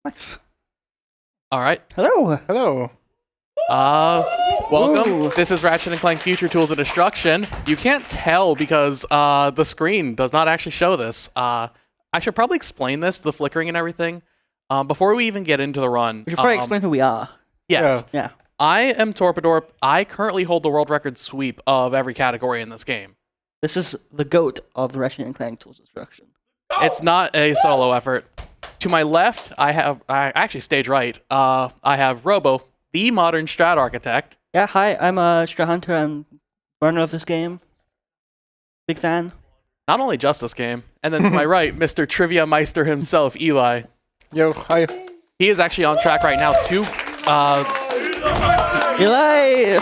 Nice. All right. Hello. Hello. Welcome. Ooh. This is Ratchet Clank Future Tools of Destruction. You can't tell because the screen does not actually show this. I should probably explain this, the flickering and everything, before we even get into the run. We should probably explain who we are. Yes. Yeah. I am Torpadorp. I currently hold the world record sweep of every category in this game. This is the GOAT of the Ratchet Clank Tools of Destruction. It's not a solo effort. To my left, actually stage right, I have Robo, the modern Strat Architect. Yeah, hi, I'm a Strat Hunter. I'm runner of this game. Big fan. Not only just this game. And then to my right, Mr. Trivia Meister himself, Eli. Yo, hi. He is actually on track right now to... Eli!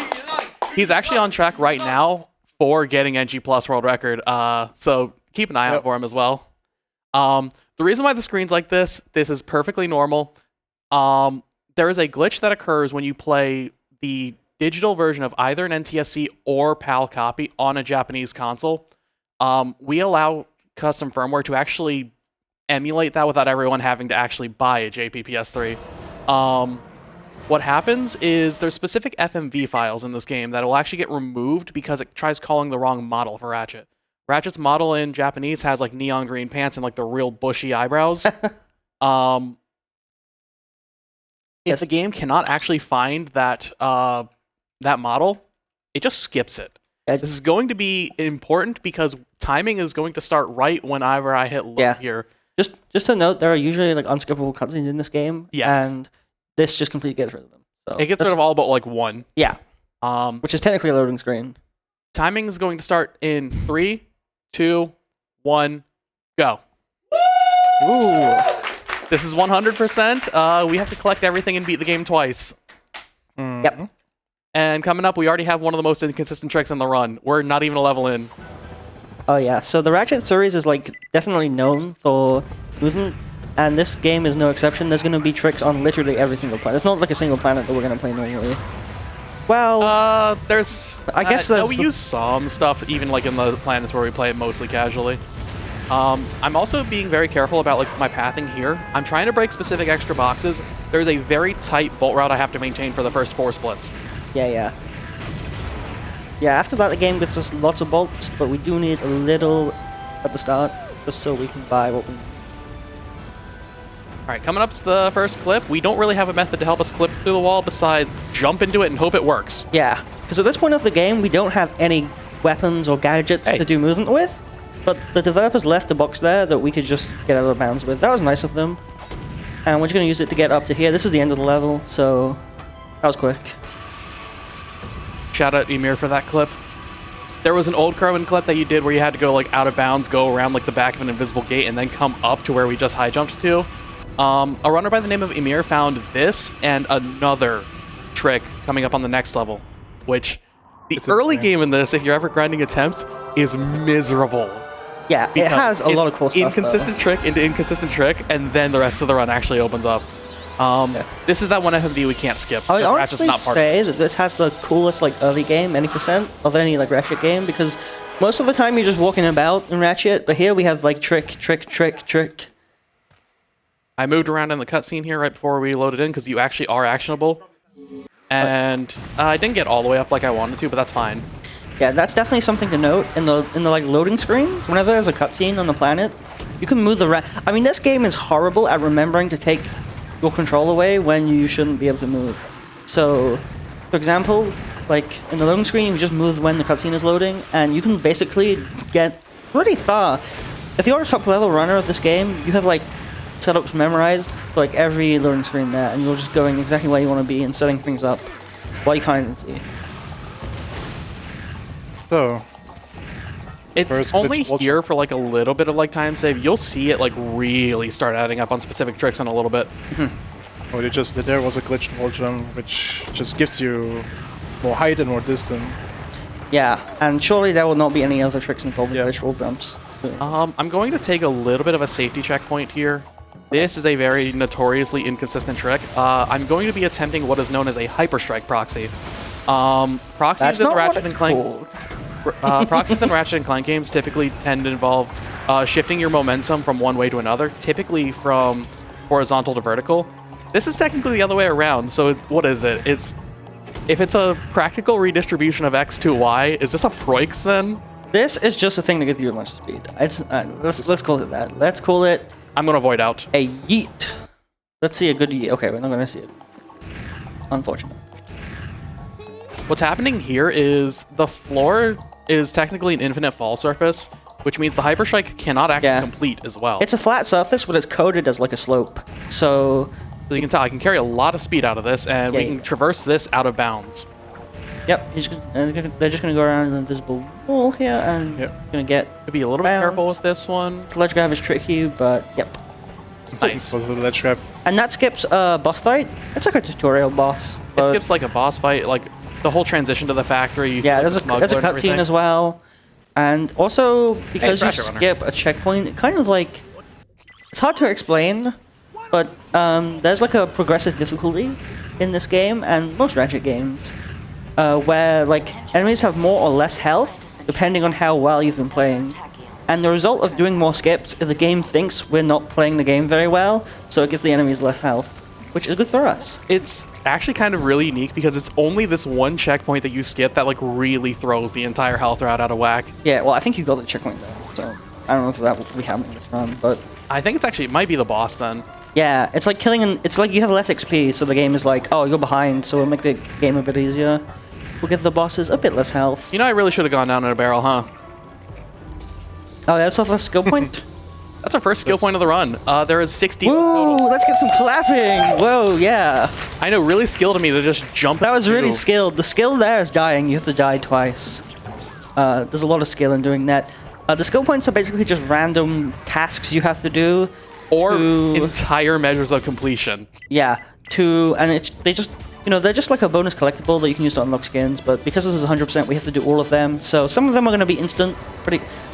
He's actually on track right now for getting NG Plus world record. So keep an eye out for him as well. The reason why the screen's like this is perfectly normal. There is a glitch that occurs when you play the digital version of either an NTSC or PAL copy on a Japanese console. We allow custom firmware to actually emulate that without everyone having to actually buy a JPPS3. What happens is there's specific FMV files in this game that will actually get removed because it tries calling the wrong model for Ratchet. Ratchet's model in Japanese has like neon green pants and like the real bushy eyebrows. If the game cannot actually find that that model, it just skips it. This is going to be important because timing is going to start right whenever I hit load here. Just to note, there are usually like unskippable cutscenes in this game. Yes. And this just completely gets rid of them. So it gets rid of all but like one. Yeah. Which is technically a loading screen. Timing is going to start in 3, 2, 1, go. Ooh. This is 100%. We have to collect everything and beat the game twice. Yep. And coming up, we already have one of the most inconsistent tricks in the run. We're not even a level in. Oh yeah, so the Ratchet series is like definitely known for movement, and this game is no exception. There's going to be tricks on literally every single planet. It's not like a single planet that we're going to play normally. Well, I guess no, we use some stuff even like in the planets where we play it mostly casually. I'm also being very careful about like my pathing here. I'm trying to break specific extra boxes. There's a very tight bolt route I have to maintain for the first 4 splits. Yeah, after that the game gets us lots of bolts, but we do need a little at the start, just so we can buy what we need. Alright, coming up's the first clip. We don't really have a method to help us clip through the wall besides jump into it and hope it works. Yeah, because at this point of the game, we don't have any weapons or gadgets to do movement with, but the developers left a box there that we could just get out of bounds with. That was nice of them. And we're just going to use it to get up to here. This is the end of the level, so that was quick. Shout out Emir for that clip. There was an old Kerwin clip that you did where you had to go like out of bounds, go around like the back of an invisible gate, and then come up to where we just high jumped to. A runner by the name of Emir found this and another trick coming up on the next level, which the early game in this, if you're ever grinding attempts, is miserable. Yeah, it has a lot of cool stuff. Inconsistent trick into inconsistent trick, and then the rest of the run actually opens up. This is that one FMV we can't skip. I would honestly say that this has the coolest like early game, any percent of any like Ratchet game, because most of the time you're just walking about in Ratchet, but here we have like trick. I moved around in the cutscene here right before we loaded in because you actually are actionable, and I didn't get all the way up like I wanted to, but that's fine. Yeah, that's definitely something to note in the like loading screens. Whenever there's a cutscene on the planet, you can move the I mean, this game is horrible at remembering to take your control away when you shouldn't be able to move. So, for example, like in the loading screen, you just move when the cutscene is loading, and you can basically get pretty far. If you're a top level runner of this game, you have like setups memorized for like every loading screen there, and you're just going exactly where you want to be and setting things up while you can't even see. So, it's only here for like a little bit of like time save. You'll see it like really start adding up on specific tricks in a little bit. what you just did there was a glitched wall jump, which just gives you more height and more distance. Yeah, and surely there will not be any other tricks involving glitched wall jumps. So. I'm going to take a little bit of a safety checkpoint here. This is a very notoriously inconsistent trick. I'm going to be attempting what is known as a hyperstrike proxy. Proxies in Ratchet and Clank. Proxies in Ratchet and Clank games typically tend to involve shifting your momentum from one way to another, typically from horizontal to vertical. This is technically the other way around. So what is it? If it's a practical redistribution of X to Y, is this a Proix then? This is just a thing to give you launch speed. It's let's call it that. Let's call it. I'm gonna avoid out. A yeet. Let's see a good yeet. Okay, we're not gonna see it. Unfortunate. What's happening here is the floor is technically an infinite fall surface, which means the hyperstrike cannot actually complete as well. It's a flat surface, but it's coded as like a slope. So you can tell I can carry a lot of speed out of this, and we can traverse this out of bounds. Yep, they're just gonna go around an invisible wall here, and gonna get. To be a little bit careful with this one. Ledge grab is tricky, but yep. Nice. Ledge grab. And that skips boss fight. It's like a tutorial boss. It skips like a boss fight, like the whole transition to the factory. You there's a cutscene as well, and also because you skip a checkpoint, it kind of like it's hard to explain, but there's like a progressive difficulty in this game and most Ratchet games. Where like enemies have more or less health depending on how well you've been playing, and the result of doing more skips is the game thinks we're not playing the game very well, so it gives the enemies less health, which is good for us. It's actually kind of really unique because it's only this one checkpoint that you skip that like really throws the entire health route out of whack. Yeah, well I think you got the checkpoint there, so I don't know if that will be happening this run, but I think it might be the boss then. Yeah, it's like it's like you have less XP, so the game is like, oh, you're behind, so we'll make the game a bit easier. We'll give the bosses a bit less health. You know, I really should have gone down in a barrel, huh? Oh, that's off a skill point? That's our first skill point of the run. There is 60 total. Let's get some clapping! Whoa, yeah. I know, really skilled of me to just jump. That was really skilled. The skill there is dying. You have to die twice. There's a lot of skill in doing that. The skill points are basically just random tasks you have to do. Or entire measures of completion. Yeah, they're just like a bonus collectible that you can use to unlock skins, but because this is 100%, we have to do all of them. So some of them are going to be instant,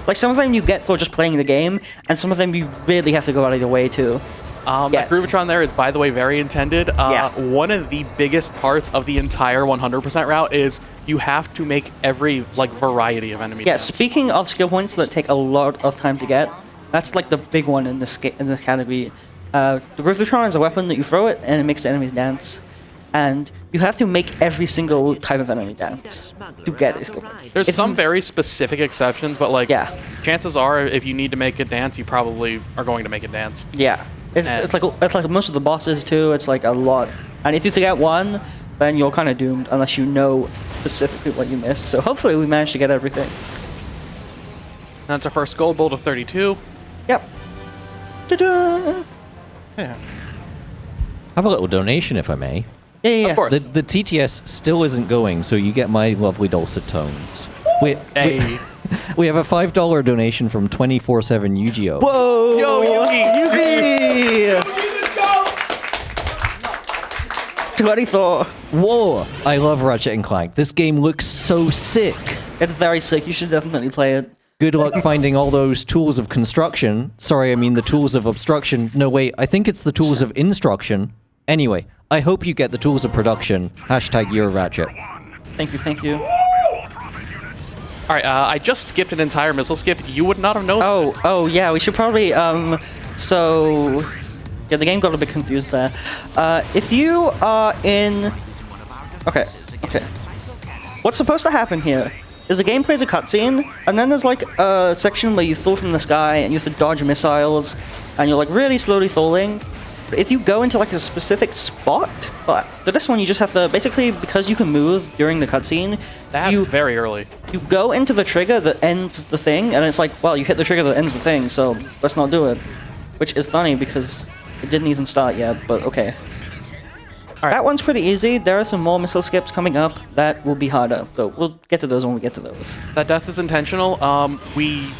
like some of them you get for just playing the game, and some of them you really have to go out of your way to. That Groovatron there is, by the way, very intended. One of the biggest parts of the entire 100% route is you have to make every like variety of enemies. Yeah, speaking of skill points that take a lot of time to get, that's like the big one in this category. The Groovatron is a weapon that you throw it, and it makes the enemies dance. And you have to make every single type of enemy dance to get a skill point. There's some very specific exceptions, but like chances are, if you need to make it dance, you probably are going to make it dance. Yeah, it's like most of the bosses too. It's like a lot, and if you forget one, then you're kind of doomed unless you know specifically what you missed. So hopefully we managed to get everything. That's our first gold bolt of 32. Yep. Ta-da! Yeah. Have a little donation, if I may. Yeah. Of course. The TTS still isn't going, so you get my lovely dulcet tones. We have a $5 donation from 24/7 Yu-Gi-Oh! Whoa! Yo, Yugi! 24. Whoa! I love Ratchet and Clank. This game looks so sick. It's very sick. You should definitely play it. Good luck finding all those tools of construction. Sorry, I mean the tools of obstruction. No, wait, I think it's the tools of instruction. Anyway, I hope you get the tools of production. Hashtag You're Ratchet. Thank you. Alright, I just skipped an entire missile skip. You would not have known. Oh, yeah, we should probably, so... Yeah, the game got a bit confused there. If you are in... Okay. What's supposed to happen here is the game plays a cutscene, and then there's like a section where you fall from the sky and you have to dodge missiles, and you're like really slowly falling. But if you go into like a specific spot, but for this one you just have to, basically because you can move during the cutscene, That's very early. You go into the trigger that ends the thing, and it's like, well, you hit the trigger that ends the thing, so let's not do it. Which is funny because it didn't even start yet, but okay. Right. That one's pretty easy. There are some more missile skips coming up that will be harder, so we'll get to those when we get to those. That death is intentional. We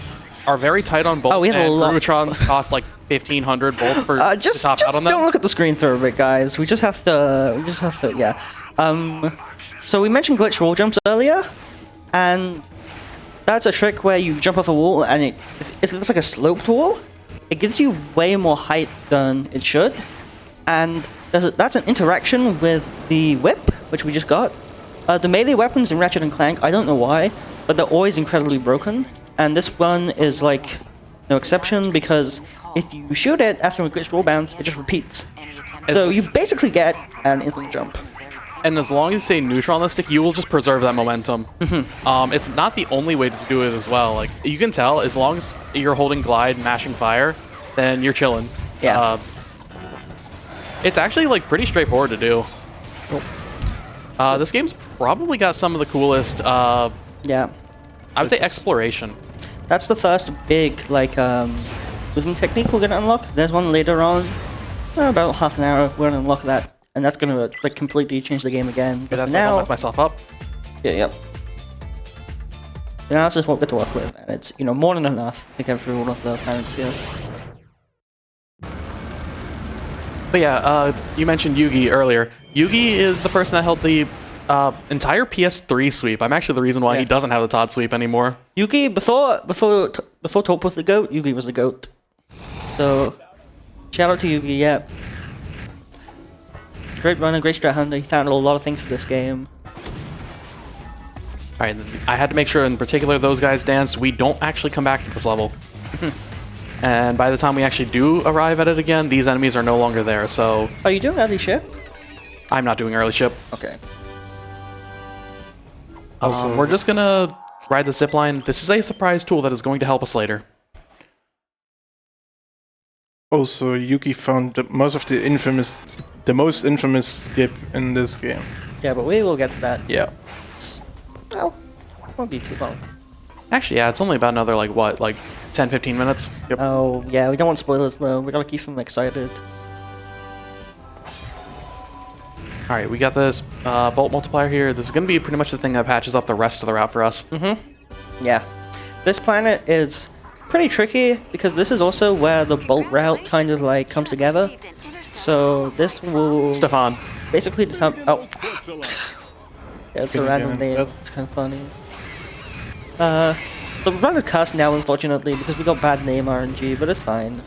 are very tight on bolts. Oh, we have a lot. Groovatrons cost like 1,500 bolts for to top out on them. Don't look at the screen for a bit, guys. We just have to, yeah. So we mentioned glitch wall jumps earlier, and that's a trick where you jump off a wall, and it's like a sloped wall. It gives you way more height than it should, and that's an interaction with the whip, which we just got. The melee weapons in Ratchet and Clank, I don't know why, but they're always incredibly broken. And this one is like, no exception, because if you shoot it after a glitched wall bounce, it just repeats. So you basically get an instant jump. And as long as you stay neutral on the stick, you will just preserve that momentum. It's not the only way to do it as well. Like, you can tell, as long as you're holding glide, mashing fire, then you're chilling. Yeah. It's actually like pretty straightforward to do. This game's probably got some of the coolest, Yeah. I would say, exploration. That's the first big, like, moving technique we're gonna unlock. There's one later on, about half an hour, we're gonna unlock that. And that's gonna, like, completely change the game again. But That's now, I'll mess myself up. yeah, yep. The analysis what we get to work with, and it's, you know, more than enough to get through all of the planets here. But yeah, you mentioned Yugi earlier. Yugi is the person that held the entire PS3 sweep. I'm actually the reason why he doesn't have the Todd sweep anymore. Yugi, before Torp was the GOAT, Yugi was the GOAT. So, shout out to Yugi, yeah. Great runner, great strat hunter. He found a lot of things for this game. Alright, I had to make sure in particular those guys danced. We don't actually come back to this level. And by the time we actually do arrive at it again, these enemies are no longer there, so... Are you doing early ship? I'm not doing early ship. Okay. We're just gonna ride the zipline. This is a surprise tool that is going to help us later. Also, Yuki found the most infamous skip in this game. Yeah, but we will get to that. Yeah. Well, won't be too long. Actually, yeah, it's only about another, like, what, like 10-15 minutes? Yep. Oh, yeah, we don't want spoilers though. We gotta keep them excited. Alright, we got this bolt multiplier here. This is going to be pretty much the thing that patches up the rest of the route for us. Yeah. This planet is pretty tricky because this is also where the bolt route kind of like comes together. So this will Stefan. basically determine. Oh, yeah, it's a Can you random get name. in that? It's kind of funny. The run is cursed now, unfortunately, because we got bad name RNG, but it's fine.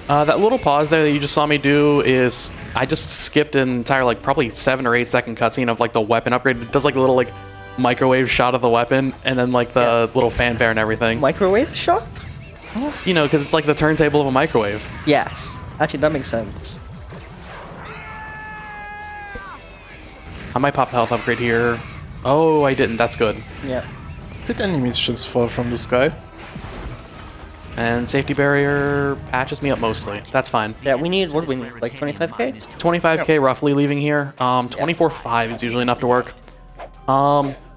That little pause there that you just saw me do is I just skipped an entire like probably 7 or 8 second cutscene of like the weapon upgrade. It does like a little like microwave shot of the weapon and then like the little fanfare and everything. Microwave shot? You know, because it's like the turntable of a microwave. Yes. Actually, that makes sense. I might pop the health upgrade here. Oh, I didn't. That's good. Yeah. Did enemies just fall from the sky? And safety barrier patches me up mostly. That's fine. Yeah, we need, what do we need? Like 25k? 25k roughly leaving here. 24.5 is usually enough to work.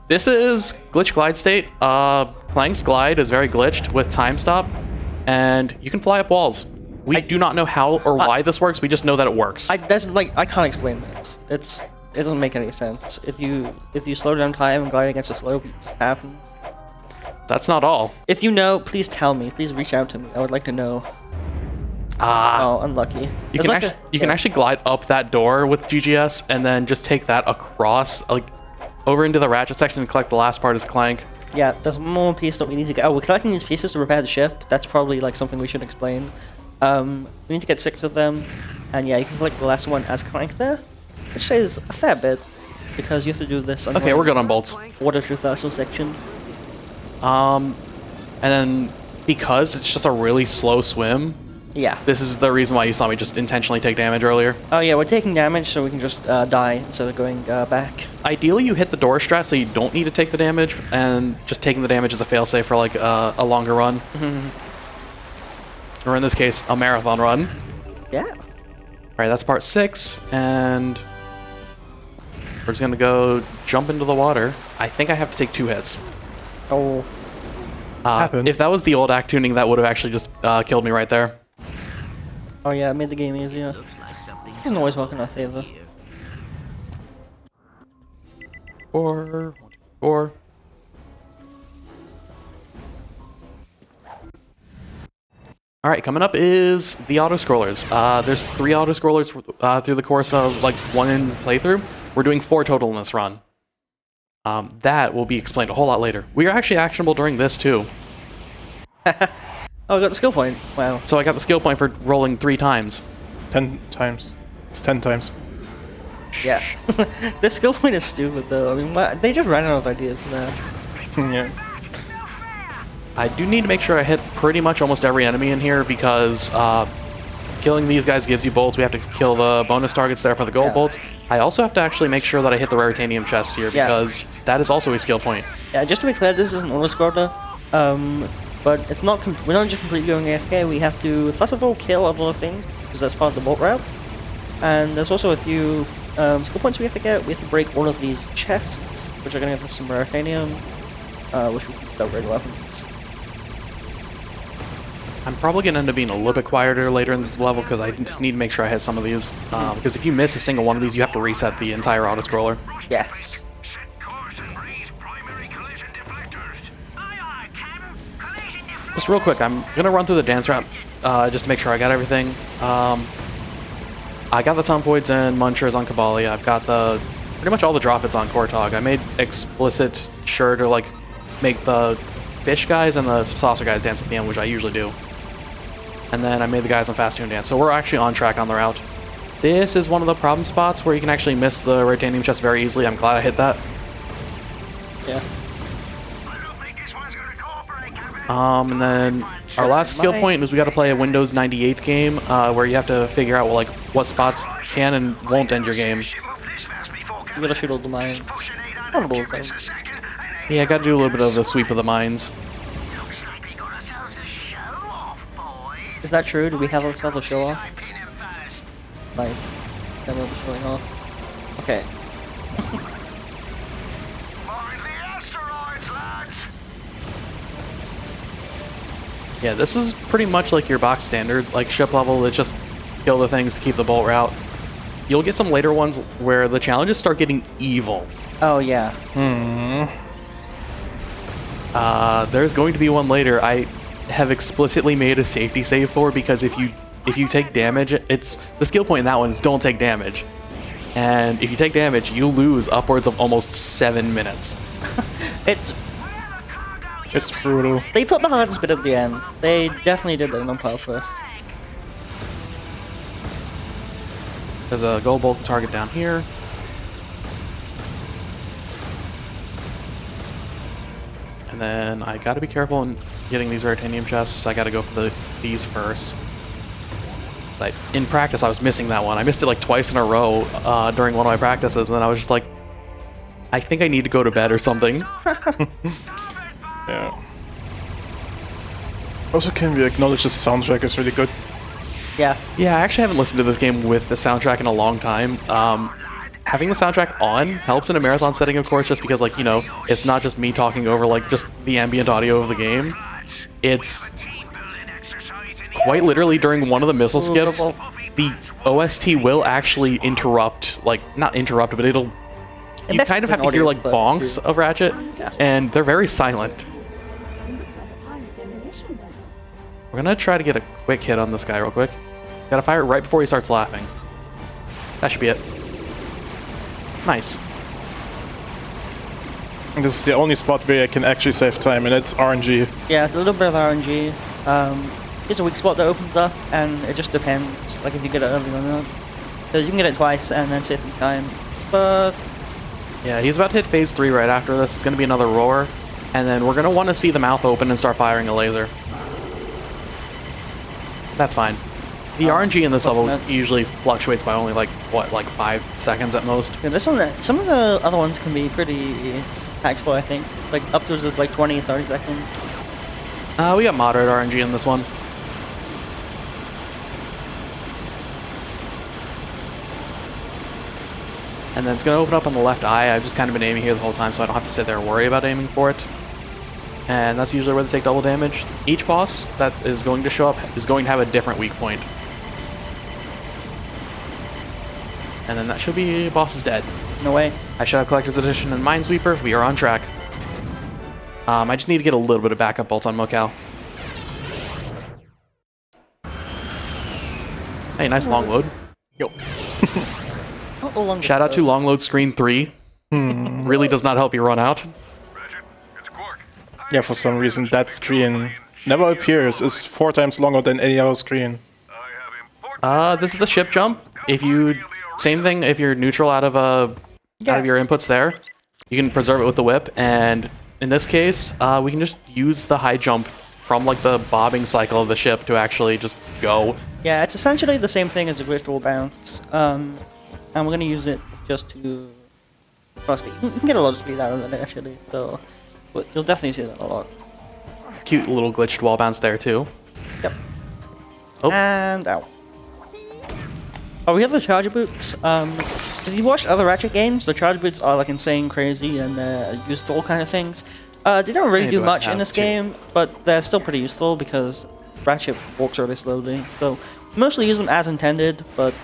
This is glitch glide state. Clank's glide is very glitched with time stop, and you can fly up walls. We do not know how or why this works. We just know that it works. I can't explain this. It doesn't make any sense. If you slow down time and glide against a slope, it happens. That's not all. If you know, please tell me. Please reach out to me. I would like to know. Oh, unlucky. You can actually glide up that door with GGS and then just take that across, like, over into the Ratchet section and collect the last part as Clank. Yeah, there's one more piece that we need to get. Oh, we're collecting these pieces to repair the ship. That's probably like something we should explain. We need to get 6 of them, and yeah, you can collect the last one as Clank there, which saves a fair bit because you have to do this. Okay, we're good on bolts. Water traversal section. And then because it's just a really slow swim, Yeah. this is the reason why you saw me just intentionally take damage earlier. Oh yeah, we're taking damage so we can just die instead of going back. Ideally, you hit the door strat so you don't need to take the damage, and just taking the damage is a failsafe for like a longer run. Or in this case, a marathon run. Yeah. Alright, that's part 6, and we're just gonna go jump into the water. I think I have to take 2 hits. Oh. Happens. If that was the old act tuning, that would have actually just killed me right there. Oh yeah, it made the game easier. Doesn't always work in our favor. 4, 4. Alright, coming up is the Autoscrollers. There's 3 Autoscrollers through the course of like 1 playthrough. We're doing 4 total in this run. That will be explained a whole lot later. We are actually actionable during this too. Oh, I got the skill point. Wow. So I got the skill point for rolling 3 times. 10 times. It's 10 times. Yeah. This skill point is stupid though. I mean, they just ran out of ideas now. Yeah. I do need to make sure I hit pretty much almost every enemy in here because killing these guys gives you bolts. We have to kill the bonus targets there for the gold bolts. I also have to actually make sure that I hit the raritanium chests here because that is also a skill point. Yeah, just to be clear, this is an autoscroller, but it's not. We're not just completely going AFK. We have to first of all kill a lot of things because that's part of the bolt route. And there's also a few skill points we have to get. We have to break all of these chests, which are going to give us some raritanium, which we can upgrade weapons. I'm probably going to end up being a little bit quieter later in the level because I just need to make sure I hit some of these. Because if you miss a single one of these, you have to reset the entire autoscroller. Yes. Just real quick, I'm going to run through the dance route just to make sure I got everything. I got the Tomfoids and Munchers on Kabali. I've got pretty much all the drop hits on Kortog. I made explicit sure to like make the fish guys and the saucer guys dance at the end, which I usually do. And then I made the guys on Fast Tune dance. So we're actually on track on the route. This is one of the problem spots where you can actually miss the raritanium chest very easily. I'm glad I hit that. Yeah. And then our last skill point is we got to play a Windows 98 game where you have to figure out like what spots can and won't end your game. You gotta shoot all the mines. Not all of them. Yeah, I got to do a little bit of the sweep of the mines. Is that true? Do we have ourselves a show off? Like, demo showing off. Okay. Yeah, this is pretty much like your box standard, like ship level. It's just kill the things to keep the bolt route. You'll get some later ones where the challenges start getting evil. Oh yeah. There's going to be one later I have explicitly made a safety save for because if you take damage, it's the skill point in that one is don't take damage. And if you take damage, you lose upwards of almost 7 minutes. It's brutal. They put the hardest bit at the end. They definitely did that on purpose. There's a gold bolt target down here. And then I gotta be careful in getting these raritanium chests. I gotta go for these first. Like, in practice, I was missing that one. I missed it like twice in a row during one of my practices, and then I was just like, I think I need to go to bed or something. Yeah. Also, can we acknowledge the soundtrack is really good? Yeah. Yeah, I actually haven't listened to this game with the soundtrack in a long time. Having the soundtrack on helps in a marathon setting, of course, just because, like, you know, it's not just me talking over, like, just the ambient audio of the game. It's quite literally during one of the missile skips, the OST will actually interrupt, like, not interrupt, but you kind of have to hear, like, bonks of Ratchet, and they're very silent. We're gonna try to get a quick hit on this guy real quick. Gotta fire it right before he starts laughing. That should be it. Nice. And this is the only spot where I can actually save time, and it's RNG. Yeah, it's a little bit of RNG. Here's a weak spot that opens up, and it just depends, like if you get it early or not. Because you can get it twice and then save some time. But yeah, he's about to hit phase 3 right after this. It's gonna be another roar, and then we're gonna want to see the mouth open and start firing a laser. That's fine. The RNG in this level usually fluctuates by only like, what, like 5 seconds at most? yeah, this one, some of the other ones can be pretty impactful, I think. Like upwards of like 20, 30 seconds. We got moderate RNG in this one. And then it's going to open up on the left eye. I've just kind of been aiming here the whole time, so I don't have to sit there and worry about aiming for it. And that's usually where they take double damage. Each boss that is going to show up is going to have a different weak point. And then that should be boss is dead. No way. I should have Collector's Edition and Minesweeper. We are on track. I just need to get a little bit of backup bolts on Mokal. Hey, nice long load. Yo. Shout out to long load screen 3. Really does not help you run out. Yeah, for some reason that screen never appears. It's 4 times longer than any other screen. This is the ship jump. Same thing if you're neutral out of your inputs there, you can preserve it with the whip, and in this case, we can just use the high jump from like the bobbing cycle of the ship to actually just go. Yeah, it's essentially the same thing as a virtual bounce. And we're going to use it just to cross speed. You can get a lot of speed out of it actually, so you'll definitely see that a lot. Cute little glitched wall bounce there too. Yep. Oh. And out. Oh, we have the charger boots. If you watched other Ratchet games, the charger boots are like insane, crazy, and they're used for all kind of things. They don't really do much in this game, but they're still pretty useful because Ratchet walks really slowly. So mostly use them as intended, but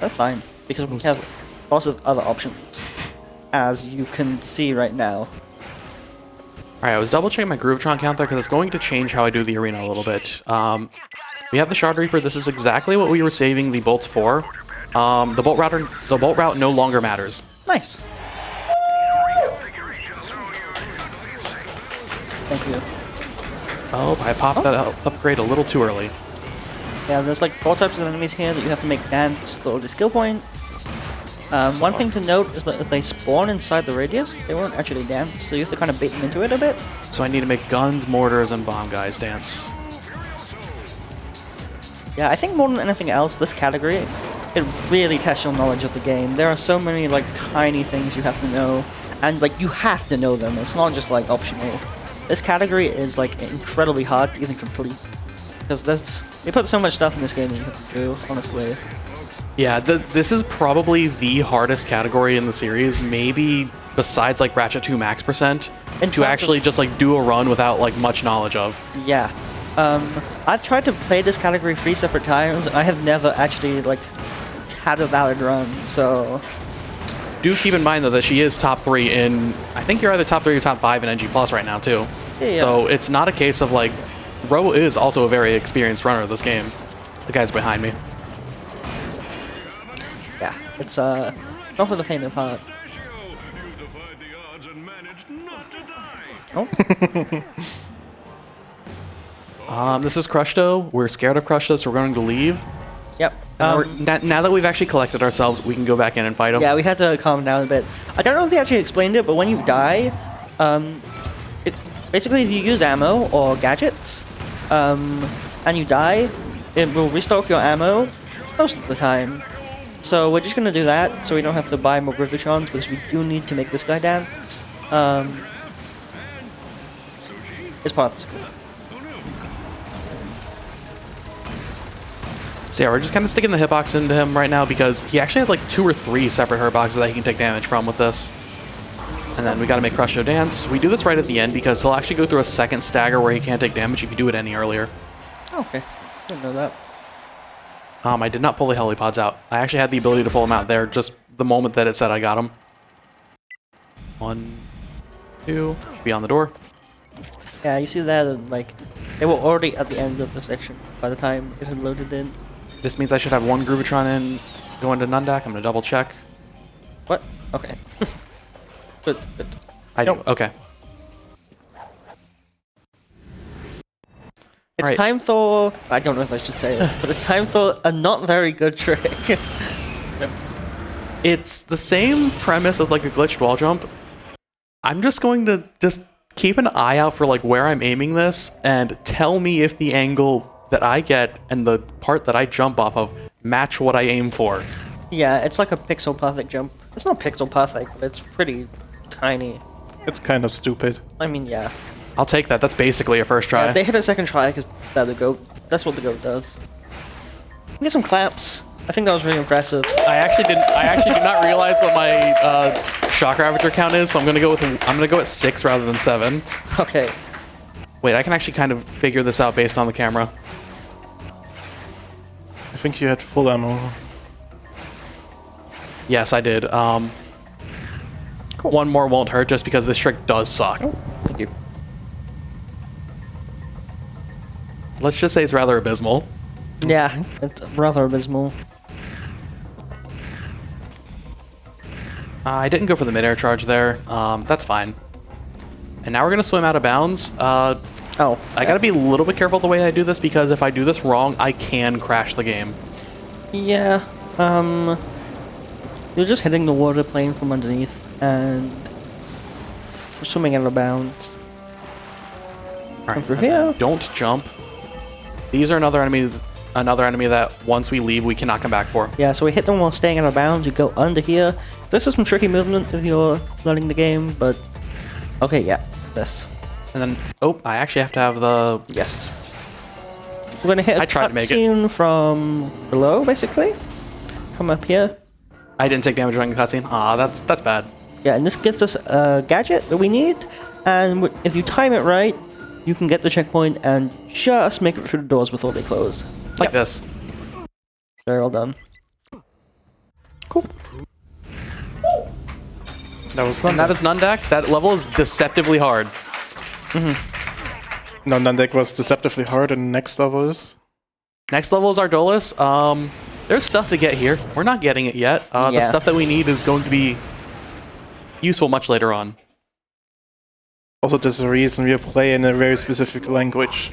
that's fine because we have lots of other options, as you can see right now. Alright, I was double checking my Groovitron count there because it's going to change how I do the arena a little bit. We have the Shard Reaper. This is exactly what we were saving the bolts for. The bolt route no longer matters. Nice. Thank you. Oh, I popped that health upgrade a little too early. Yeah, there's like 4 types of enemies here that you have to make dance for the skill point. One thing to note is that if they spawn inside the radius, they won't actually dance, so you have to kind of bait them into it a bit. So I need to make guns, mortars, and bomb guys dance. Yeah, I think more than anything else, this category, it really tests your knowledge of the game. There are so many like tiny things you have to know, and like you have to know them. It's not just like optional. This category is like incredibly hard to even complete because they put so much stuff in this game that you have to do, honestly. Yeah, this is probably the hardest category in the series, maybe besides like Ratchet 2 Max %, and to actually just like do a run without like much knowledge of. Yeah. I've tried to play this category 3 separate times, and I have never actually like had a valid run, so... Do keep in mind though that she is top 3 in, I think you're either top 3 or top 5 in NG Plus right now too. Yeah. So it's not a case of like, Ro is also a very experienced runner of this game. The guy's behind me. Yeah, it's not for the faint of heart. Oh. This is Crushdo. We're scared of Crushdo, so we're going to leave. Yep. Now that we've actually collected ourselves, we can go back in and fight him. Yeah, we had to calm down a bit. I don't know if they actually explained it, but when you die, basically if you use ammo or gadgets, and you die, it will restock your ammo most of the time. So we're just gonna do that, so we don't have to buy more Grivitrons, because we do need to make this guy dance. It's part of the skill. So yeah, we're just kind of sticking the hitbox into him right now because he actually has like 2 or 3 separate hitboxes that he can take damage from with this. And then we gotta make Crushdo dance. We do this right at the end because he'll actually go through a second stagger where he can't take damage if you do it any earlier. Okay, didn't know that. I did not pull the helipods out. I actually had the ability to pull them out there just the moment that it said I got them. 1, 2, should be on the door. Yeah, you see that, and like, they were already at the end of the section by the time it had loaded in. This means I should have 1 Groovitron in, go into Nundak. I'm gonna double check. What? Okay. Good. I do, okay. It's Right. time for... I don't know if I should say it, but it's time for a not very good trick. It's the same premise as like a glitched wall jump. I'm just going to keep an eye out for like where I'm aiming this and tell me if the angle that I get and the part that I jump off of match what I aim for. Yeah, it's like a pixel perfect jump. It's not pixel perfect, but it's pretty tiny. It's kind of stupid. I mean, yeah. I'll take that. That's basically a first try. Yeah, they hit a second try because they're the goat. That's what the goat does. Get some claps. I think that was really impressive. I actually did not realize what my shock ravager count is, so I'm gonna go at 6 rather than 7. Okay. Wait, I can actually kind of figure this out based on the camera. I think you had full ammo. Yes, I did. Cool. 1 more won't hurt just because this trick does suck. Oh, thank you. Let's just say it's rather abysmal. Yeah, it's rather abysmal. I didn't go for the mid-air charge there. That's fine. And now we're gonna swim out of bounds. I gotta be a little bit careful the way I do this because if I do this wrong, I can crash the game. Yeah, you're just hitting the water plane from underneath, and swimming out of bounds. All right, through here. Don't jump. These are another enemy that once we leave, we cannot come back for. Yeah, so we hit them while staying out of bounds. You go under here. This is some tricky movement if you're learning the game, but okay, yeah, this. And then, oh, I actually have to have the... Yes. We're gonna hit a I tried to make it. cutscene from below, basically. Come up here. I didn't take damage during the cutscene. Ah, that's bad. Yeah, and this gives us a gadget that we need, and if you time it right, you can get the checkpoint and just make it through the doors before they close. Like this. Very well done. Cool. That was And that is Nundak. That level is deceptively hard. No, Nandek was deceptively hard, and the next level is. Next level is Ardolus. There's stuff to get here. We're not getting it yet. The Yeah. stuff that we need is going to be useful much later on. Also, there's a reason we play in a very specific language.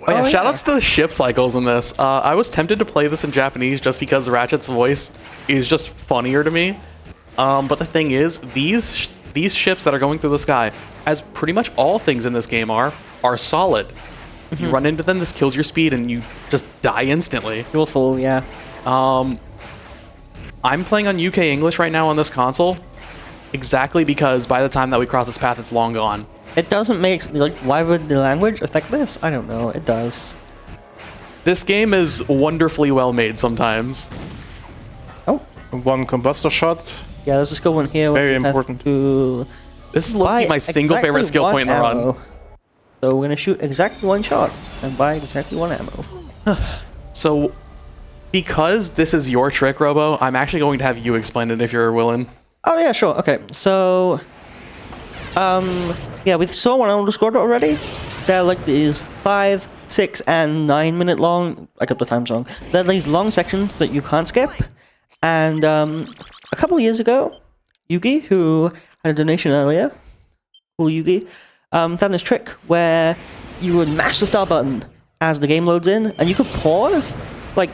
Oh yeah, Oh, yeah. shoutouts to the ship cycles in this. I was tempted to play this in Japanese just because Ratchet's voice is just funnier to me. But the thing is, these ships that are going through the sky, as pretty much all things in this game are solid. If you run into them, this kills your speed and you just die instantly. You'll fall, yeah. I'm playing on UK English right now on this console, exactly because by the time that we cross this path, it's long gone. It doesn't make, like, why would the language affect this? I don't know, it does. This game is wonderfully well made sometimes. Oh, One combustor shot. yeah, let's just go in here. Very We have important. To This is buy literally my single exactly favorite skill one point in the run. ammo. So we're gonna shoot exactly one shot and buy exactly one ammo. So, because this is your trick, Robo, I'm actually going to have you explain it if you're willing. Oh yeah, sure. Okay, so yeah, we saw one on Autoscrollers already. They're like these 5, 6, and 9 minute long. I got the times wrong. They're these long sections that you can't skip. And a couple of years ago, Yugi, who had a donation earlier, cool Yugi, found this trick where you would mash the start button as the game loads in, and you could pause, like,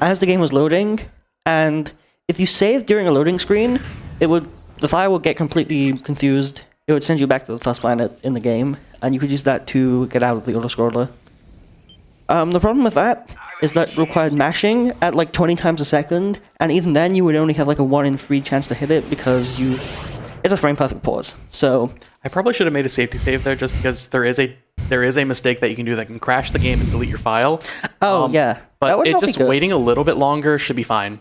as the game was loading, and if you saved during a loading screen, the file would get completely confused. It would send you back to the first planet in the game, and you could use that to get out of the autoscroller. The problem with that is that it required mashing at like 20 times a second, and even then you would only have like a 1 in 3 chance to hit it because it's a frame perfect pause. So I probably should have made a safety save there just because there is a mistake that you can do that can crash the game and delete your file. yeah, that But would it not be just good. waiting a little bit longer should be fine.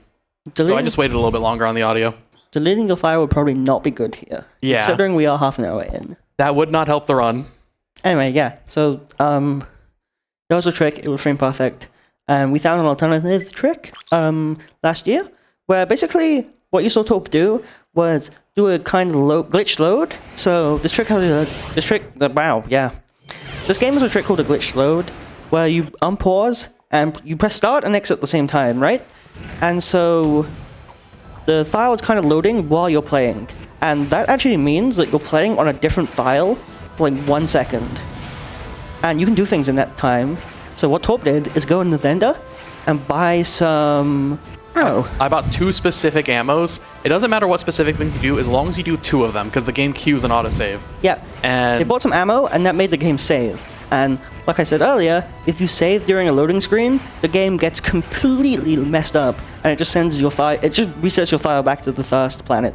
So I Deleting- just waited a little bit longer on the audio. Deleting your file would probably not be good here. Yeah. Considering we are half an hour in. That would not help the run. Anyway, yeah. So, that was a trick. It was frame perfect. And we found an alternative trick last year, where basically what you saw Torp do was do a kind of glitch load. So this trick has this game has a trick called a glitch load, where you unpause and you press start and exit at the same time, right? And so the file is kind of loading while you're playing, and that actually means that you're playing on a different file for like 1 second, and you can do things in that time. So what Torp did is go in the vendor and buy some ammo. I bought 2 specific ammos. It doesn't matter what specific things you do as long as you do 2 of them because the game queues an autosave. Yeah, And they bought some ammo, and that made the game save. And like I said earlier, if you save during a loading screen, the game gets completely messed up, and it just sends your file. It just resets your file back to the first planet,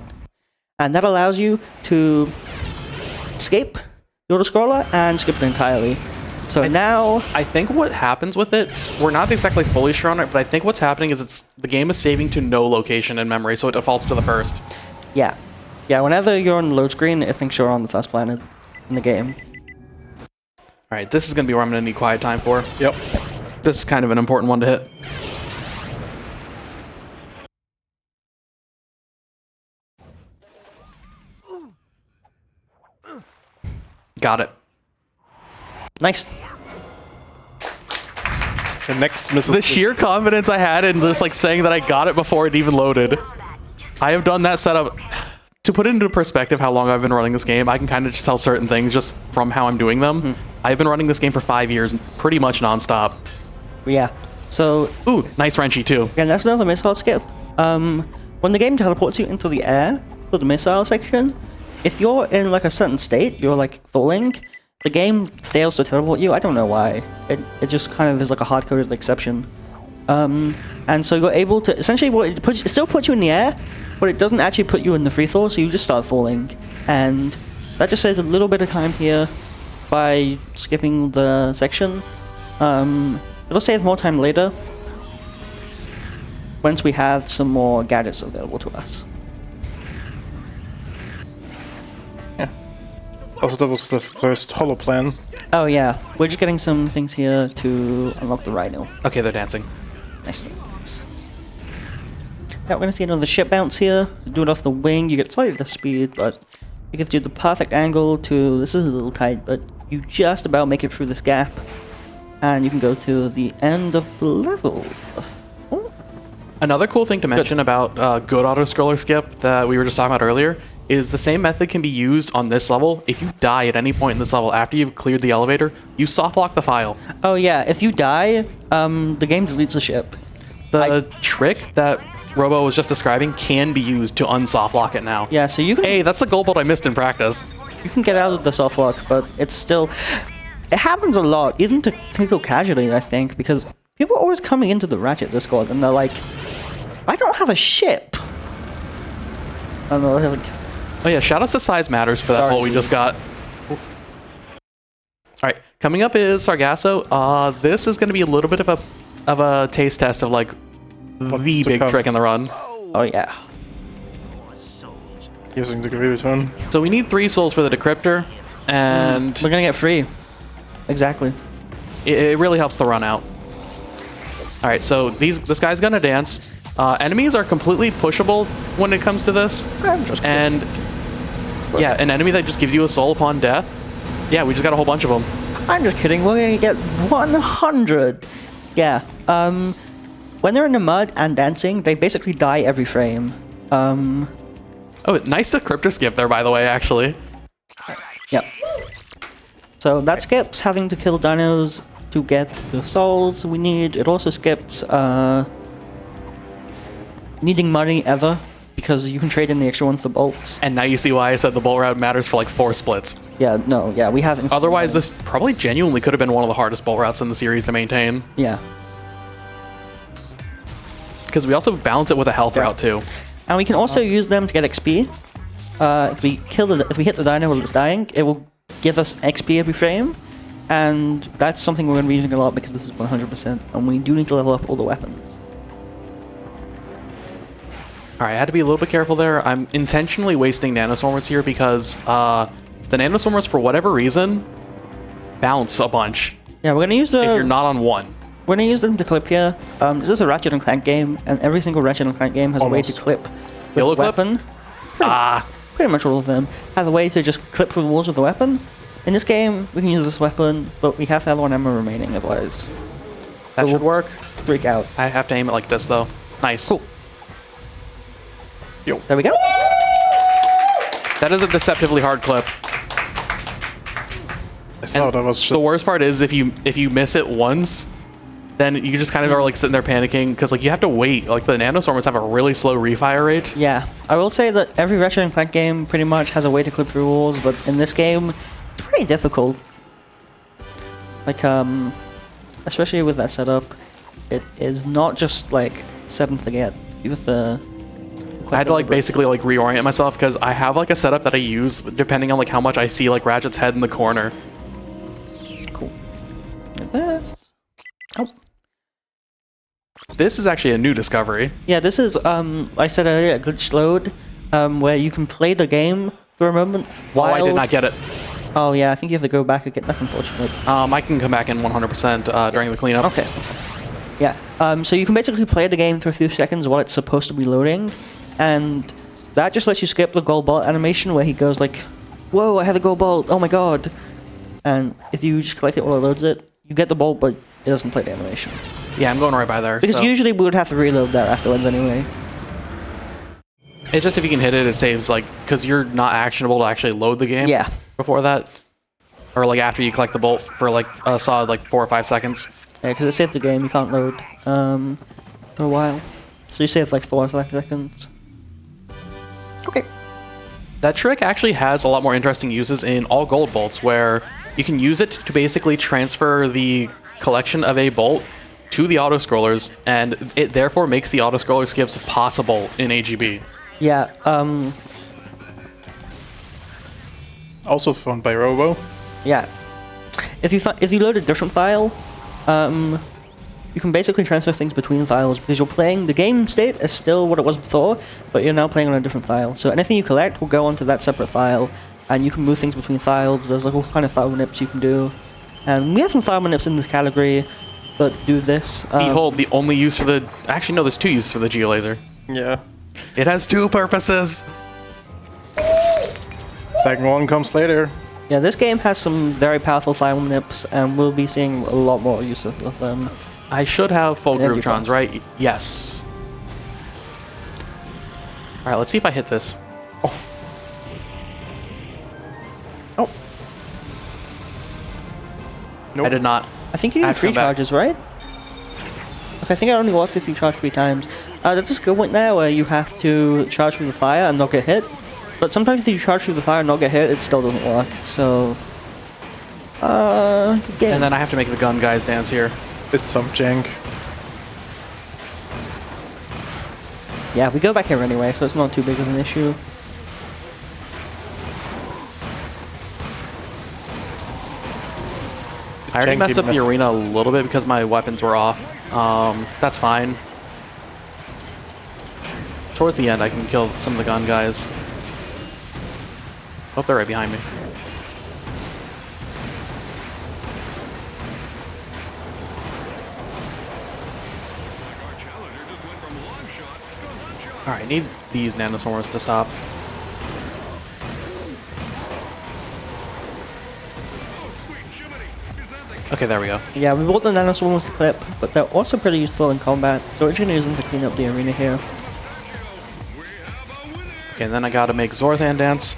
and that allows you to escape the autoscroller and skip it entirely. So now, I think what happens with it, we're not exactly fully sure on it, but I think what's happening is the game is saving to no location in memory, so it defaults to the first. yeah, whenever you're on the load screen, it thinks you're on the first planet in the game. All right, this is going to be where I'm going to need quiet time for. Yep. This is kind of an important one to hit. Got it. Nice. The next missile. The sheer confidence I had in just like saying that I got it before it even loaded. I have done that setup. To put it into perspective how long I've been running this game, I can kind of just tell certain things just from how I'm doing them. I've been running this game for 5 years, pretty much nonstop. Yeah. So Ooh, nice wrenchy too. yeah, that's another missile skip. When the game teleports you into the air for the missile section, if you're in like a certain state, you're like falling, the game fails to teleport you. I don't know why. It just kind of is like a hard-coded exception. And so you're able to essentially it still puts you in the air, but it doesn't actually put you in the free fall, so you just start falling. And that just saves a little bit of time here by skipping the section. It'll save more time later once we have some more gadgets available to us. Yeah. Also, that was the first holo plan. Oh yeah, we're just getting some things here to unlock the Rhino. Okay, they're dancing. Nice. Yeah, we're gonna see another ship bounce here. Do it off the wing, you get slightly less speed, but it gives you the perfect angle to, this is a little tight, but you just about make it through this gap. And you can go to the end of the level. Oh. Another cool thing to mention about good auto-scroller skip that we were just talking about earlier is the same method can be used on this level. If you die at any point in this level after you've cleared the elevator, you soft lock the file. Oh yeah, if you die, the game deletes the ship. The trick that Robo was just describing can be used to unsoft lock it now. Yeah, so you can... Hey, that's the goal bolt I missed in practice. You can get out of the soft lock, but it's still... It happens a lot, even to people casually, I think, because people are always coming into the Ratchet Discord and they're like, I don't have a ship. I don't know, they're like... Oh yeah, shout out to Size Matters for that bolt we just got. Alright, coming up is Sargasso. This is going to be a little bit of a taste test of like the big trick in the run. Oh yeah. Using the graviton. So we need 3 souls for the decryptor, and We're gonna get free. Exactly. it really helps the run out. Alright, so this guy's gonna dance. Enemies are completely pushable when it comes to this. I'm just kidding. And yeah, an enemy that just gives you a soul upon death. Yeah, we just got a whole bunch of them. I'm just kidding, we're gonna get 100! Yeah, when they're in the mud and dancing, they basically die every frame. Oh, nice decryptor skip there, by the way, actually. Yep. So that skips having to kill dinos to get the souls we need. It also skips needing money ever, because you can trade in the extra ones for bolts. And now you see why I said the bolt route matters for like 4 splits. Yeah, no, yeah, we haven't. Otherwise, this probably genuinely could have been one of the hardest bolt routes in the series to maintain. Yeah. Because we also balance it with a health route too. And we can also use them to get XP. If we hit the dino while it's dying, it will give us XP every frame. And that's something we're going to be using a lot because this is 100%. And we do need to level up all the weapons. Alright, I had to be a little bit careful there. I'm intentionally wasting nanoswarmers here because the nanoswarmers, for whatever reason, bounce a bunch. Yeah, we're going to use the... If you're not on one. We're going to use them to clip here. This is a Ratchet and Clank game, and every single Ratchet and Clank game has a way to clip with Yellow a clip? weapon. Pretty much all of them have a way to just clip through the walls with a weapon. In this game, we can use this weapon, but we have to have 1 ammo remaining, otherwise That should work. freak out. I have to aim it like this, though. Nice. Cool. Yo. There we go. That is a deceptively hard clip. I thought that was just... The worst part is if you miss it once, then you just kind of are like sitting there panicking because like you have to wait. Like the nanoswarmers have a really slow refire rate. Yeah, I will say that every Ratchet and Clank game pretty much has a way to clip through walls, but in this game, it's pretty difficult. Like, especially with that setup, it is not just like set and forget. You have to... I had to like basically like reorient myself because I have like a setup that I use depending on like how much I see like Ratchet's head in the corner. Cool. Like this. Oh. This is actually a new discovery. Yeah, this is, I said earlier, a glitched load, where you can play the game for a moment while... Oh, I did not get it. Oh yeah, I think you have to go back again. That's unfortunate. I can come back in 100% during the cleanup. Okay. Yeah, so you can basically play the game for a few seconds while it's supposed to be loading, and that just lets you skip the gold bolt animation where he goes like, whoa, I have a gold bolt, oh my god. And if you just collect it while it loads it, you get the bolt, but it doesn't play the animation. Yeah, I'm going right by there. Because so. usually we would have to reload that afterwards anyway. It's just if you can hit it, it saves like, because you're not actionable to actually load the game. Yeah. Before that. Or like after you collect the bolt for like a solid like 4 or 5 seconds. Yeah, because it saves the game, you can't load for a while. So you save like 4 or 5 seconds. Okay. That trick actually has a lot more interesting uses in all gold bolts, where you can use it to basically transfer the collection of a bolt to the autoscrollers, and it therefore makes the autoscroller skips possible in AGB. Yeah. Also found by Robo. Yeah. If you load a different file, you can basically transfer things between files because you're playing the game state is still what it was before, but you're now playing on a different file. So anything you collect will go onto that separate file, and you can move things between files. There's like all kind of file manips you can do, and we have some file manips in this category that do this. Behold, the only use for the... Actually, no, there's two uses for the geolaser. Yeah. It has two purposes. Second one comes later. Yeah, this game has some very powerful file manips, and we'll be seeing a lot more uses of them. I should have full Energy Groovetrons, box. right? Yes. Alright, let's see if I hit this. Oh, Nope. I did not. I think you I need have to 3 come back. charges, right? Okay, I think I only walked if you charge 3 times. That's a skill point now where you have to charge through the fire and not get hit. But sometimes if you charge through the fire and not get hit, it still doesn't work. So, good game. And then I have to make the gun guys dance here. It's some jank. Yeah, we go back here anyway, so it's not too big of an issue. I already Jank messed up even the mess- arena a little bit because my weapons were off. That's fine. Towards the end, I can kill some of the gun guys. Oh, they're right behind me. Alright, I need these nanoswarmers to stop. Okay, there we go. Yeah, we bought the nanoswarmers to clip, but they're also pretty useful in combat, so we're just gonna use them to clean up the arena here. Okay, and then I gotta make Zorthan dance.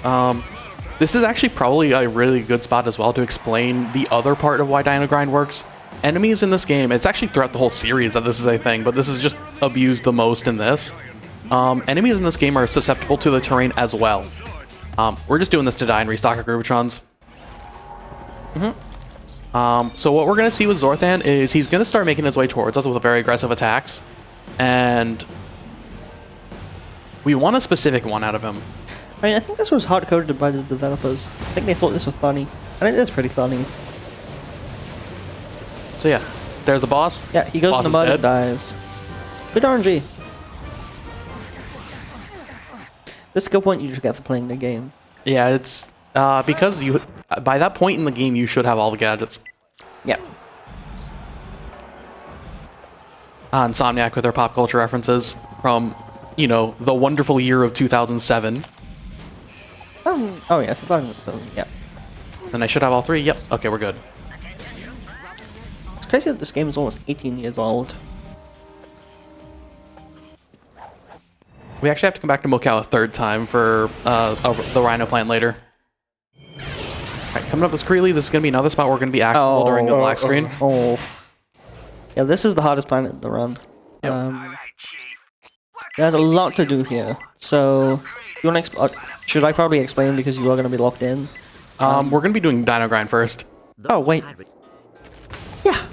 This is actually probably a really good spot as well to explain the other part of why Dino Grind works. Enemies in this game, it's actually throughout the whole series that this is a thing, but this is just abused the most in this. Enemies in this game are susceptible to the terrain as well. We're just doing this to die and restock our Groovetrons. So what we're going to see with Zorthan is he's going to start making his way towards us with very aggressive attacks. And we want a specific one out of him. I mean, I think this was hard-coded by the developers. I think they thought this was funny. And it is pretty funny. So yeah, there's the boss. Yeah, he goes Boss in the is mud and dead. dies. Good RNG. This skill point you just get for playing the game. Yeah, it's because you by that point in the game you should have all the gadgets. Yeah. Insomniac with their pop culture references from, you know, the wonderful year of 2007. Oh yeah, so, yeah. Then I should have all three. Yep. Okay, we're good. It's crazy that this game is almost 18 years old. We actually have to come back to Mokau a third time for the Rhino plant later. Alright, coming up with Screely, this is going to be another spot where we're going to be actionable during the black screen. Oh. Yeah, this is the hardest planet to run. There's a lot to do here. So, you want to should I probably explain because you are going to be locked in? We're going to be doing Dino Grind first. Oh, wait. Yeah.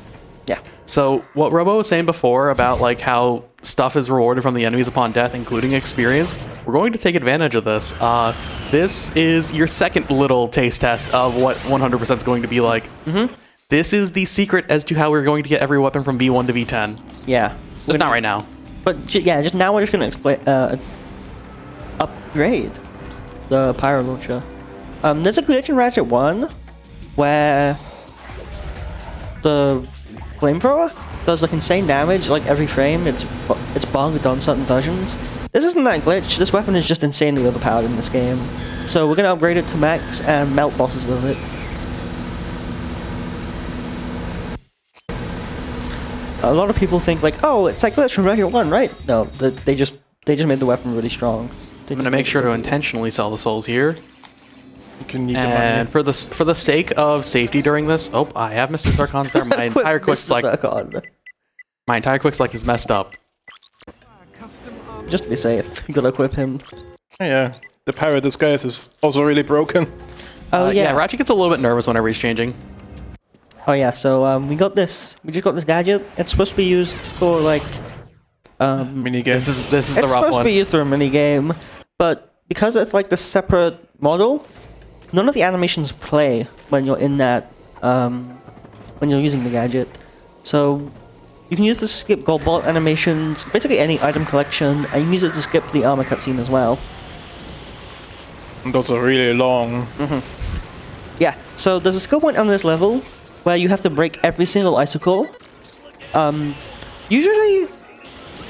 Yeah. So, what Robo was saying before about like how stuff is rewarded from the enemies upon death, including experience, we're going to take advantage of this. This is your second little taste test of what 100% is going to be like. This is the secret as to how we're going to get every weapon from V1 to V10. Yeah. Just not right now. But yeah, just now we're just going to upgrade the pyro launcher. There's a glitch in Ratchet 1 where the flamethrower does like insane damage like every frame. It's bugged on certain versions. This isn't that glitch. This weapon is just insanely overpowered in this game. So we're gonna upgrade it to max and melt bosses with it. A lot of people think like, oh, it's like glitch from Ratchet 1, right? No, they just made the weapon really strong. I'm gonna make sure to intentionally sell the souls here. You can need And for the sake of safety during this, oh, I have Mr. Zircon's there. My entire quick select, my entire quick select is messed up. Just to be safe, you gotta equip him. Yeah. the pirate disguise is also really broken. Oh yeah. Ratchet gets a little bit nervous whenever he's changing. Oh yeah. So we got this. We just got this gadget. It's supposed to be used for like. Minigame. This is the It's rough supposed to one. be used for a mini game, but because it's like the separate model, none of the animations play when you're in that. When you're using the gadget, so you can use this to skip gold bullet animations, basically any item collection, and you can use it to skip the armor cutscene as well. And those are really long. Yeah, so there's a skill point on this level where you have to break every single icicle. Usually,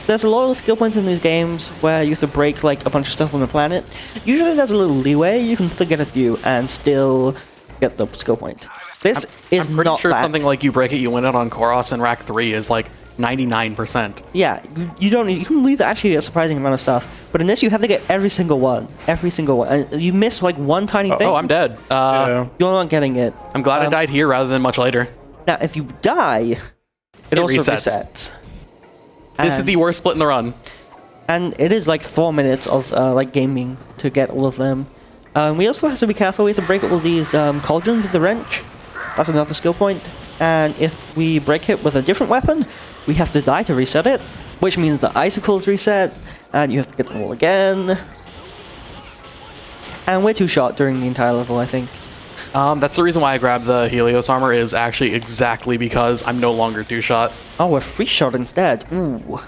there's a lot of skill points in these games where you have to break like a bunch of stuff on the planet. Usually there's a little leeway, you can still get a few and still get the skill point. This is I'm pretty not sure that. something like you break it, you win it on Koros and Rack 3 is like 99%. Yeah, you don't. You can leave actually a surprising amount of stuff, but in this you have to get every single one, and you miss like one tiny thing. Oh, I'm dead. Yeah. You're not getting it. I'm glad I died here rather than much later. Now, if you die, it also resets. resets. This is And- the worst split in the run. and it is like 4 minutes of like gaming to get all of them. We also have to be careful. We have to break all these cauldrons with the wrench. That's another skill point. And if we break it with a different weapon, we have to die to reset it, which means the icicles reset, and you have to get them all again. And we're two-shot during the entire level, I think. That's the reason why I grabbed the Helios armor is actually exactly because I'm no longer two-shot. Oh, we're free-shot instead. Ooh,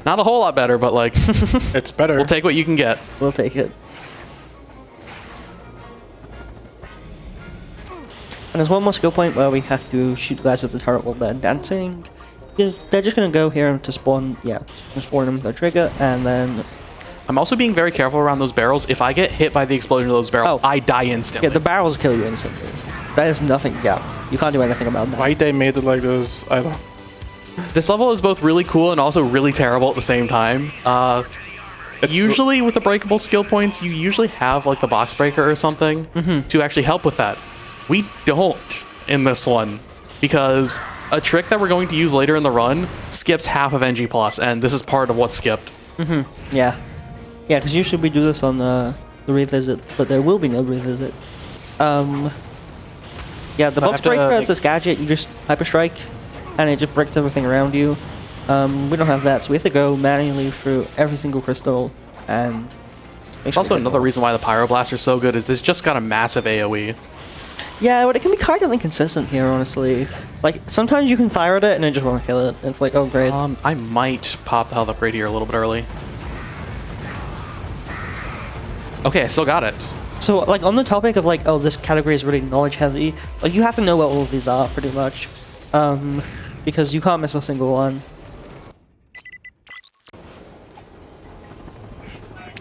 Not a whole lot better, but like, It's better. we'll take what you can get. we'll take it. And there's one more skill point where we have to shoot guys with the turret while they're dancing. Yeah, they're just gonna go here to spawn, spawn them with their trigger, and then I'm also being very careful around those barrels. If I get hit by the explosion of those barrels, Oh. I die instantly. yeah, the barrels kill you instantly. That is nothing. Yeah, you can't do anything about that. Why they made it like this, I don't. This level is both really cool and also really terrible at the same time. It's Usually with the breakable skill points, you usually have like the box breaker or something to actually help with that. We don't in this one because a trick that we're going to use later in the run skips half of NG+, and this is part of what's skipped. Yeah, because usually we do this on the revisit, but there will be no revisit. Yeah, the So I box have to, breaker like- is this gadget. You just hyper strike, and it just breaks everything around you. We don't have that, so we have to go manually through every single crystal and. Make sure Also, we get another them all. reason why the Pyro Blaster is so good is it's just got a massive AoE. Yeah, but it can be kind of inconsistent here, honestly. Like sometimes you can fire at it and it just won't kill it. It's like, oh great. I might pop the health upgrade here a little bit early. Okay, I still got it. So, like, on the topic of, like, oh, this category is really knowledge-heavy, like, you have to know what all of these are, pretty much. Because you can't miss a single one.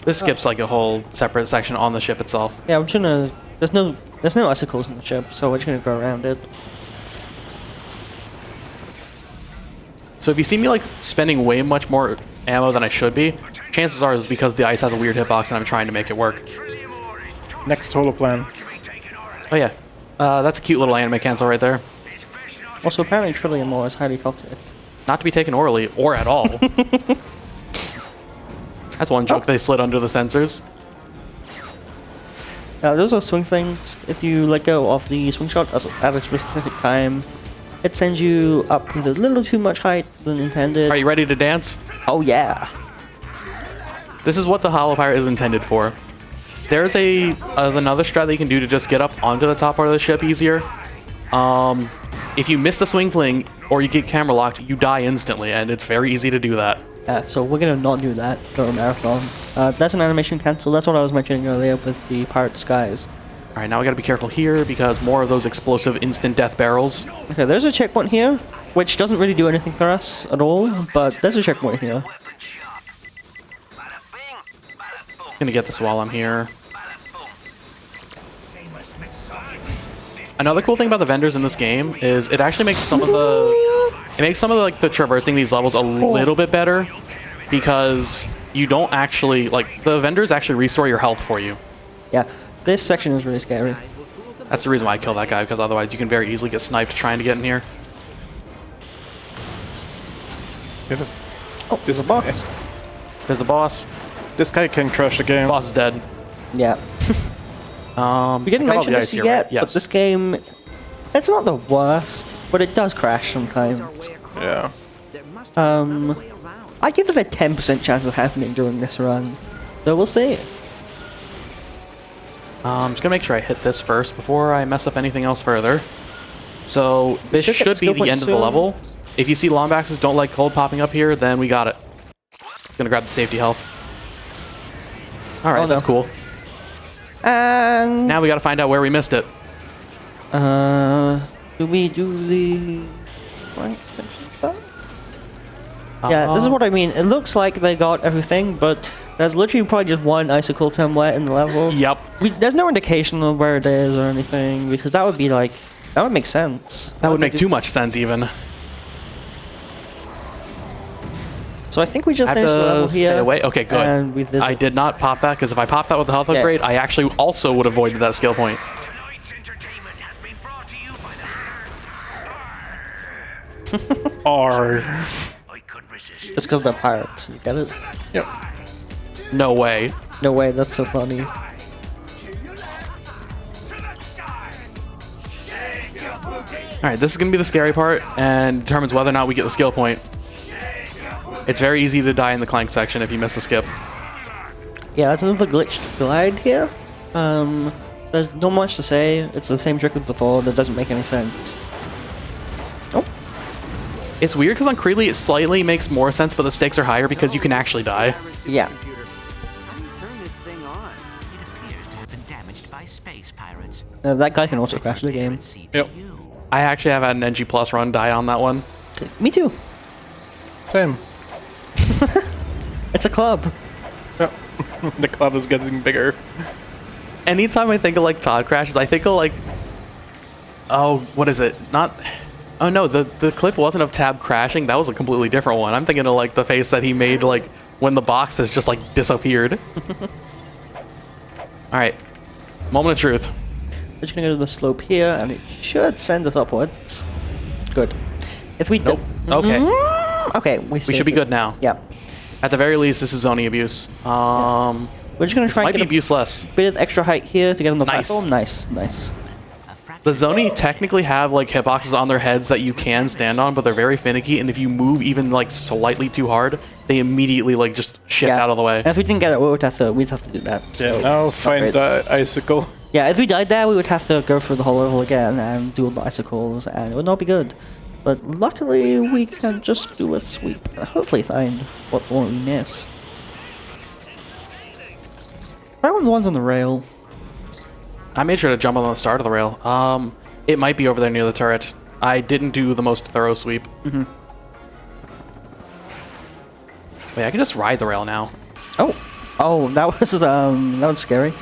This skips like a whole separate section on the ship itself. Yeah, we're just gonna... There's no icicles in the ship, so we're just gonna go around it. So if you see me like spending way much more ammo than I should be, chances are it's because the ice has a weird hitbox and I'm trying to make it work. next holoplan. Oh yeah, that's a cute little anime cancel right there. Also, apparently Trillium ore is highly toxic. Not to be taken orally or at all. That's one joke they slid under the sensors. Those are swing things. If you let go of the swing shot at a specific time, it sends you up with a little too much height than intended. Are you ready to dance? Oh yeah. This is what the Hollow Pirate is intended for. There's another strat that you can do to just get up onto the top part of the ship easier. If you miss the swing fling or you get camera locked, you die instantly, and it's very easy to do that. Yeah, so we're gonna not do that for a marathon. That's an animation cancel. That's what I was mentioning earlier with the pirate disguise. All right, now we gotta be careful here because more of those explosive instant death barrels. Okay, there's a checkpoint here, which doesn't really do anything for us at all, but there's a checkpoint here. Gonna get this while I'm here. Another cool thing about the vendors in this game is it actually makes some of the like the traversing these levels a little bit better because you don't actually like the vendors actually restore your health for you. Yeah, this section is really scary. That's the reason why I killed that guy, because otherwise you can very easily get sniped trying to get in here. Oh, there's a box. There's the boss. This guy can crush the game. Boss is dead. Yeah. We didn't I got all mention the this ice here, yet, right? Yes. but this game, it's not the worst, but it does crash sometimes. Yeah. I give it a 10% chance of happening during this run, so we'll see. I'm just gonna make sure I hit this first before I mess up anything else further. So this should get should be skill the points end of the soon. level. If you see Lombaxes don't like cold popping up here, then we got it. Gonna grab the safety health. All right, Oh, that's no. cool. And Now we gotta find out where we missed it. do we do the right section first? Yeah, this is what I mean. It looks like they got everything, but there's literally probably just one icicle template in the level. Yep. There's no indication of where it is or anything, because that would be like, that would make sense. That would make too much sense even. So I think we just I have finished the level to here. stay away. Okay, good. And we I did not pop that because if I popped that with the health Yeah. upgrade, I actually also would have avoided that skill point. Tonight's entertainment has been brought to you by the R. I couldn't resist. It's because they're pirates. You get it? Yep. No way. No way, that's so funny. All right, this is gonna be the scary part and determines whether or not we get the skill point. It's very easy to die in the Clank section if you miss the skip. Yeah, that's another glitched glide here. There's not much to say. It's the same trick as before. That doesn't make any sense. Oh, It's weird because on Creedly it slightly makes more sense, but the stakes are higher because you can actually die. yeah. How do you turn this thing on? It appears to have been damaged by space pirates. That guy can also crash the game. Yep. I actually have had an NG Plus run die on that one. Me too. Same. It's a club. Yep. The club is getting bigger. Anytime I think of like Todd crashes, I think of like, oh, what is it? Not, oh no, the clip wasn't of Tab crashing. That was a completely different one. I'm thinking of like the face that he made like when the box has just like disappeared. All right, moment of truth. We're just gonna go to the slope here, and it should send us upwards. Good. If we Nope. don't. Okay, Okay, we should be good now. Yeah. At the very least, this is zoning abuse. We're just gonna try Might and be get a abuseless. bit of extra height here to get on the Nice. platform. Nice, nice. The Zoni technically have like hitboxes on their heads that you can stand on, but they're very finicky, and if you move even like slightly too hard, they immediately like just shift out of the way. And if we didn't get it, we'd have to do that. So Yeah, now not find great. the icicle. Yeah, if we died there, we would have to go through the whole level again and do the icicles, and it would not be good. But luckily, we can just do a sweep and hopefully find what one we miss. Right when the one's on the rail. I made sure to jump on the start of the rail. It might be over there near the turret. I didn't do the most thorough sweep. Wait, I can just ride the rail now. Oh, that was scary.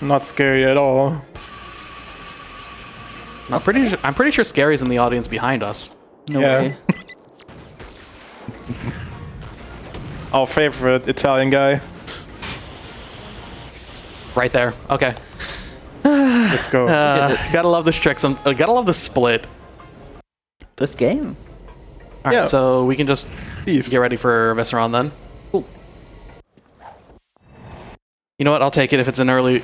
Not scary at all. I'm pretty sure Scary's in the audience behind us. No Yeah. way. Our favorite Italian guy. Right there. Okay. Let's go. Gotta love this trick. Gotta love the split. This game. All right, Yeah. so we can just Thief. get ready for Visceron then. Cool. You know what? I'll take it if it's an early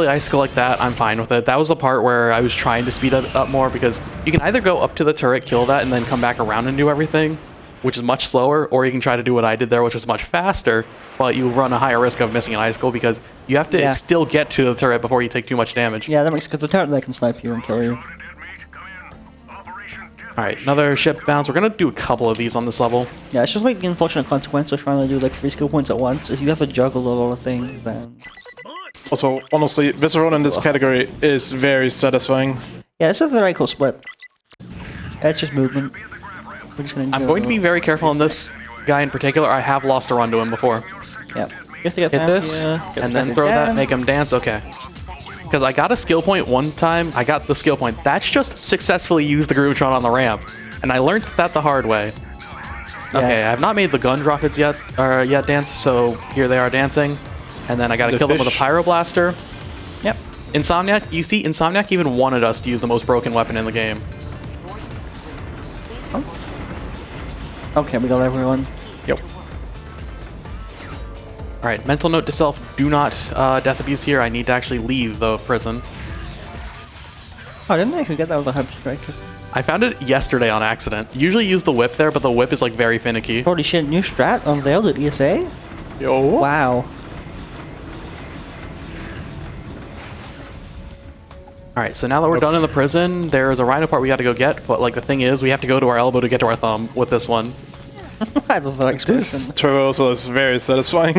icicle like that. I'm fine with it. That was the part where I was trying to speed it up more because you can either go up to the turret, kill that, and then come back around and do everything, which is much slower, or you can try to do what I did there, which was much faster, but you run a higher risk of missing an icicle because you have to Yeah. still get to the turret before you take too much damage. Yeah, that makes because the turret that can snipe you and kill you. All right, another ship bounce. We're gonna do a couple of these on this level. Yeah, it's just like the unfortunate consequence of trying to do like 3 skill points at once is you have to juggle a lot of things and Also, honestly, Visceron in this category is very satisfying. yeah, this is the right cool split. It's just movement. We're just gonna I'm going to be very careful on this guy in particular. I have lost a run to him before. Yeah. You have to get Hit that this, here, get and the then second throw that, down. make him dance. Okay. Because I got a skill point one time. I got the skill point. That's just successfully used the Groovitron on the ramp. And I learned that the hard way. Okay, I have not made the gun rockets yet dance, so here they are dancing. And then I gotta The kill them with a fish. Pyroblaster. Yep. Insomniac, you see, Insomniac even wanted us to use the most broken weapon in the game. Okay, we got everyone. Yep. Alright, mental note to self, do not death abuse here. I need to actually leave the prison. Oh, I didn't actually get that with a hyper strike. I found it yesterday on accident. Usually use the whip there, but the whip is like very finicky. Holy shit, new strat unveiled at ESA? Yo. Wow. Alright, so now that we're done in the prison, there's a rhino part we gotta go get, but like the thing is, we have to go to our elbow to get to our thumb with this one. I love that expression. This traversal is very satisfying.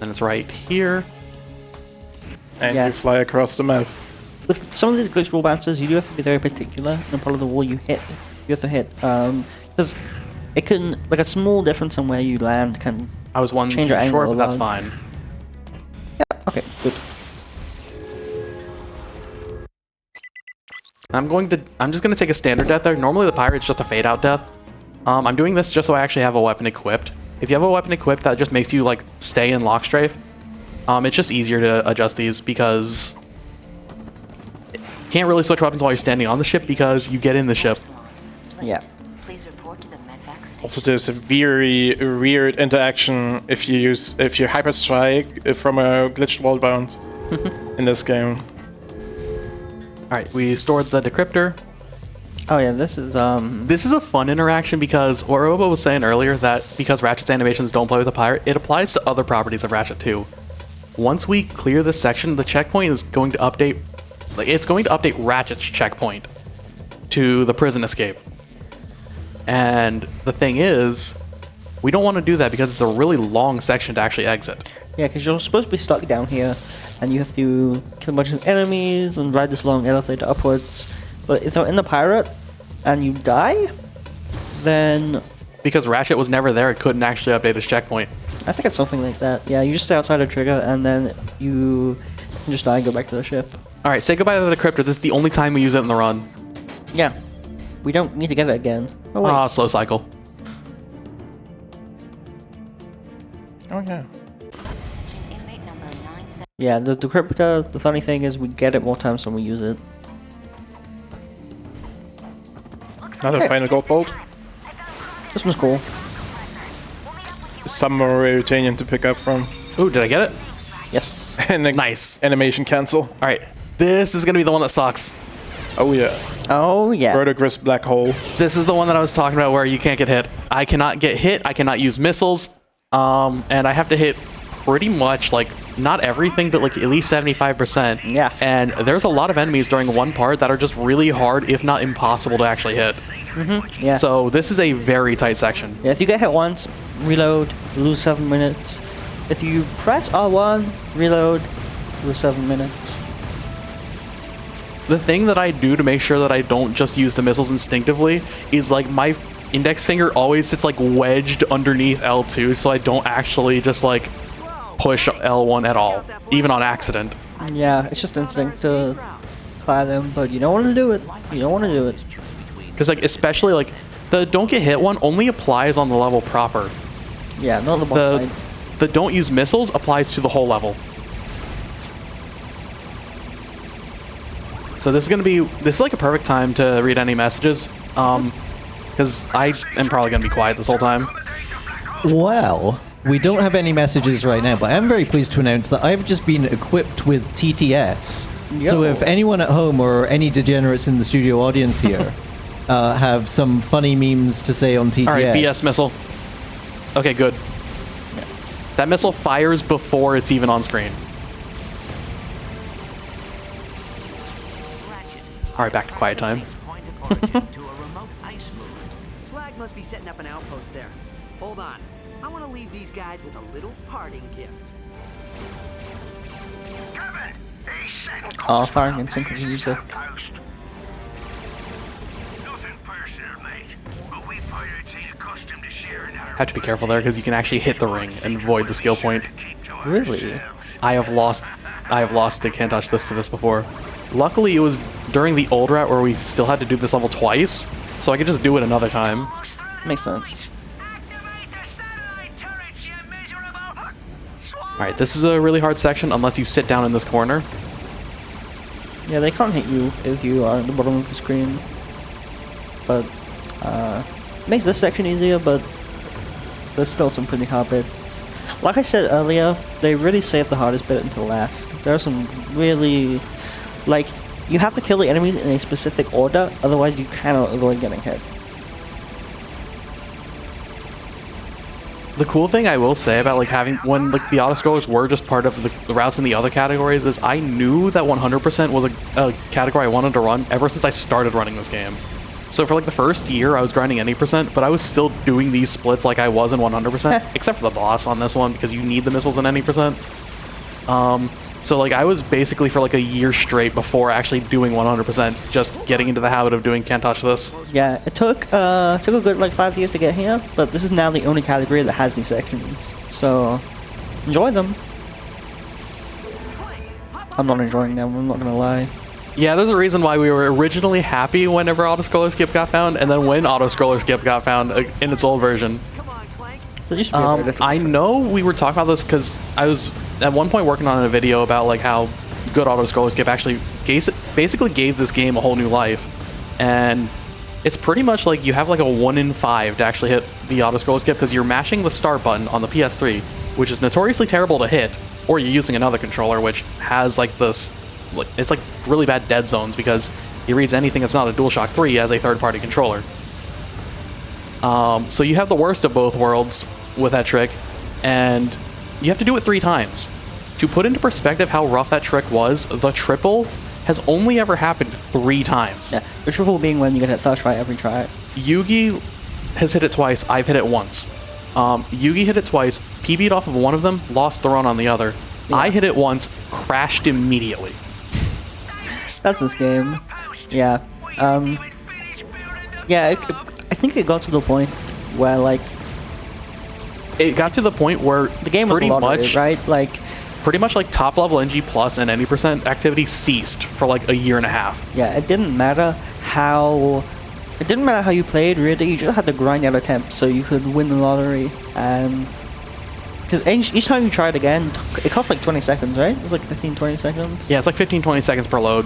And it's right here. And Yeah. you fly across the map. With some of these glitch wall bounces, you do have to be very particular in the part of the wall you hit. You have to hit, because it can, like a small difference in where you land can... I was one Change too your angle short, but that's alone. fine. Yeah, okay, good. I'm just gonna take a standard death there. Normally the pirate's just a fade out death. I'm doing this just so I actually have a weapon equipped. If you have a weapon equipped, that just makes you like stay in lock strafe. It's just easier to adjust these because you can't really switch weapons while you're standing on the ship because you get in the ship. Yeah. Please report to the medvac station. Also, there's a very weird interaction if you hyper strike from a glitched wall bounce in this game. Alright, we stored the decryptor. Oh yeah, this is This is a fun interaction because what Robo was saying earlier, that because Ratchet's animations don't play with a pirate, it applies to other properties of Ratchet too. Once we clear this section, the checkpoint is going to update, like it's going to update Ratchet's checkpoint to the prison escape. And the thing is, we don't want to do that because it's a really long section to actually exit. yeah, because you're supposed to be stuck down here, and you have to kill a bunch of enemies and ride this long elevator upwards. But if you're in the pirate and you die, then Because Ratchet was never there, it couldn't actually update his checkpoint. I think it's something like that. Yeah, you just stay outside a trigger and then you can just die and go back to the ship. Alright, say goodbye to the decryptor. This is the only time we use it in the run. Yeah, we don't need to get it again. Oh wait. Slow cycle. Oh yeah. Inmate number 97. Yeah, the decryptor, the funny thing is we get it more times than we use it. Another final gold bolt. This one's cool. Some more Ruritanian to pick up from. Ooh, did I get it? Yes. And then Nice. animation cancel. Alright, this is gonna be the one that sucks. Oh yeah. Oh yeah. Verdigris black hole. This is the one that I was talking about where you can't get hit. I cannot get hit, I cannot use missiles, and I have to hit pretty much, like, not everything, but like at least 75%. Yeah. And there's a lot of enemies during one part that are just really hard, if not impossible to actually hit. Yeah. So this is a very tight section. Yeah, if you get hit once, reload, lose 7 minutes. If you press R1, reload, lose 7 minutes. The thing that I do to make sure that I don't just use the missiles instinctively is like my index finger always sits like wedged underneath L2, so I don't actually just like push L1 at all, even on accident. Yeah, it's just instinct to fire them, but you don't want to do it. You don't want to do it. Because like especially like the don't get hit one only applies on the level proper. Yeah, not the bottom line. The don't use missiles applies to the whole level. So this is like a perfect time to read any messages, because I am probably gonna be quiet this whole time. Well, we don't have any messages right now, but I'm very pleased to announce that I've just been equipped with TTS. So Yo. if anyone at home or any degenerates in the studio audience here have some funny memes to say on TTS. All right, BS missile. Okay, good. That missile fires before it's even on screen. Ratchet. All right, back to quiet time. Point of origin to a remote ice movement. Slag must be setting up an outpost there. Hold on. I want to leave these guys with a little parting gift. Kevin, he's setting Oh, course firing for in the sync with Pegasus music. outpost. Nothing personal, mate, but we pirates ain't accustomed to sharing our Have to be careful there because you can actually hit the ring and void the skill point. keep to Really? ourselves. I have lost to can't touch this to this before. Luckily, it was during the old route where we still had to do this level twice, so I could just do it another time. Makes sense. Activate the satellite turrets, you miserable swine. All right, this is a really hard section unless you sit down in this corner. Yeah, they can't hit you if you are at the bottom of the screen. But, makes this section easier, but there's still some pretty hard bits. Like I said earlier, they really save the hardest bit until last. There are some really, like, you have to kill the enemies in a specific order, otherwise you cannot avoid getting hit. The cool thing I will say about like having when like the autoscrollers were just part of the routes in the other categories is I knew that 100% was a category I wanted to run ever since I started running this game. So for like the first year I was grinding any percent, but I was still doing these splits like I was in 100%, except for the boss on this one because you need the missiles in any percent. So like I was basically for like a year straight before actually doing 100%, just getting into the habit of doing can't touch this. Yeah, it took a good like 5 years to get here, but this is now the only category that has these sections. So enjoy them. I'm not enjoying them, I'm not gonna lie. Yeah, there's a reason why we were originally happy whenever Autoscroller Skip got found, and then when Autoscroller Skip got found in its old version. It used to be a very difficult I know we were talking about this because I was at one point working on a video about like how good Autoscroller Skip actually basically gave this game a whole new life, and it's pretty much like you have like a 1 in 5 to actually hit the Autoscroller Skip because you're mashing the start button on the PS3, which is notoriously terrible to hit, or you're using another controller which has like this, like it's like really bad dead zones because it reads anything that's not a DualShock 3 as a third-party controller. So you have the worst of both worlds with that trick, and you have to do it 3 times. To put into perspective how rough that trick was, the triple has only ever happened 3 times. Yeah, the triple being when you get hit first try every try. Yugi has hit it twice, I've hit it once. Yugi hit it twice, PB'd off of one of them, lost the run on the other. Yeah. I hit it once, crashed immediately. That's this game. Yeah. Yeah, I think it got to the point where like it got to the point where the game was pretty much right, like pretty much like top level NG plus and any percent activity ceased for like a year and a half. Yeah, it didn't matter how you played. Really, you just had to grind out attempts so you could win the lottery, and because each time you tried again, it cost like 20 seconds, right? It was like 15-20 seconds. Yeah, it's like 15-20 seconds per load.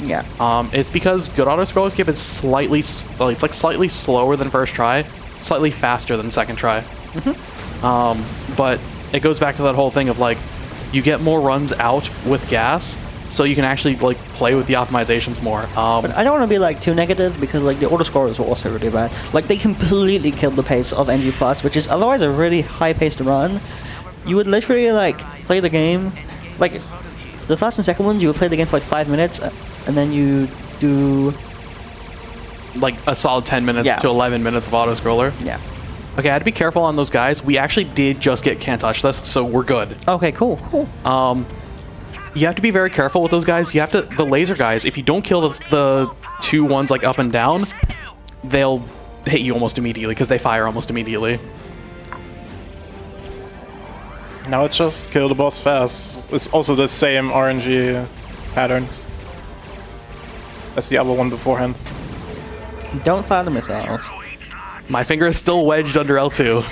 Yeah. It's because good Autoscroller Skip is slightly slower than first try, slightly faster than second try. But it goes back to that whole thing of like you get more runs out with gas, so you can actually like play with the optimizations more. But I don't want to be like too negative because like the Autoscrollers were also really bad. Like they completely killed the pace of NG Plus, which is otherwise a really high paced run. You would literally like play the game, like the first and second ones you would play the game for like 5 minutes, and then you do like a solid 10 minutes to 11 minutes of Autoscroller. Yeah. Okay, I had to be careful on those guys. We actually did just get can't touch this, so we're good. Okay, cool. You have to be very careful with those guys. You have to, the laser guys, if you don't kill the 2 ones like up and down, they'll hit you almost immediately because they fire almost immediately. Now it's just kill the boss fast. It's also the same RNG patterns as the other one beforehand. Don't fire the missiles. My finger is still wedged under L2.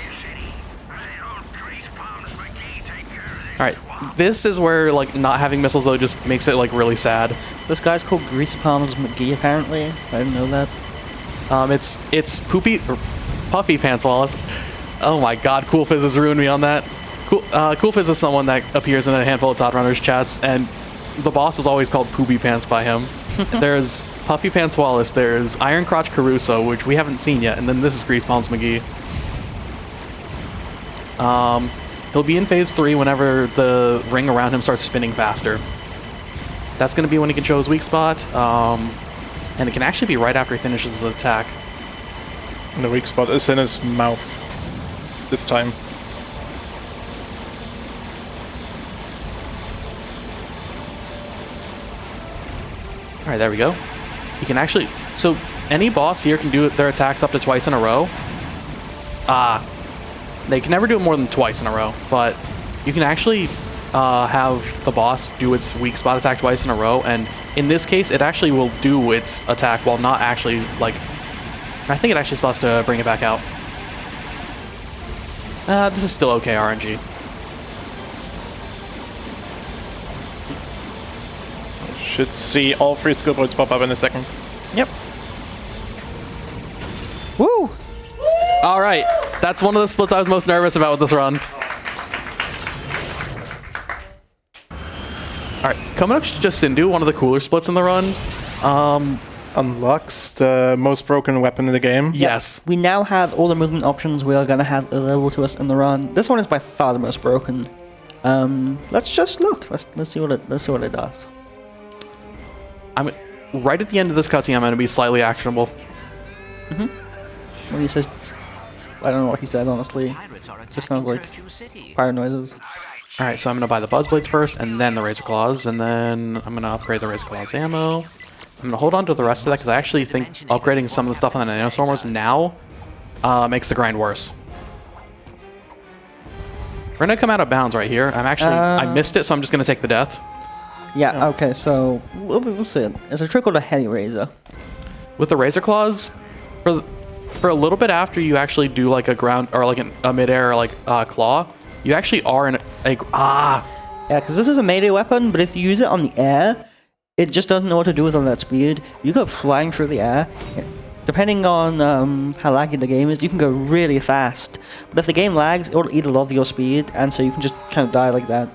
Alright, this is where like not having missiles though just makes it like really sad. This guy's called Grease Palms McGee apparently. I didn't know that. It's Poopy or Puffy Pants Wallace. Oh my god, Cool Fizz has ruined me on that. Cool Fizz is someone that appears in a handful of Tot Runners chats, and the boss was always called Poopy Pants by him. There's Puffy Pants Wallace, there's Iron Crotch Caruso, which we haven't seen yet, and then this is Grease Palms McGee. He'll be in phase 3 whenever the ring around him starts spinning faster. That's going to be when he can show his weak spot, and it can actually be right after he finishes his attack. And the weak spot is in his mouth this time. Alright, there we go. You can actually... So, any boss here can do their attacks up to twice in a row. They can never do it more than twice in a row, but you can actually have the boss do its weak spot attack twice in a row, and in this case, it actually will do its attack while not actually, like... I think it actually still has to bring it back out. This is still okay RNG. Should see all 3 skill points pop up in a second. Yep. Woo! All right. That's one of the splits I was most nervous about with this run. All right, coming up to just Sindhu, one of the cooler splits in the run. Unlocks the most broken weapon in the game. Yes. We now have all the movement options we are going to have available to us in the run. This one is by far the most broken. Let's just look. Let's see what it does. I'm right at the end of this cutscene. I'm going to be slightly actionable. When he says, I don't know what he says honestly. Pirates are Just sounds like attacking Virtue City. fire noises. All right, so I'm going to buy the Buzz Blades first, and then the Razor Claws, and then I'm going to upgrade the Razor Claws ammo. I'm going to hold on to the rest of that because I actually think upgrading some of the stuff on the Nanostormers now makes the grind worse. We're going to come out of bounds right here. I missed it, so I'm just going to take the death. Yeah, okay, so we'll see. It's a trick called a Heavy Razor. With the Razor Claws, for a little bit after you actually do like a ground or like a midair like claw, you actually are in a Yeah, because this is a melee weapon, but if you use it on the air, it just doesn't know what to do with all that speed. You go flying through the air. Depending on how laggy the game is, you can go really fast. But if the game lags, it'll eat a lot of your speed, and so you can just kind of die like that.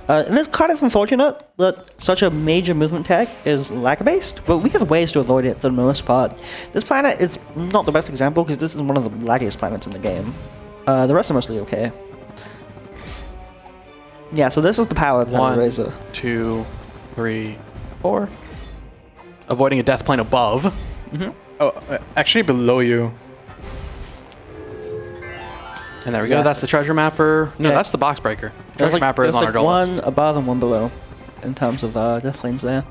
And it's kind of unfortunate that such a major movement tech is lag-based, but we have ways to avoid it for the most part. This planet is not the best example because this is one of the laggiest planets in the game. The rest are mostly okay. Yeah, so this is the power of the Heavy Razor. 1, 2, 3, 4. Avoiding a death plane above. Oh, actually below you. And there we go. That's the treasure mapper. No, that's the box breaker. Treasure mapper is on our goal list. One above and one below in terms of death planes there.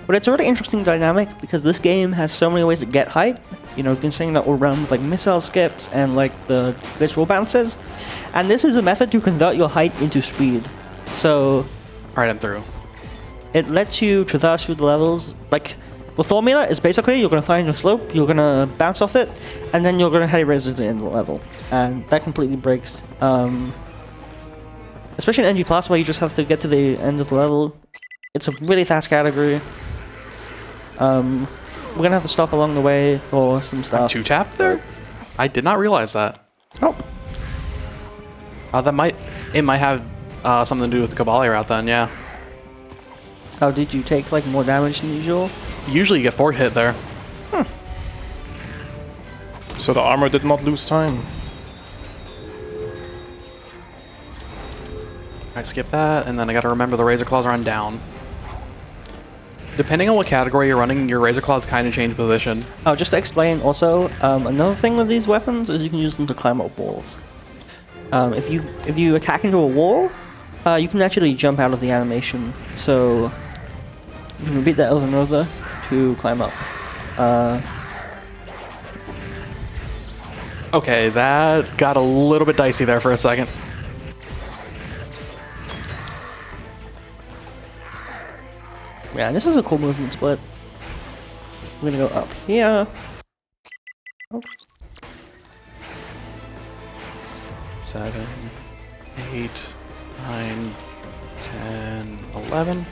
But it's a really interesting dynamic because this game has so many ways to get height. You know, we've been saying that all around with like missile skips and like the visual bounces. And this is a method to convert your height into speed. So Right, I'm through. it lets you traverse through the levels. Like, the formula is basically you're going to find a slope, you're going to bounce off it, and then you're going to heavy razor to the end of the level. And that completely breaks, especially in NG Plus where you just have to get to the end of the level. It's a really fast category. We're going to have to stop along the way for some stuff. 2-tap there? I did not realize that. Oh, It might have something to do with the Kabali route then, yeah. oh, did you take like more damage than usual? Usually you get 4 hit there. So the armor did not lose time. I skip that, and then I gotta remember the Razor Claws are on down. Depending on what category you're running, your Razor Claws kind of change position. Oh, just to explain also, another thing with these weapons is you can use them to climb up walls. If you attack into a wall, you can actually jump out of the animation. So you can repeat that over and over to climb up. Okay, that got a little bit dicey there for a second. Yeah, this is a cool movement split. We're gonna go up here. Oh. 7, 8, 9, 10, 11.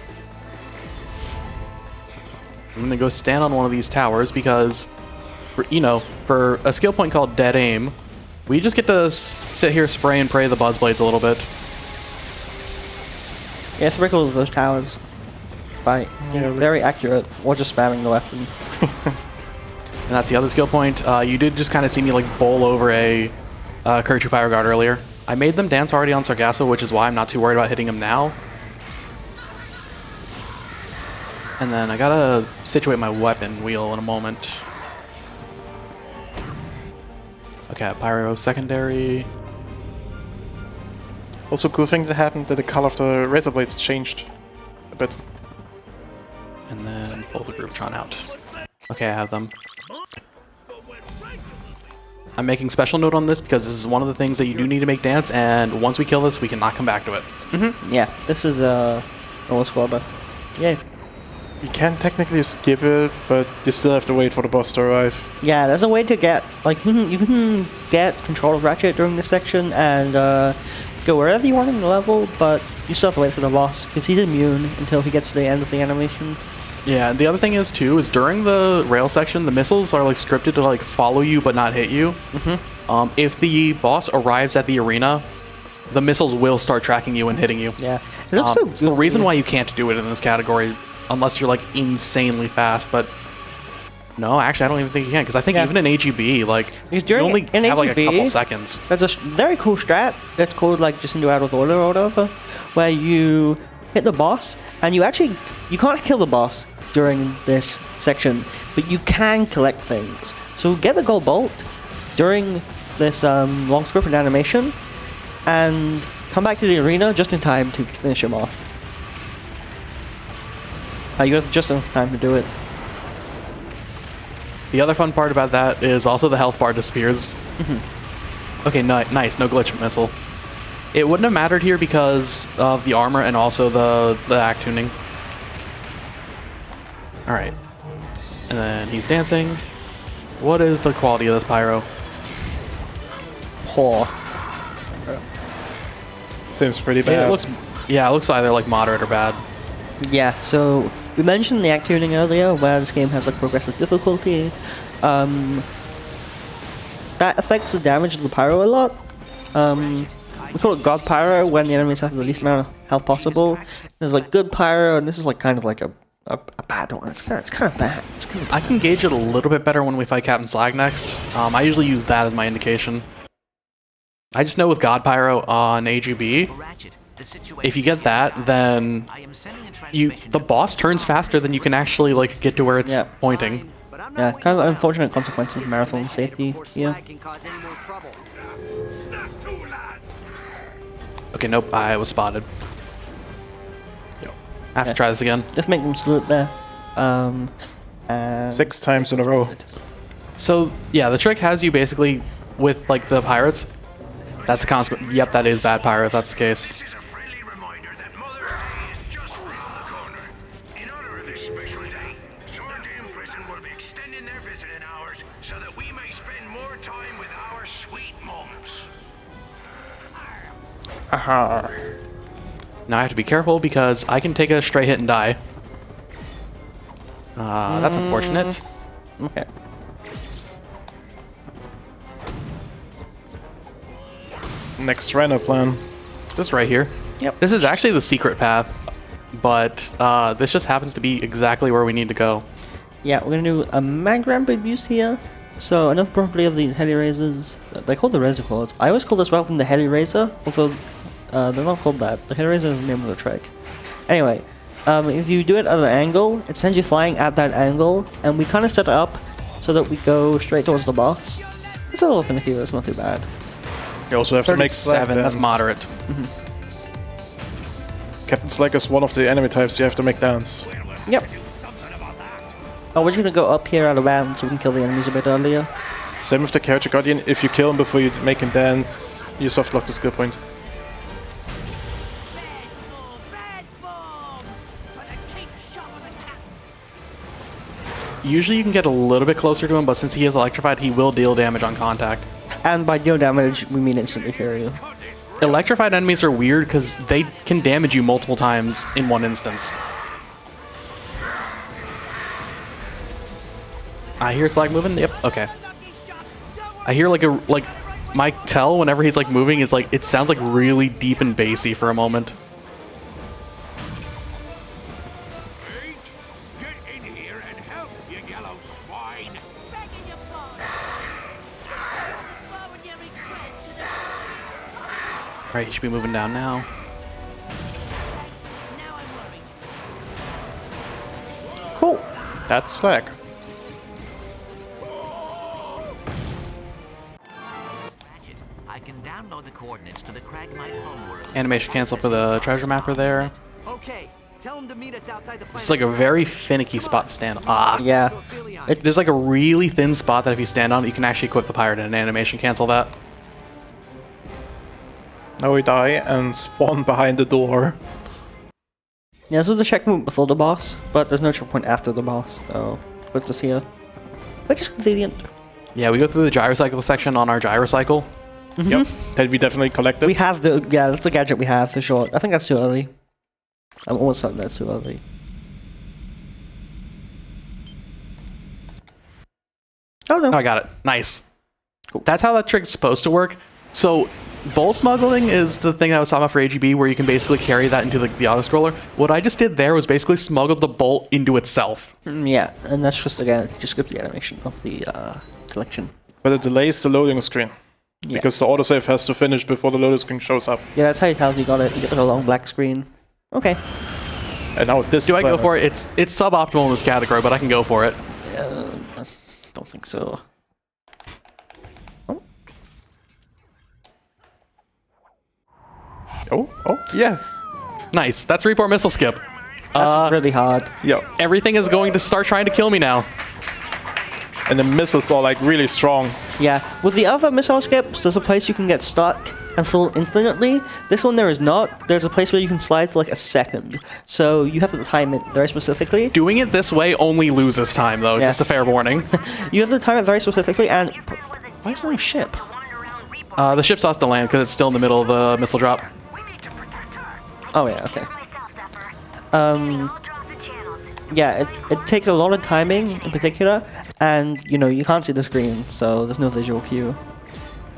I'm gonna go stand on one of these towers because, for a skill point called Dead Aim, we just get to sit here, spray and pray the Buzz Blades a little bit. Yeah, thrickle of those towers. By very accurate, or just spamming the weapon. And that's the other skill point. You did just kind of see me like bowl over a Kirchu Fire Guard earlier. I made them dance already on Sargasso, which is why I'm not too worried about hitting them now. And then I gotta situate my weapon wheel in a moment. Okay, Pyro secondary. Also, cool thing that happened that the color of the razor blades changed a bit. And then pull the Grouptron out. Okay, I have them. I'm making special note on this because this is one of the things that you do need to make dance, and once we kill this, we cannot come back to it. Yeah, this is a Autoscroller. Yay. You can technically skip it, but you still have to wait for the boss to arrive. Yeah, there's a way to get, like, you can get control of Ratchet during this section and go wherever you want in the level, but you still have to wait for the boss, because he's immune until he gets to the end of the animation. Yeah, the other thing is, too, is during the rail section, the missiles are, like, scripted to, like, follow you but not hit you. If the boss arrives at the arena, the missiles will start tracking you and hitting you. Yeah. It looks so It's the goofy. reason why you can't do it in this category, unless you're like insanely fast. But no, actually, I don't even think you can, because I think Yeah. even in AGB, like Because you during- only in have like a AGB, couple seconds. There's a very cool strat that's called like just into out of order or whatever, where you hit the boss and you can't kill the boss during this section, but you can collect things. So get the gold bolt during this long scripted animation and come back to the arena just in time to finish him off. You have just enough time to do it. The other fun part about that is also the health bar disappears. Okay, nice, no glitch missile. It wouldn't have mattered here because of the armor and also the act tuning. All right, and then he's dancing. What is the quality of this pyro? Poor. Seems pretty bad. It looks, yeah, it looks either like moderate or bad. Yeah, so we mentioned the act tuning earlier, where this game has like progressive difficulty. That affects the damage of the pyro a lot. We call it God Pyro when the enemies have the least amount of health possible. There's like good pyro, and this is like kind of like a bad one. It's kind of bad. It's kind of I can gauge it a little bit better when we fight Captain Slag next. I usually use that as my indication. I just know with God Pyro on AGB, Ratchet, the situation if you get that, then I am sending a the transmission boss turns faster than you can actually like get to where it's Yeah. pointing. but I'm yeah, not kind of waiting unfortunate consequences of marathon safety before here. Slag can cause any more trouble. Okay, nope, I was spotted. I have to try this again. Just make them screw it there. And 6 times in a row. So yeah, the trick has you basically with like the pirates. That's a consequence. Yep, that is bad pirate. That's the case. This is a friendly reminder that Mother's Day is just around the corner. In honor of this special day, Swordsdale Prison will be extending their visiting hours so that we may spend more time with our sweet moments. Now I have to be careful because I can take a straight hit and die. That's unfortunate. okay. Next rhino plan. This right here. Yep. This is actually the secret path, but this just happens to be exactly where we need to go. Yeah, we're gonna do a mag ramp abuse here. So another property of these heli razors, they call the reservoirs. I always call this weapon the heli razor, although they're not called that. The heli razor is the name of the trick. Anyway, if you do it at an angle, it sends you flying at that angle, and we kind of set it up so that we go straight towards the boss. It's a little finicky, but it's not too bad. You also have to make 37. That's dance. moderate. Captain Slag is one of the enemy types you have to make dance. Yep. Oh, we're just gonna go up here out of bounds so we can kill the enemies a bit earlier. Same with the character guardian. If you kill him before you make him dance, you soft lock the skill point. Bad form! Try to cheap shot on the cat. Usually you can get a little bit closer to him, but since he is electrified, he will deal damage on contact. And by deal damage, we mean instantly kill you. Electrified enemies are weird because they can damage you multiple times in one instance. I hear Slag moving. Yep. Okay. I hear like my tell whenever he's like moving is like it sounds like really deep and bassy for a moment. Get in here and help, you yellow swine. Begging your pardon. Forward your request to the All right, he should be moving down now. Now I'm worried. Cool. That's Slag. Ratchet, I can download the coordinates to the Cragmite homeworld. Animation cancel for the treasure mapper there. Okay, tell him to meet us outside the planet. It's like a very finicky spot to stand on. Yeah. There's like a really thin spot that if you stand on it, you can actually equip the pirate and an animation cancel that. Now we die and spawn behind the door. Yeah, this was the checkpoint before the boss, but there's no checkpoint after the boss, so what's this here? Which is convenient. Yeah, we go through the gyrocycle section on our gyrocycle. Yep. That we definitely collected. We have the, yeah, that's the gadget we have for sure. I think that's too early. I'm almost certain that's too early. Oh no. Oh, I got it. Nice. That's how that trick's supposed to work. So bolt smuggling is the thing I was talking about for AGB, where you can basically carry that into the autoscroller. What I just did there was basically smuggle the bolt into itself. Yeah, and that's just, again, it just skips the animation of the collection. But it delays the loading screen. Yeah. Because the autosave has to finish before the loading screen shows up. Yeah, that's how you tell if you got it. You get like a long black screen. Okay. And now this. Do I go for it? It's suboptimal in this category, but I can go for it. I don't think so. Oh, yeah. Nice. That's report missile skip. That's really hard. Yeah. Everything is going to start trying to kill me now. And the missiles are like really strong. Yeah, with the other missile skips, there's a place you can get stuck and fall infinitely. This one there is not. There's a place where you can slide for like a second. So you have to time it very specifically. Doing it this way only loses time, though. Yeah. Just a fair warning. You have to time it very specifically, and why is there no ship? The ship's off to land because it's still in the middle of the missile drop. Oh yeah, okay. Yeah, it takes a lot of timing in particular, and you know you can't see the screen, so there's no visual cue.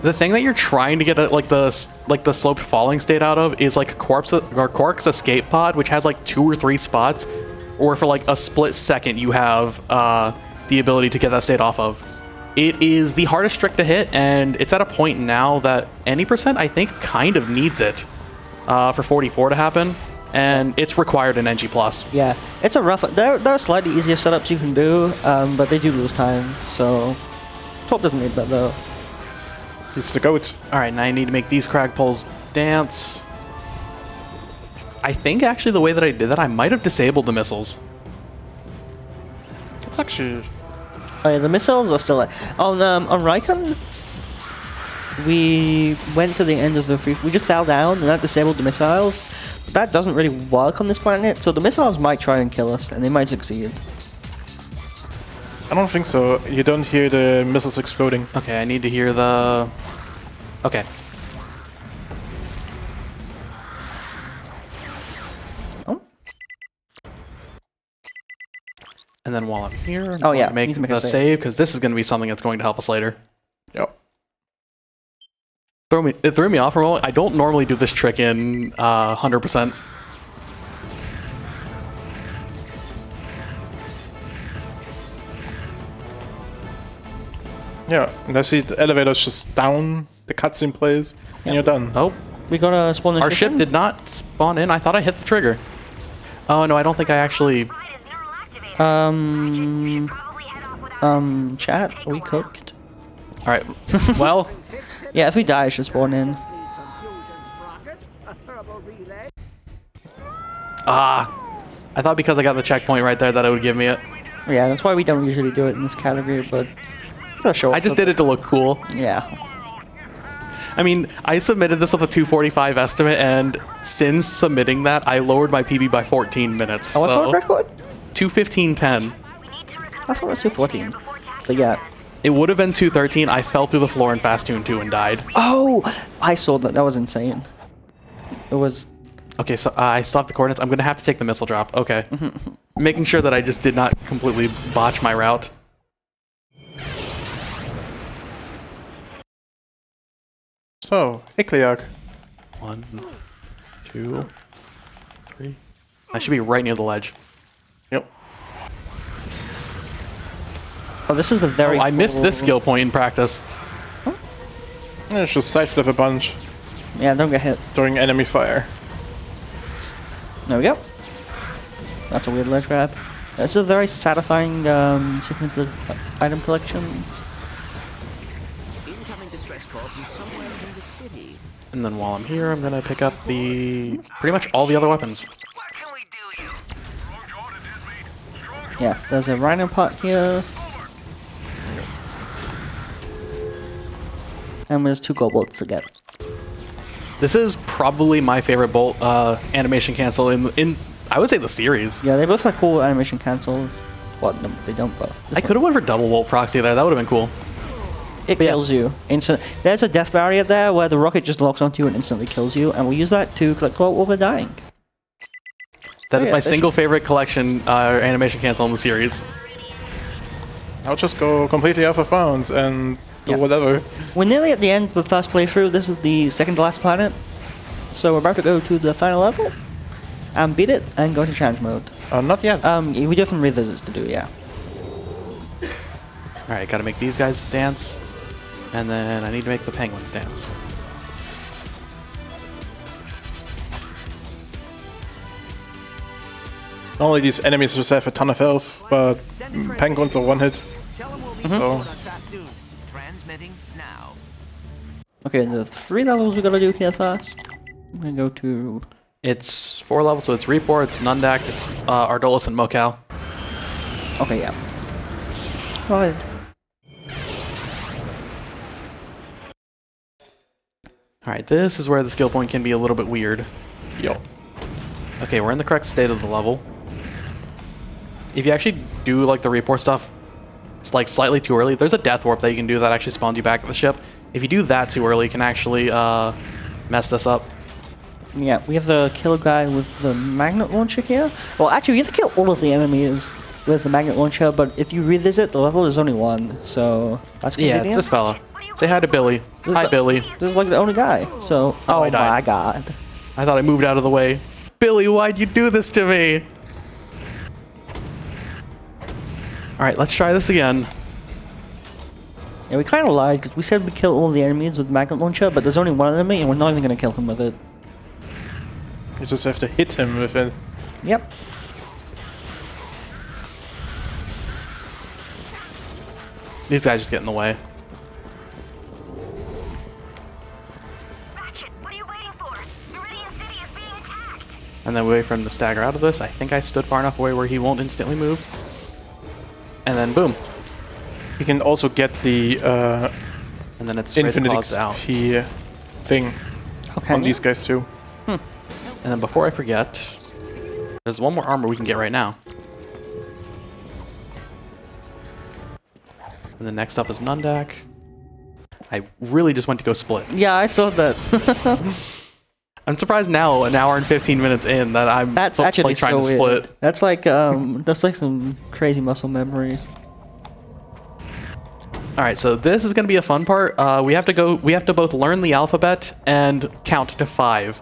The thing that you're trying to get the sloped falling state out of is like Quark's escape pod, which has like 2 or 3 spots, or for like a split second you have the ability to get that state off of. It is the hardest trick to hit, and it's at a point now that any percent I think kind of needs it for 44 to happen. And it's required in NG+. Yeah, it's a rough. There are slightly easier setups you can do, but they do lose time. So, Torp doesn't need that though. He's the goat. All right, now I need to make these crag poles dance. I think actually the way that I did that, I might have disabled the missiles. It's actually. Oh yeah, the missiles are still on Raikon. We went to the end of the free. We just fell down and that disabled the missiles. But that doesn't really work on this planet, so the missiles might try and kill us, and they might succeed. I don't think so. You don't hear the missiles exploding. Okay, I need to hear the... Okay. Oh. And then while I'm here, Oh yeah, make the save, because this is going to be something that's going to help us later. Yep. It threw me off for a moment. I don't normally do this trick in 100%. Yeah, and I see the elevators just down, the cutscene plays, and you're done. Oh, We got a spawn. our ship did not spawn in. I thought I hit the trigger. Oh no, I don't think I actually... Chat, are we cooked? Alright, well... Yeah, if we die, it should spawn in. I thought because I got the checkpoint right there that it would give me it. Yeah, that's why we don't usually do it in this category, but... Sure. I just did it to look cool. Yeah. I mean, I submitted this with a 245 estimate, and since submitting that, I lowered my PB by 14 minutes. Oh, what's so our record? 2:15:10. I thought it was 214. So yeah. It would have been 2:13. I fell through the floor in Fast Tune 2 and died. Oh! I saw that. That was insane. It was... Okay, so I still have the coordinates. I'm going to have to take the missile drop. Okay. Making sure that I just did not completely botch my route. So, Ikliak. 1, 2, 3. I should be right near the ledge. Yep. Oh, this is the very I missed this cool- skill point in practice. Yeah, just side flip a bunch Yeah, don't get hit. during enemy fire. There we go. That's a weird ledge grab. This is a very satisfying sequence of item collections. Incoming distress call from somewhere in the city. And then while I'm here, I'm going to pick up pretty much all the other weapons. What can we do, you? Roger, order, dead mate. Yeah, there's a rhino pot here. And there's 2 gold bolts to get. This is probably my favorite bolt animation cancel in I would say the series. Yeah, they both have cool animation cancels. Well, no, they don't both. I could have went for double bolt proxy there. That would have been cool. It kills you. Instant. There's a death barrier there where the rocket just locks onto you and instantly kills you, and we use that to collect gold while we're dying. That is yeah, my they single favorite collection animation cancel in the series. I'll just go completely off of bounds and do Yeah. whatever. We're nearly at the end of the first playthrough. This is the second to last planet. So we're about to go to the final level and beat it and go into challenge mode. Not yet. We do have some revisits to do, yeah. Alright, gotta make these guys dance. And then I need to make the penguins dance. Normally these enemies just have a ton of health, but penguins are one hit. Tell them we'll be So- on Fastoon. Transmitting now. Okay, there's 3 levels we gotta do here first. I'm gonna go to... It's 4 levels, so it's Reapor, it's Nundak, it's Ardolus, and Mokal. Okay, yeah. Go ahead. Alright, this is where the skill point can be a little bit weird. Yo. Okay, we're in the correct state of the level. If you actually do like the Reapor stuff, it's like slightly too early. There's a death warp that you can do that actually spawns you back at the ship. If you do that too early, it can actually mess this up. Yeah, we have the kill guy with the magnet launcher here. Well, actually, you have to kill all of the enemies with the magnet launcher, but if you revisit, the level is only 1, so that's Yeah, convenient. it's this fella. Say hi to Billy. This is Hi, the- Billy. This is like the only guy, so... Oh, I Oh died. my god. I thought I moved out of the way. Billy, why'd you do this to me? Alright, let's try this again. Yeah, we kind of lied, because we said we kill all the enemies with the magnet launcher, but there's only one enemy, and we're not even going to kill him with it. You just have to hit him with it. Yep. These guys just get in the way. Ratchet, what are you waiting for? Meridian City is being attacked. And then we wait for him to stagger out of this. I think I stood far enough away where he won't instantly move. And then boom. You can also get the And then it's spray the infinite claws out. XP thing Okay. on these guys too. And then before I forget, there's one more armor we can get right now. And then next up is Nundak. I really just went to go split. Yeah, I saw that. I'm surprised now, an hour and 15 minutes in, that I'm That's like actually trying so to weird. split. That's like some crazy muscle memory. All right, so this is going to be a fun part. We have to both learn the alphabet and count to 5.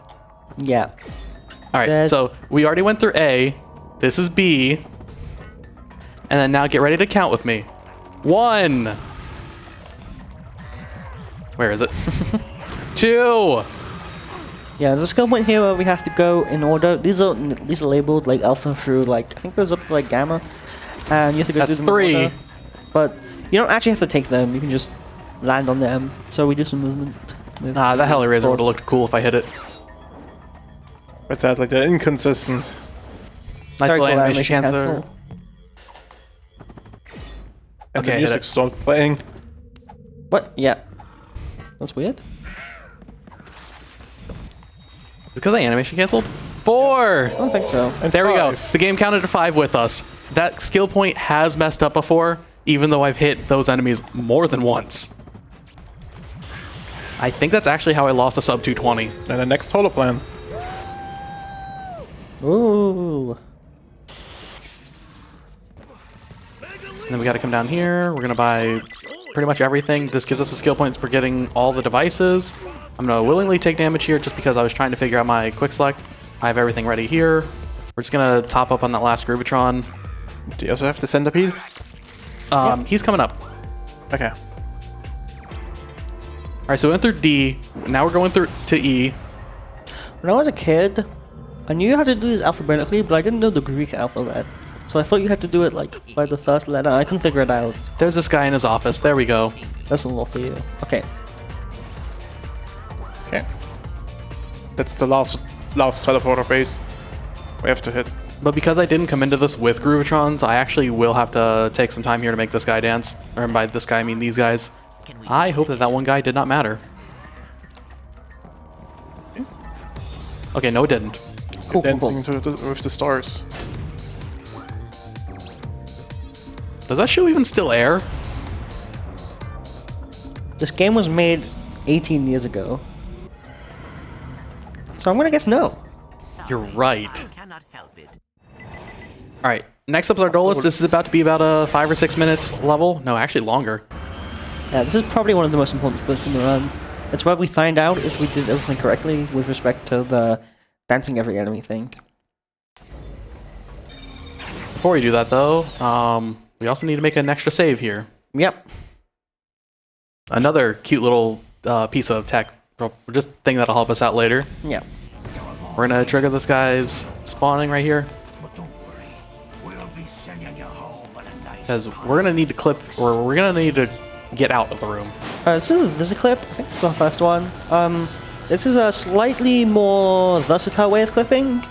Yeah. All right, There's- so we already went through A. This is B. And then now get ready to count with me. 1. Where is it? 2. Yeah, there's a skill point here where we have to go in order. These are labeled like alpha through like I think it goes up to like gamma, and you have to go That's through them in 3. order. But you don't actually have to take them. You can just land on them. So we do some movement. with Ah, that Hellraiser would have force. looked cool if I hit it. But that like they're inconsistent. Nice Very little cool animation cancer. cancel. And Okay, the hit music it. stopped playing. What? Yeah. That's weird. Because the animation canceled? 4. I don't think so. And There we go. 5. The game counted to 5 with us. That skill point has messed up before, even though I've hit those enemies more than once. I think that's actually how I lost a sub 220. And the next holoplan. Ooh. And then we got to come down here. We're going to buy pretty much everything. This gives us the skill points for getting all the devices. I'm going to willingly take damage here just because I was trying to figure out my quick select. I have everything ready here. We're just going to top up on that last Groovatron. Do you also have the centipede? He's coming up. Okay. All right, so we went through D. Now we're going through to E. When I was a kid, I knew how to do this alphabetically, but I didn't know the Greek alphabet. So I thought you had to do it like by the first letter. I couldn't figure it out. There's this guy in his office. There we go. That's a lot for you. Okay. Okay. That's the last teleporter base we have to hit. But because I didn't come into this with Groovatrons, I actually will have to take some time here to make this guy dance. Or by this guy, I mean these guys. I hope that that one guy did not matter. Okay, no, it didn't. Cool, cool, cool. Dancing with the stars. Does that show even still air? This game was made 18 years ago. So I'm gonna guess no. You're right. Cannot help it. Alright, next up is Ardolus. This is about to be about a 5 or 6 minutes level. No, actually longer. Yeah, this is probably one of the most important splits in the run. It's where we find out if we did everything correctly with respect to the dancing every enemy thing. Before we do that, though, we also need to make an extra save here. Yep. Another cute little piece of tech, just thing that'll help us out later. Yeah. We're gonna trigger this guy's spawning right here. But don't worry, we'll be sending you home on a nice. Because we're gonna need to clip, or we're gonna need to get out of the room. This is a clip. I think this is our first one. This is a slightly more versatile way of clipping.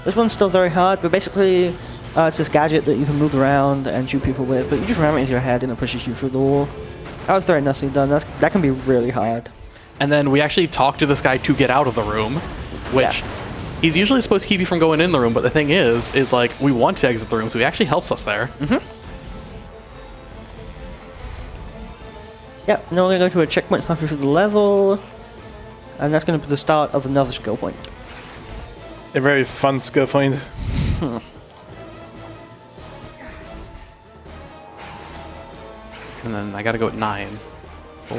This one's still very hard, but basically it's this gadget that you can move around and shoot people with, but you just ram it into your head and it pushes you through the wall. That was very nicely done. That can be really hard. And then we actually talk to this guy to get out of the room, which he's usually supposed to keep you from going in the room, but the thing is like, we want to exit the room, so he actually helps us there. Yep, now we're going to go to a checkpoint halfway through the level, and that's going to be the start of another skill point. A very fun skill point. And then I gotta go at 9. 4.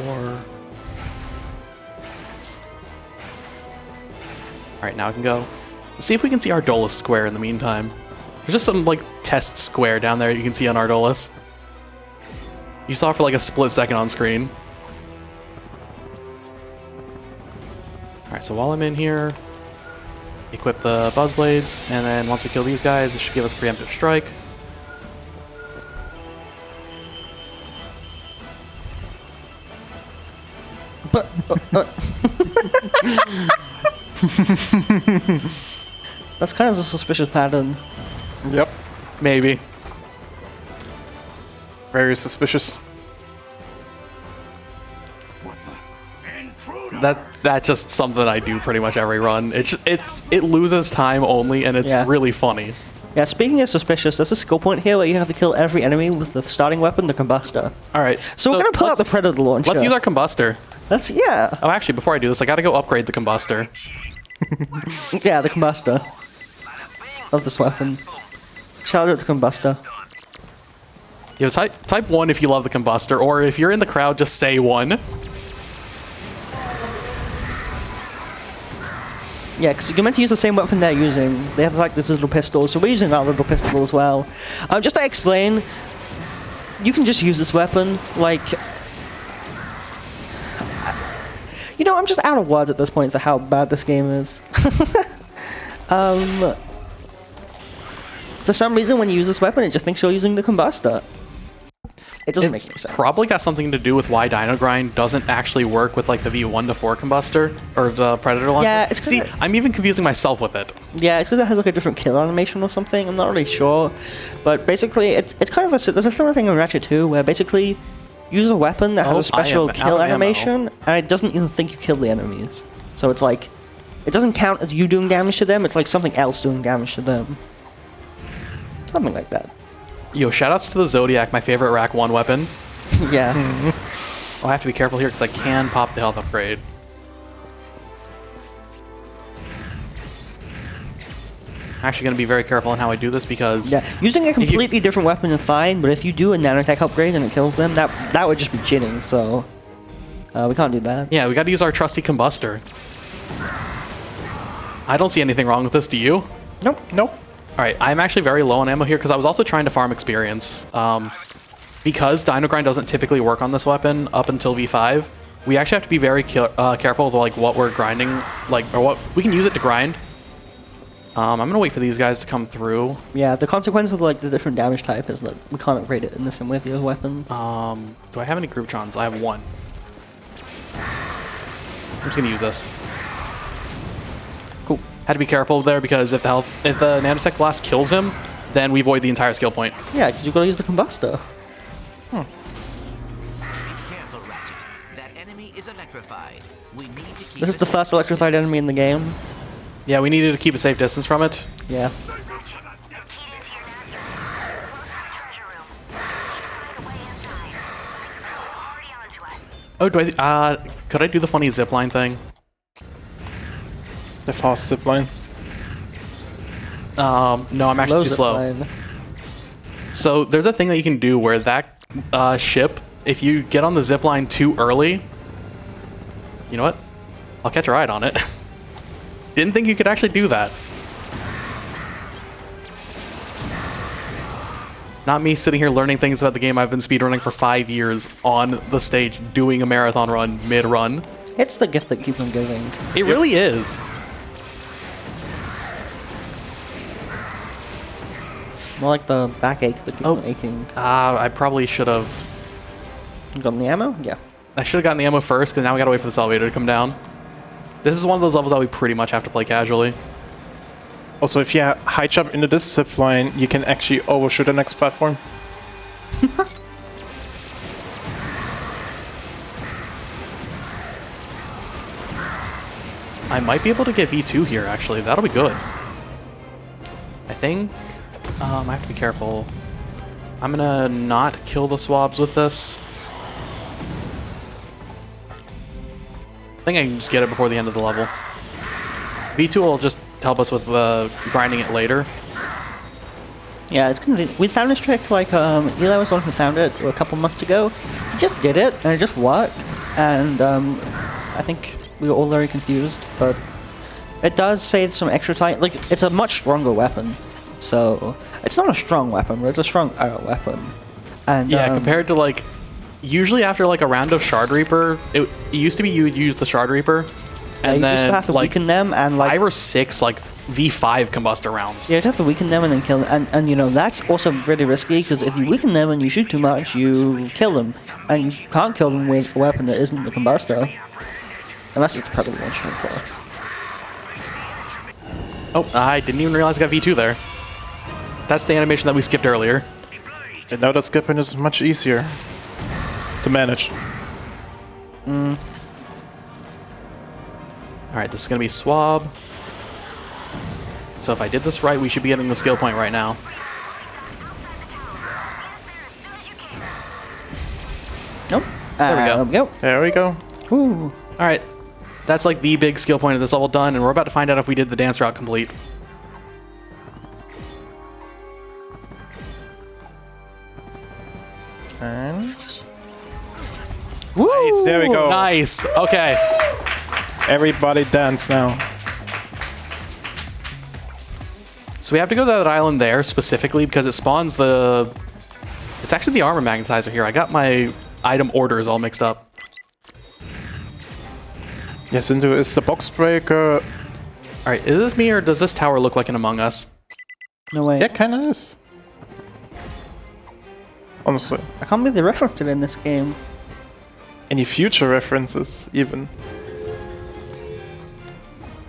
Alright, now I can go. Let's see if we can see Ardolus Square in the meantime. There's just some, like, test square down there you can see on Ardolus. You saw it for, like, a split second on screen. Alright, so while I'm in here, equip the Buzz Blades, and then once we kill these guys, it should give us Preemptive Strike. That's kind of a suspicious pattern. Yep. Maybe. Very suspicious. What the? Intruder! That's just something I do pretty much every run. It loses time only, and it's really funny. Yeah, speaking of suspicious, there's a skill point here where you have to kill every enemy with the starting weapon, the Combustor. All right. So we're gonna pull out the Predator launcher. Let's use our Combustor. Yeah. Oh, actually, before I do this, I gotta go upgrade the Combustor. Yeah, the Combustor. Love this weapon. Shout out to Combustor. Yo, type 1 if you love the Combustor, or if you're in the crowd, just say 1. Yeah, because you're meant to use the same weapon they're using. They have like this little pistol, so we're using our little pistol as well. Just to explain, you can just use this weapon, like... You know, I'm just out of words at this point for how bad this game is. For some reason, when you use this weapon, it just thinks you're using the Combustor. It doesn't make any sense. Probably got something to do with why Dino Grind doesn't actually work with like the V1 to 4 Combustor, or the Predator launcher. Yeah, it's 'cause See, I'm even confusing myself with it. Yeah, it's because it has like a different kill animation or something. I'm not really sure, but basically, it's kind of there's a similar thing in Ratchet 2 where basically you use a weapon that has a special kill animation, and it doesn't even think you kill the enemies. So it's like it doesn't count as you doing damage to them. It's like something else doing damage to them. Something like that. Yo, shoutouts to the Zodiac, my favorite Rack 1 weapon. Yeah. Oh, I have to be careful here because I can pop the health upgrade. I'm actually going to be very careful on how I do this because... Yeah, using a completely different weapon is fine, but if you do a nanotech upgrade and it kills them, that would just be cheating, so... we can't do that. Yeah, we got to use our trusty Combustor. I don't see anything wrong with this, do you? Nope. Nope. Alright, I'm actually very low on ammo here because I was also trying to farm experience. Because Dino Grind doesn't typically work on this weapon up until V5, we actually have to be very careful with like what we're grinding, like, or what we can use it to grind. I'm gonna wait for these guys to come through. Yeah, the consequence of like the different damage type is that we can't upgrade it in the same way as the other weapons. Do I have any Grouptrons? I have 1. I'm just gonna use this. Cool. Had to be careful there because if the nanotech blast kills him, then we void the entire skill point. Yeah, because you've got to use the Combustor. Careful, Ratchet. That enemy is electrified. We need to keep This is the first electrified enemy in the game. Yeah, we needed to keep a safe distance from it. Yeah. The key is here now, sir. Close to the treasure room. Find a way inside. Already onto it. Oh, do I? Could I do the funny zipline thing? The fast zipline. No, I'm actually too slow. zipline. So there's a thing that you can do where that ship if you get on the zip line too early, you know what? I'll catch a ride on it. Didn't think you could actually do that. Not me sitting here learning things about the game I've been speedrunning for 5 years on the stage doing a marathon run mid-run. It's the gift that keeps on giving. It really is. More like the backache that keeps on aching. I probably should have... You got the ammo? Yeah. I should have gotten the ammo first, because now we gotta wait for this elevator to come down. This is one of those levels that we pretty much have to play casually. Also, if you high jump into this zip line, you can actually overshoot the next platform. I might be able to get V2 here, actually. That'll be good. I think... I have to be careful. I'm gonna not kill the swabs with this. I think I can just get it before the end of the level. V2 will just help us with grinding it later. Yeah, it's gonna. We found this trick like Eli was the one who found it a couple months ago. He just did it and it just worked, and I think we were all very confused. But it does save some extra time. Like it's a much stronger weapon, so it's not a strong weapon, but it's a strong weapon. And yeah, compared to like usually after like a round of Shard Reaper, it used to be you would use the Shard Reaper, and you then used to have to like weaken them and like 5 or 6 like V5 combustor rounds. Yeah, you have to weaken them and then kill them. And you know, that's also really risky, because if you weaken them and you shoot too much, you kill them. And you can't kill them with a weapon that isn't the combustor. Unless it's probably one shot, of course. Oh, I didn't even realize I got V2 there. That's the animation that we skipped earlier. And now that skipping is much easier to manage. Alright, this is going to be Swab. So if I did this right, we should be getting the skill point right now. Nope. There we go. There we go. There we go. Ooh. Alright, that's like the big skill point of this level done, and we're about to find out if we did the dance route complete. And Woo! Nice. there we go. Nice. Okay. Everybody dance now. So we have to go to that island there specifically because it spawns the... It's actually the armor magnetizer here. I got my item orders all mixed up. Yes, into is the box breaker. Alright, is this me or does this tower look like an Among Us? No way. Yeah, kind of is. Honestly. I can't believe they referenced it in this game. Any future references, even.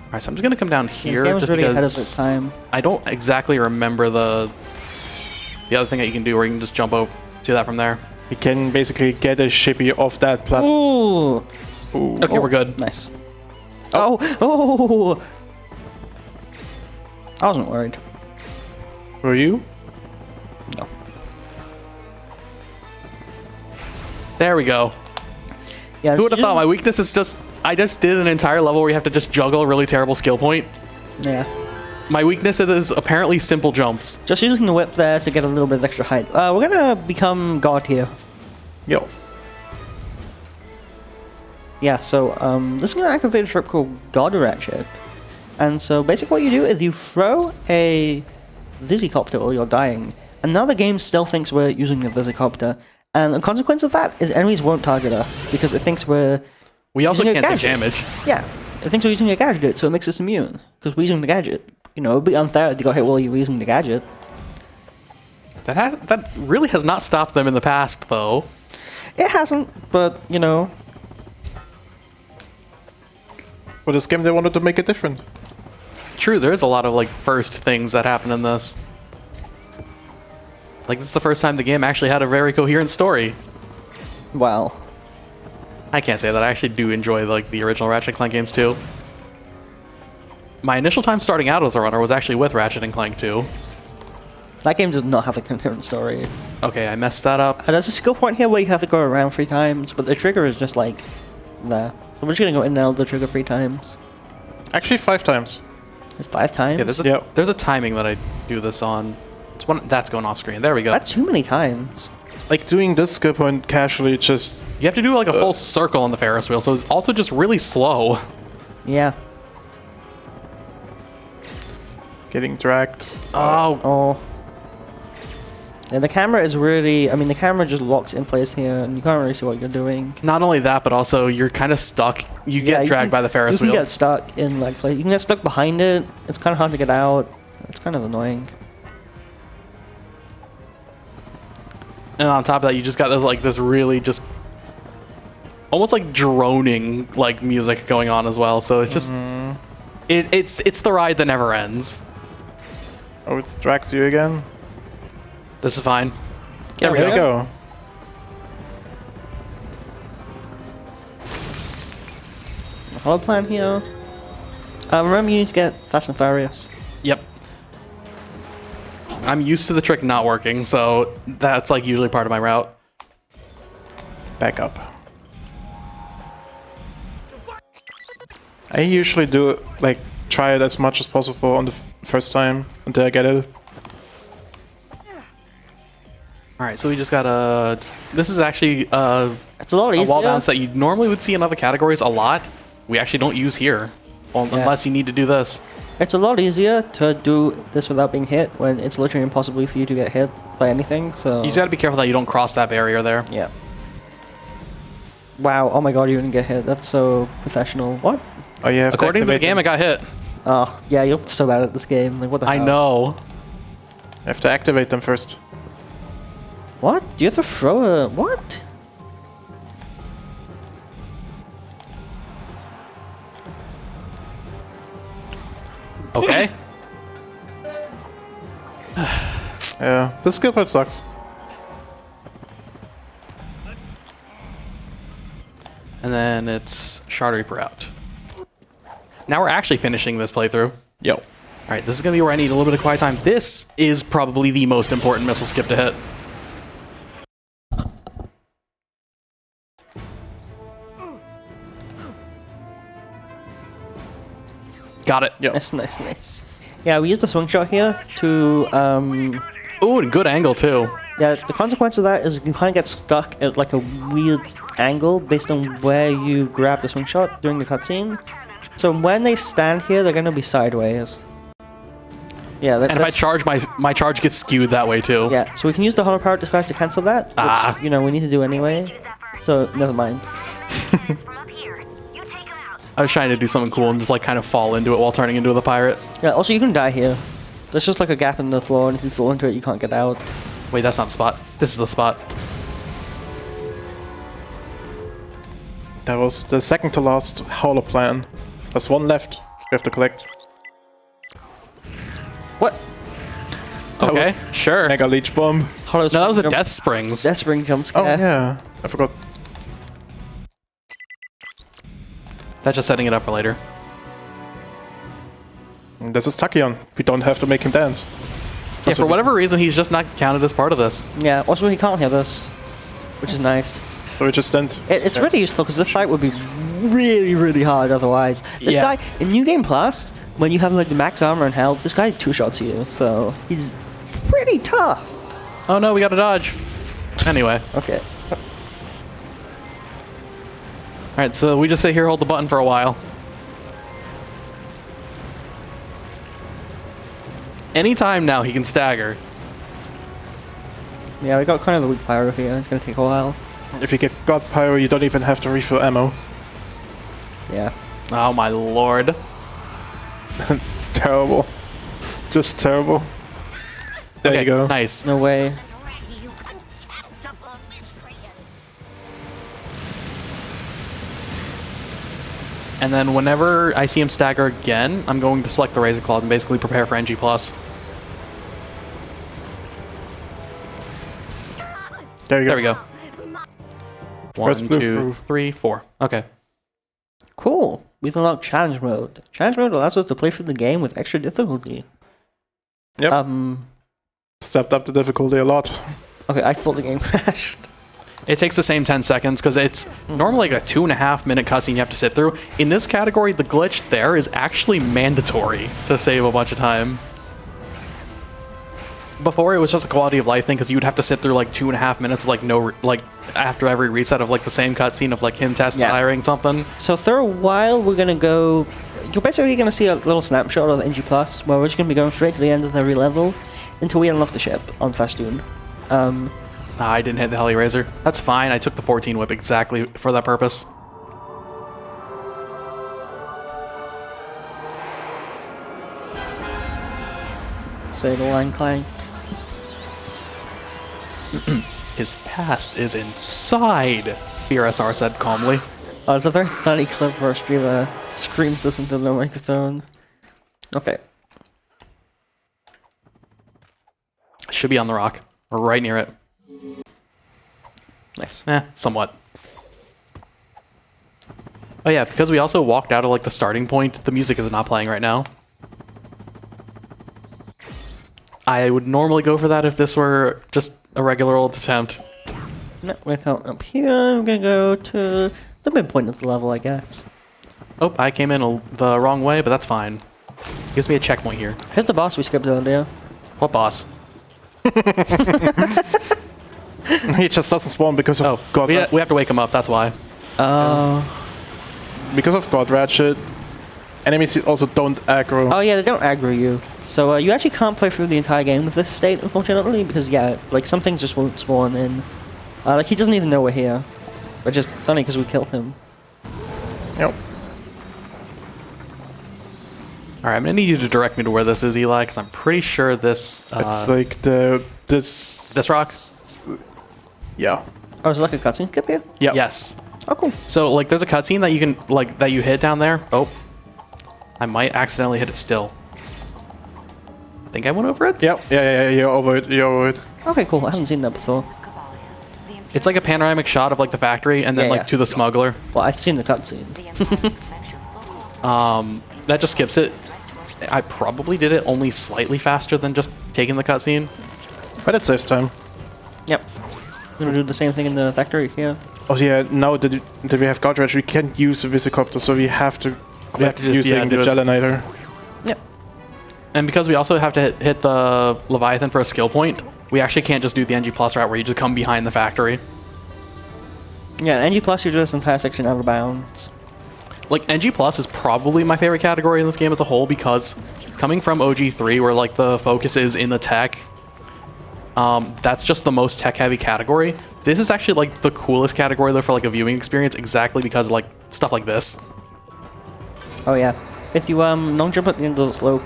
Alright, so I'm just gonna come down This here game was just really ahead of its because time. I don't exactly remember the other thing that you can do where you can just jump over to that from there. You can basically get a shippy off that platform. Ooh. Ooh. Okay, we're good. Nice. Oh. Oh. I wasn't worried. Were you? No. There we go. Yeah. Who would have thought my weakness is just... I just did an entire level where you have to just juggle a really terrible skill point. Yeah. My weakness is apparently simple jumps. Just using the whip there to get a little bit of extra height. We're gonna become God here. Yo. Yeah, so this is gonna activate a trick called God Ratchet. And so basically what you do is you throw a Visicopter or you're dying. And now the game still thinks we're using the Visicopter. And the consequence of that is enemies won't target us because it thinks we're We also using a can't take gadget. damage. Yeah, it thinks we're using a gadget, so it makes us immune. Because we're using the gadget. You know, it'd be unfair if they got hit while you're using the gadget. That really has not stopped them in the past, though. It hasn't, but, you know... For this game, they wanted to make it different. True, there is a lot of like first things that happen in this. Like this is the first time the game actually had a very coherent story. Well... I can't say that. I actually do enjoy like the original Ratchet Clank games too. My initial time starting out as a runner was actually with Ratchet and Clank 2. That game does not have a coherent story. Okay, I messed that up. There's a skill point here where you have to go around 3 times, but the trigger is just like there. So we're just gonna go in and out of the trigger 3 times. Actually, 5 times. It's 5 times? Yeah, there's a timing that I do this on. It's one that's going off screen. There we go. That's too many times. like doing this skill point casually just You have to do like a full circle on the Ferris wheel, so it's also just really slow. Yeah. getting dragged. Oh, Oh. And the camera is really, I mean, the camera just locks in place here, and you can't really see what you're doing. not only that, but also you're kind of stuck. You get dragged by the Ferris wheel. You wheel. can get stuck in, like, you can get stuck behind it. It's kind of hard to get out. It's kind of annoying. And on top of that, you just got like this really just almost like droning like music going on as well. So it's just it's the ride that never ends. Oh, it drags you again. This is fine. There we There go. you go. Hold plan here. Remember, you need to get Fast and Furious. Yep. I'm used to the trick not working, so that's like usually part of my route. Back up. I usually do it, like, try it as much as possible on the first time until I get it. All right, so we just got a. This is actually It's a lot a easier. wall bounce that you normally would see in other categories a lot. We actually don't use here, unless you need to do this. It's a lot easier to do this without being hit when it's literally impossible for you to get hit by anything. So You just gotta be careful that you don't cross that barrier there. yeah. Wow! Oh my God! You didn't get hit. That's so professional. What? Oh, you have According to the activate game, them. I got hit. Oh yeah, you're so bad at this game. Like what the I hell? know. You have to activate them first. What? Do you have to throw a what? Okay. Yeah, this skill point sucks. And then it's Shard Reaper out. Now we're actually finishing this playthrough. Yo. All right, this is gonna be where I need a little bit of quiet time. This is probably the most important missile skip to hit. Got it. Yo. Nice, nice, nice. Yeah, we used the swing shot here to Ooh, and good angle too. yeah, the consequence of that is you kind of get stuck at like a weird angle based on where you grab the swing shot during the cutscene. So when they stand here, they're gonna be sideways. Yeah, And if I charge, my charge gets skewed that way too. yeah, so we can use the hollow power disguise to cancel that, which you know we need to do anyway. So never mind. From up here, you take him out. I was trying to do something cool and just like kind of fall into it while turning into the pirate. Yeah, also you can die here. There's just like a gap in the floor, and if you fall into it, you can't get out. Wait, that's not the spot. This is the spot. That was the second to last holo plan. There's one left we have to collect. What? That Okay, was sure. Mega Leech Bomb. Hollow No, that was a jump- Death Springs. Death Spring jump Oh, scare. yeah. I forgot. That's just setting it up for later. And this is Tachyon. We don't have to make him dance. Yeah, for whatever reason, he's just not counted as part of this. Yeah, also he can't hear this, which is nice. So we just stand. It's really useful because this fight would be really, really hard otherwise. This Yeah. guy, in New Game Plus, when you have like the max armor and health, this guy two-shots you, so he's pretty tough. Oh no, we got to dodge. Anyway. Okay. Alright, so we just sit here, hold the button for a while. Anytime now, he can stagger. Yeah, we got kind of the weak pyro here. It's gonna take a while. If you get God Pyro, you don't even have to refill ammo. Yeah. Oh my lord. Terrible. Just terrible. There Okay, you go. nice. No way. You unacceptable miscreant. And then whenever I see him stagger again, I'm going to select the Razor Claw and basically prepare for NG+. There you go. There we go. Press 1, blue 2, through. 3, 4. Okay. Cool. We've unlocked challenge mode. Challenge mode allows us to play through the game with extra difficulty. Yep. Stepped up the difficulty a lot. Okay, I thought the game crashed. It takes the same 10 seconds because it's normally like a 2.5 minute cutscene you have to sit through. In this category, the glitch there is actually mandatory to save a bunch of time. Before it was just a quality of life thing because you'd have to sit through like 2.5 minutes of, like after every reset of like the same cutscene of like him test firing something. So for a while, we're gonna go. You're basically gonna see a little snapshot of the NG Plus, where we're just gonna be going straight to the end of every level until we unlock the ship on Festoon. I didn't hit the Heli Razor. That's fine. I took the 14 whip exactly for that purpose. Say the line clank. His past is inside, BRSR said calmly. Oh, it's a very funny clip where a streamer screams this into the microphone. Okay. Should be on the rock. Or right near it. Nice. Somewhat. Oh yeah, because we also walked out of like the starting point, the music is not playing right now. I would normally go for that if this were just a regular old attempt. No, we're going up here. I'm gonna go to the midpoint of the level, I guess. Oh, I came in the wrong way, but that's fine. Gives me a checkpoint here. Here's the boss we skipped earlier. What boss? He just doesn't spawn because of God. We have to wake him up, that's why. Because of God Ratchet, enemies also don't aggro. Oh yeah, they don't aggro you. So you actually can't play through the entire game with this state, unfortunately, because yeah, like some things just won't spawn in. Like he doesn't even know we're here. Which is funny because we killed him. Yep. Alright, I'm gonna need you to direct me to where this is, Eli, because I'm pretty sure this... It's like this rock? Yeah. Oh, is it like a cutscene skip here? Yeah. Yes. Oh, cool. So, like, there's a cutscene that you can, like, that you hit down there. Oh. I might accidentally hit it still. I think I went over it? Yep. Yeah, you're over it. You're over it. Okay, cool. I haven't seen that before. It's like a panoramic shot of, like, the factory and then, Yeah, to the smuggler. Well, I've seen the cutscene. That just skips it. I probably did it only slightly faster than just taking the cutscene. But it saves time. Yep. I'm gonna do the same thing in the factory here. Oh yeah, now that we have God Ratchet, we can't use the Visicopter, so we have to collect just, using the do it. Gelanator. Yep. And because we also have to hit the Leviathan for a skill point, we actually can't just do the NG Plus route where you just come behind the factory. Yeah, NG Plus, you do this entire section out of bounds. Like, NG Plus is probably my favorite category in this game as a whole because coming from OG3 where, like, the focus is in the tech, that's just the most tech-heavy category. This is actually, like, the coolest category, though, for, like, a viewing experience exactly because of, like, stuff like this. Oh yeah. If you long jump at the end of the slope,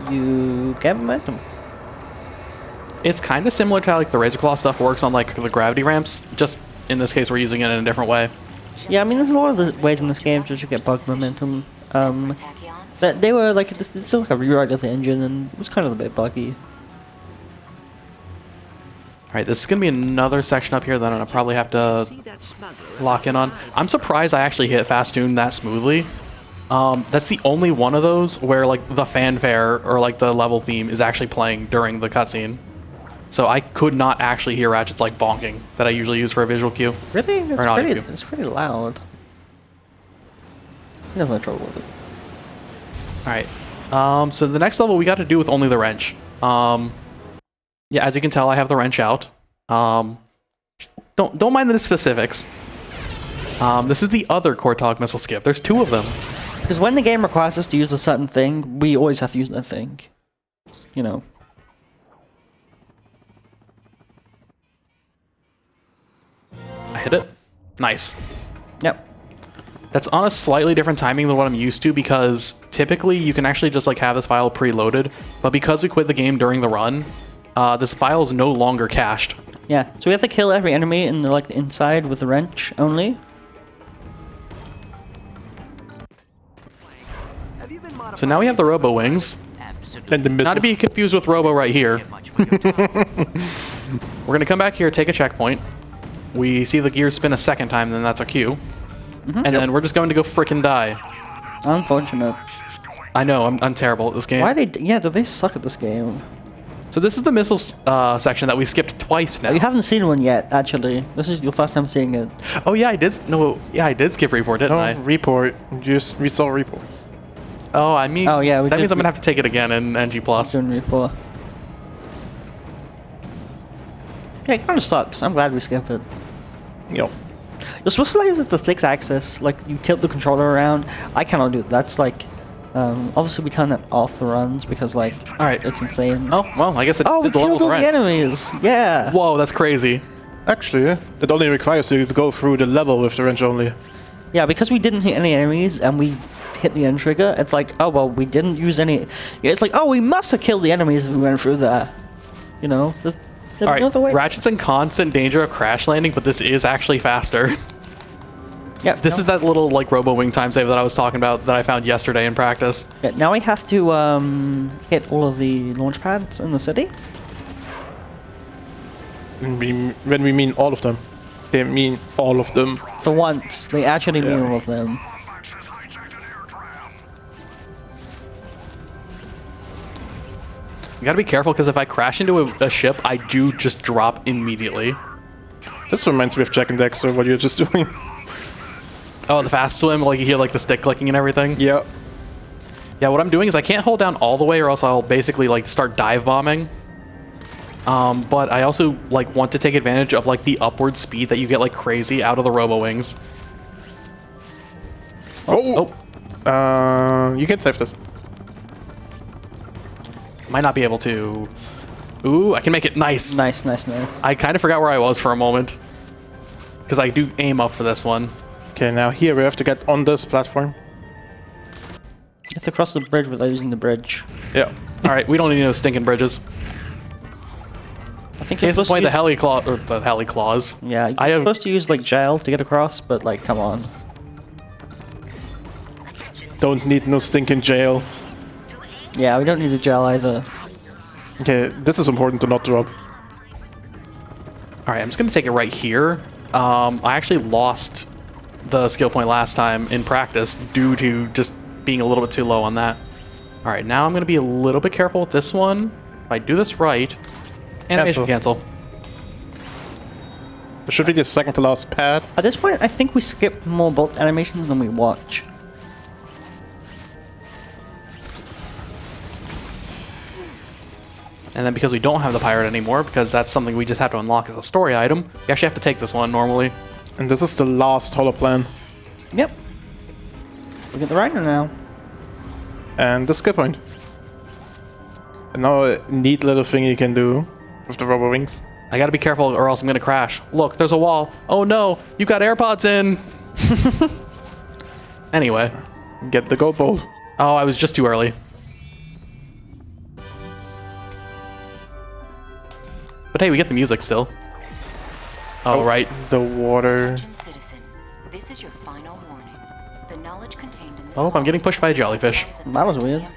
you get momentum. It's kind of similar to how, like, the Razor Claw stuff works on, like, the gravity ramps, just in this case we're using it in a different way. Yeah, I mean, there's a lot of the ways in this game to get bug momentum. But they were like, it's still like a rewrite of the engine, and it was kind of a bit buggy. Alright, this is going to be another section up here that I'm going to probably have to lock in on. I'm surprised I actually hit Festoon that smoothly. That's the only one of those where, like, the fanfare or, like, the level theme is actually playing during the cutscene. So I could not actually hear Ratchet's, like, bonking that I usually use for a visual cue. Really? Or an audio cue. It's pretty loud. There's no trouble with it. Alright. So the next level we got to do with only the wrench. Yeah, as you can tell, I have the wrench out. Don't mind the specifics. This is the other Kortog missile skip. There's two of them. Because when the game requires us to use a certain thing, we always have to use that thing. You know. I hit it. Nice. Yep. That's on a slightly different timing than what I'm used to because typically you can actually just like have this file preloaded, but because we quit the game during the run, this file is no longer cached. Yeah, so we have to kill every enemy in the like inside with the wrench only. So now we have the Robo Wings. And the Not to be confused with Robo right here. We're gonna come back here, take a checkpoint. We see the gears spin a second time, then that's our cue. And then we're just going to go frickin' die. Unfortunate. I know, I'm terrible at this game. Why do they suck at this game? So this is the missiles section that we skipped twice now. You haven't seen one yet, actually. This is your first time seeing it. Oh yeah, I did. No, yeah, I did skip report, didn't I? Report. We saw report. Oh, I mean, Oh, yeah, we that did means I'm gonna have to take it again in NG+. Doing report. Yeah, it kind of sucks. I'm glad we skipped it. Yep. You're supposed to like with the 6-axis, like you tilt the controller around. I cannot do that. That's like, obviously we turn that off the runs because like, All right. it's insane. Oh, well, I guess it Oh, we did the killed levels all the right. enemies. Yeah. Whoa, that's crazy. Actually, it only requires you to go through the level with the wrench only. Yeah, because we didn't hit any enemies and we hit the end trigger. It's like, oh well, we didn't use any. Yeah, it's like, oh, we must have killed the enemies if we went through there. You know. There's All right, no other way. Ratchet's in constant danger of crash landing, but this is actually faster. Yeah. This is that little like robo wing time save that I was talking about that I found yesterday in practice. Yeah, now we have to hit all of the launch pads in the city. When we mean all of them, they mean all of them. For once, they actually mean Yeah. all of them. Bombax has hijacked an air tram. You gotta be careful because if I crash into a ship, I do just drop immediately. This reminds me of Jack and Dexter, what you're just doing. Oh, the fast swim, like you hear like the stick clicking and everything. Yeah. Yeah, what I'm doing is I can't hold down all the way or else I'll basically like start dive bombing. But I also like want to take advantage of like the upward speed that you get like crazy out of the robo wings. Oh! You can save this. Might not be able to. Ooh, I can make it nice. Nice, nice, nice. I kind of forgot where I was for a moment. Because I do aim up for this one. Okay, now here we have to get on this platform. You have to cross the bridge without using the bridge. Yeah. Alright, we don't need no stinking bridges. I think you're Case in supposed point, to the heli claw or the heli claws. Yeah, you're I have supposed to use like jail to get across, but like, come on. Don't need no stinking jail. Yeah, we don't need a gel either. Okay, this is important to not drop. Alright, I'm just gonna take it right here. I actually lost the skill point last time in practice due to just being a little bit too low on that. Alright, now I'm gonna be a little bit careful with this one. If I do this right, animation cancel. It should be the second to last pad. At this point, I think we skip more bolt animations than we watch. And then because we don't have the pirate anymore, because that's something we just have to unlock as a story item, we actually have to take this one normally. And this is the last holoplan. Yep. We get the rhino now. And the skill point. And now a neat little thing you can do with the rubber wings. I gotta be careful or else I'm gonna crash. Look, there's a wall. Oh no, you got AirPods in! Anyway. Get the gold bolt. Oh, I was just too early. But hey, we get the music still. Oh, right. The water. Attention, citizen. This is your final warning. The knowledge contained in this Oh, I'm getting pushed by a jellyfish. lies at That was the weird. Empire.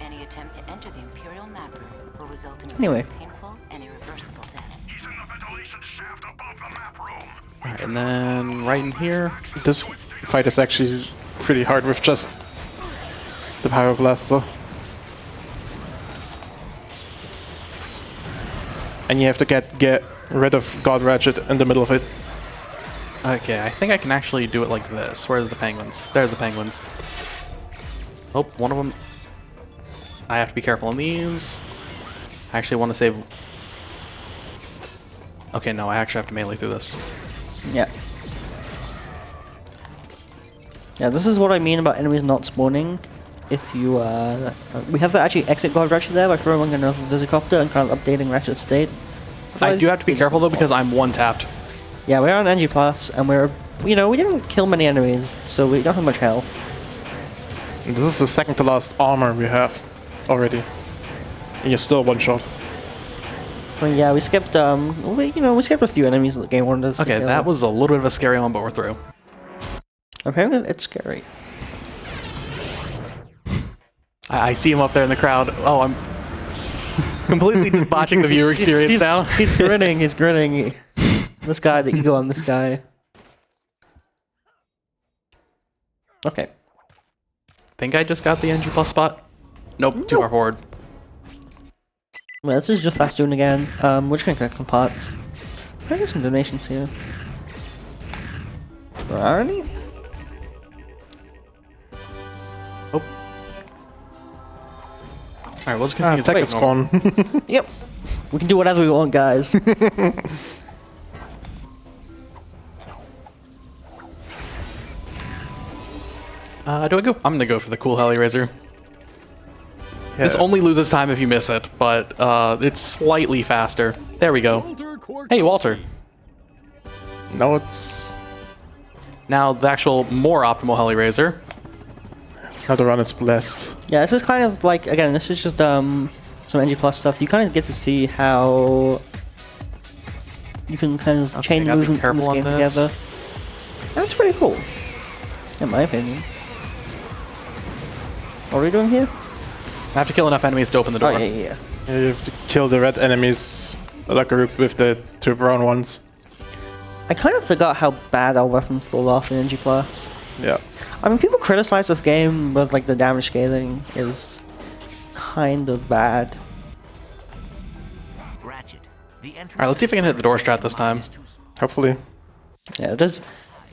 Any attempt to enter the Imperial map room will result in a Anyway. very painful and irreversible death. He's in the ventilation shaft above the map room. Alright, and then right in here. This fight is actually pretty hard with just the Pyroblast though. And you have to get rid of God Ratchet in the middle of it. Okay, I think I can actually do it like this. Where's the penguins? There's the penguins. Oh, one of them. I have to be careful on these. I actually want to save. Okay, no, I actually have to melee through this. Yeah. Yeah, this is what I mean about enemies not spawning. If you, we have to actually exit God Ratchet there by throwing another Visicopter and kind of updating Ratchet's state. I do have to be careful though because I'm one tapped. Yeah, we're on NG+, and we're, you know, we didn't kill many enemies, so we don't have much health. And this is the second to last armor we have already. And you're still one shot. I mean, yeah, we skipped, we skipped a few enemies that the game wanted us to Okay, kill. that was a little bit of a scary one, but we're through. Apparently, it's scary. I see him up there in the crowd. Oh, I'm completely just botching the viewer experience now. He's grinning, he's grinning. This guy, the ego on this guy. Okay. Think I just got the NG plus spot? Nope, too far forward. Well, this is just fast doing again. We're just gonna collect some parts. Can I get some donations here? There are any? Oh. Alright, we'll just continue. Tech is normal. gone. Yep. We can do whatever we want, guys. Do I go? I'm gonna go for the cool heli raiser. This only loses time if you miss it, but it's slightly faster. There we go. Hey, Walter. No, it's Now the actual more optimal heli raiser. now the run is blessed. Yeah, this is kind of like, again, this is just some NG Plus stuff. You kind of get to see how you can kind of chain gotta be movement in careful this on game this. together. And it's pretty cool, in my opinion. What are we doing here? I have to kill enough enemies to open the door. Oh, yeah. You have to kill the red enemies, like a group with the 2 brown ones. I kind of forgot how bad our weapons still off in NG Plus. Yeah. I mean, people criticize this game, but like the damage scaling is kind of bad. Ratchet, the All right, let's see if I can hit the door strat this time. Hopefully. Yeah, it is.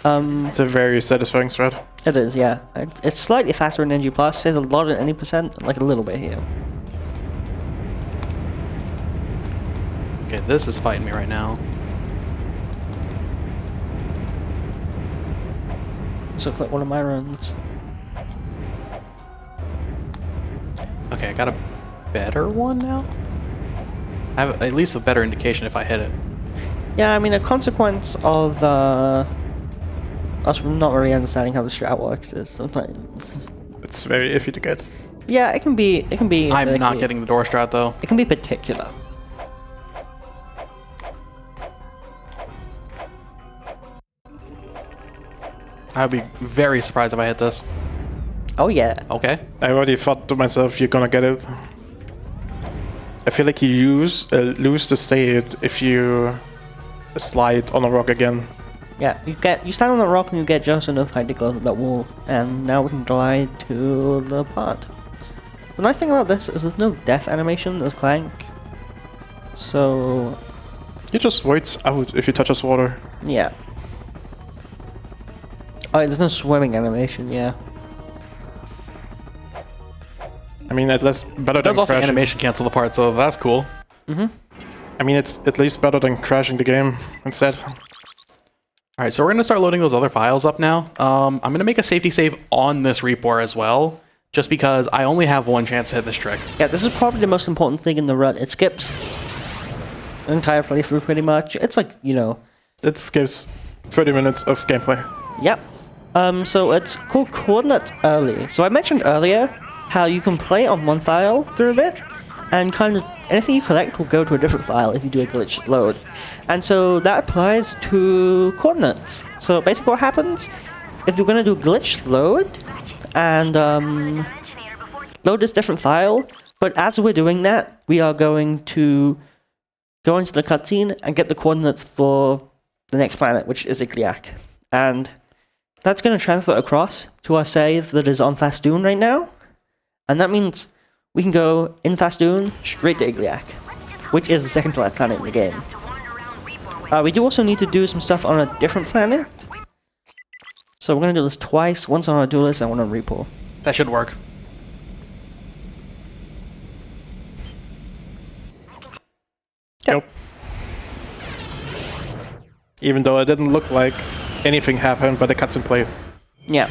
It's a very satisfying strat. It is, yeah. It's slightly faster in NG Plus. Saves a lot at any percent, like a little bit here. Okay, this is fighting me right now. This looks like one of my runs. Okay, I got a better one now? I have at least a better indication if I hit it. Yeah, I mean, a consequence of us not really understanding how the strat works is sometimes. It's very iffy to get. Yeah, it can be. I'm not getting the door strat though. It can be particular. I would be very surprised if I hit this. Oh yeah. Okay. I already thought to myself, you're gonna get it. I feel like you lose the state if you slide on a rock again. Yeah, you stand on the rock and you get just enough height to go to that wall, and now we can glide to the part. The nice thing about this is there's no death animation as Clank, so He just waits out if he touches water. yeah. Oh, there's no swimming animation, yeah. I mean, at least better It does than also crashing. animation cancel the part, so that's cool. I mean, it's at least better than crashing the game instead. All right, so we're gonna start loading those other files up now. I'm gonna make a safety save on this Reaper as well, just because I only have one chance to hit this trick. Yeah, this is probably the most important thing in the run. It skips an entire playthrough pretty much. It's like, you know, It skips 30 minutes of gameplay. yep. So it's called Coordinates Early. So I mentioned earlier how you can play on one file for a bit, and kind of anything you collect will go to a different file if you do a glitched load. And so that applies to coordinates. So basically what happens, if you're going to do a glitched load, and load this different file, but as we're doing that, we are going to go into the cutscene and get the coordinates for the next planet, which is Igliak. And that's going to transfer across to our save that is on Fastoon right now. And that means we can go in Fastoon straight to Igliak, which is the second to last planet in the game. We do also need to do some stuff on a different planet. So we're going to do this twice, once on a duelist and one on Repo. That should work. Yep. Even though it didn't look like anything happened, but the cutscene played. Yeah.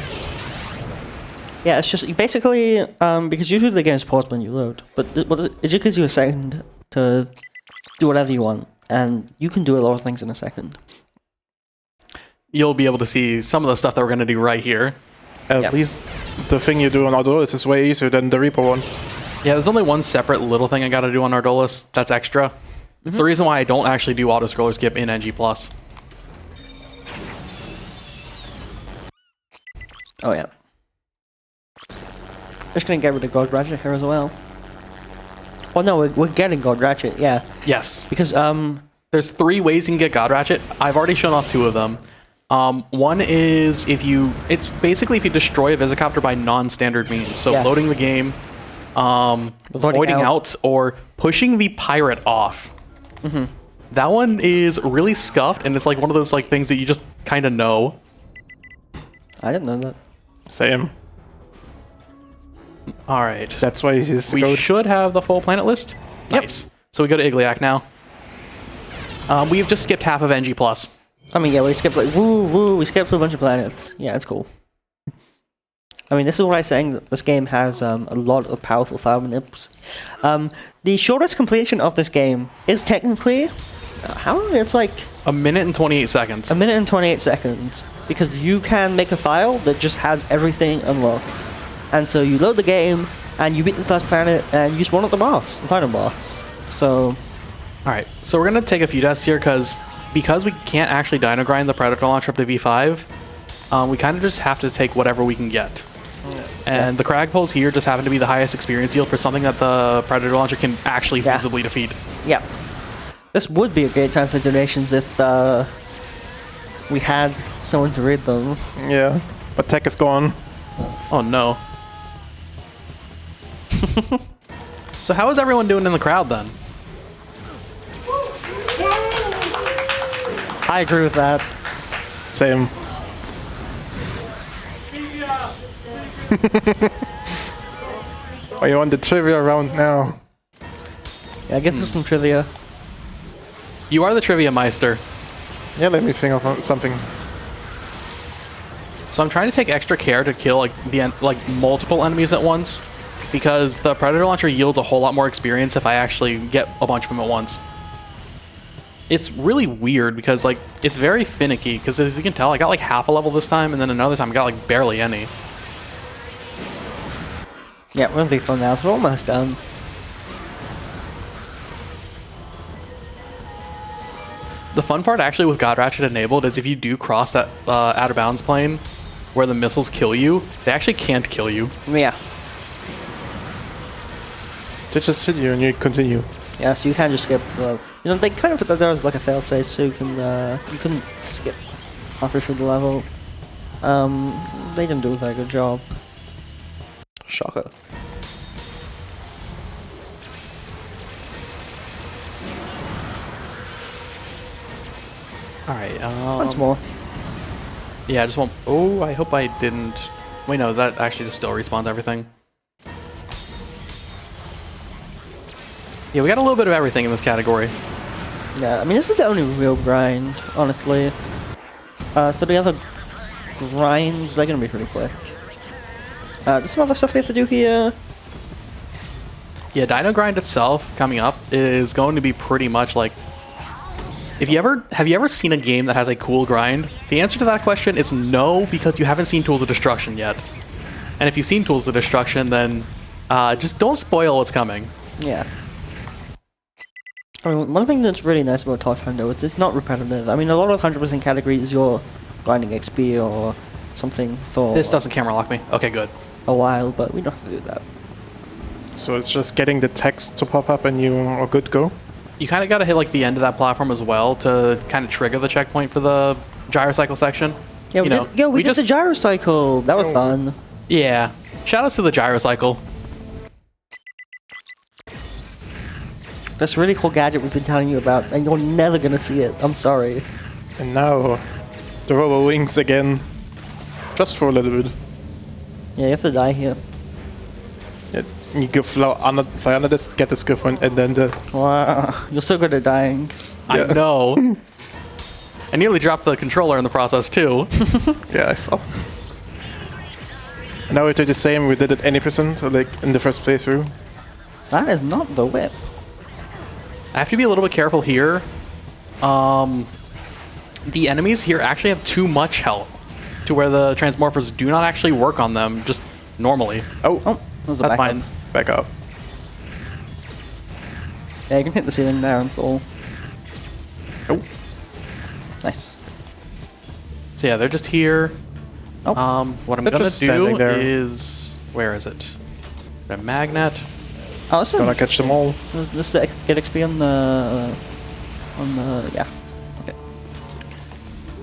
Yeah, it's just basically because usually the game's paused when you load, but it just gives you a second to do whatever you want, and you can do a lot of things in a second. You'll be able to see some of the stuff that we're gonna do right here. At least the thing you do on Autoscrollers is way easier than the Reaper one. Yeah, there's only one separate little thing I gotta do on Ardolus that's extra. It's the reason why I don't actually do Autoscroller skip in NG+. Oh yeah. Just gonna get rid of God Ratchet here as well. Well, no, we're getting God Ratchet, yeah. Yes. Because, There's 3 ways you can get God Ratchet. I've already shown off 2 of them. One is it's basically if you destroy a Visicopter by non-standard means. So Yeah. loading the game, voiding out, or pushing the pirate off. That one is really scuffed, and it's like one of those like things that you just kind of know. I didn't know that. Same. All right. That's why he's the We goat. should have the full planet list. Nice. So we go to Igliak now. We've just skipped half of NG+. I mean, yeah, we skipped like we skipped a bunch of planets. Yeah, it's cool. I mean, this is what I'm saying. That this game has a lot of powerful file manips. The shortest completion of this game is technically how long? It's like 1 minute and 28 seconds. 1 minute and 28 seconds, because you can make a file that just has everything unlocked, and so you load the game and you beat the first planet and you spawn at the boss, the final boss. So, all right, so we're gonna take a few deaths here because we can't actually dino grind the Predator launcher up to V5. We kind of just have to take whatever we can get. And the crag poles here just happen to be the highest experience yield for something that the Predator launcher can actually feasibly defeat. Yeah. This would be a great time for donations if we had someone to read them. Yeah, but tech is gone. Oh no. So how is everyone doing in the crowd then? I agree with that. Same. Are you on the trivia round now? Yeah, give us some trivia. You are the trivia meister. Yeah, let me think of something. So I'm trying to take extra care to kill like multiple enemies at once, because the Predator launcher yields a whole lot more experience if I actually get a bunch of them at once. It's really weird because like it's very finicky, because as you can tell I got like half a level this time, and then another time I got like barely any. Yeah, we're really fun now. We're almost done. The fun part actually with God Ratchet enabled is if you do cross that out of bounds plane where the missiles kill you, they actually can't kill you. Yeah. They just hit you and you continue. Yeah, so you can just skip the... You know, they kind of put that there as like a failsafe, so you can skip halfway through the level. They didn't do a very good job. Shocker. Alright, Once more. yeah, I just want... Oh, I hope I didn't... Wait, no, that actually just still respawns everything. Yeah, we got a little bit of everything in this category. Yeah, I mean, this is the only real grind, honestly. So the other grinds, they're gonna be pretty quick. There's some other stuff we have to do here. Yeah, Dino Grind itself coming up is going to be pretty much like... Have you ever seen a game that has a cool grind? The answer to that question is no, because you haven't seen Tools of Destruction yet. And if you've seen Tools of Destruction, then just don't spoil what's coming. Yeah. I mean, one thing that's really nice about Torch Hunt, though, it's not repetitive. I mean, a lot of 100% categories, you're grinding XP or something for This doesn't camera lock me. Okay, good. a while, but we don't have to do that. So it's just getting the text to pop up and you are good to go? You kind of got to hit like the end of that platform as well to kind of trigger the checkpoint for the gyrocycle section. Yeah, we did the gyrocycle. That was fun. Yeah. Shout outs to the gyrocycle. This really cool gadget we've been telling you about, and you're never gonna see it. I'm sorry. And now, the robo wings again. Just for a little bit. Yeah, you have to die here. Yeah, you go fly under this, get the skill point, and then the... Wow, you're so good at dying. I know. I nearly dropped the controller in the process too. Yeah, I saw. And now we did the same, we did it any percent, like in the first playthrough. That is not the whip. I have to be a little bit careful here. The enemies here actually have too much health to where the transmorphers do not actually work on them just normally. Oh, That's fine. back up. Yeah, you can hit the ceiling there and fall. Oh. Nice. So yeah, they're just here. Oh. What I'm They're gonna just standing do there. is... Where is it? A magnet. Oh, so Gonna catch them all. just to get XP on the... yeah. Okay.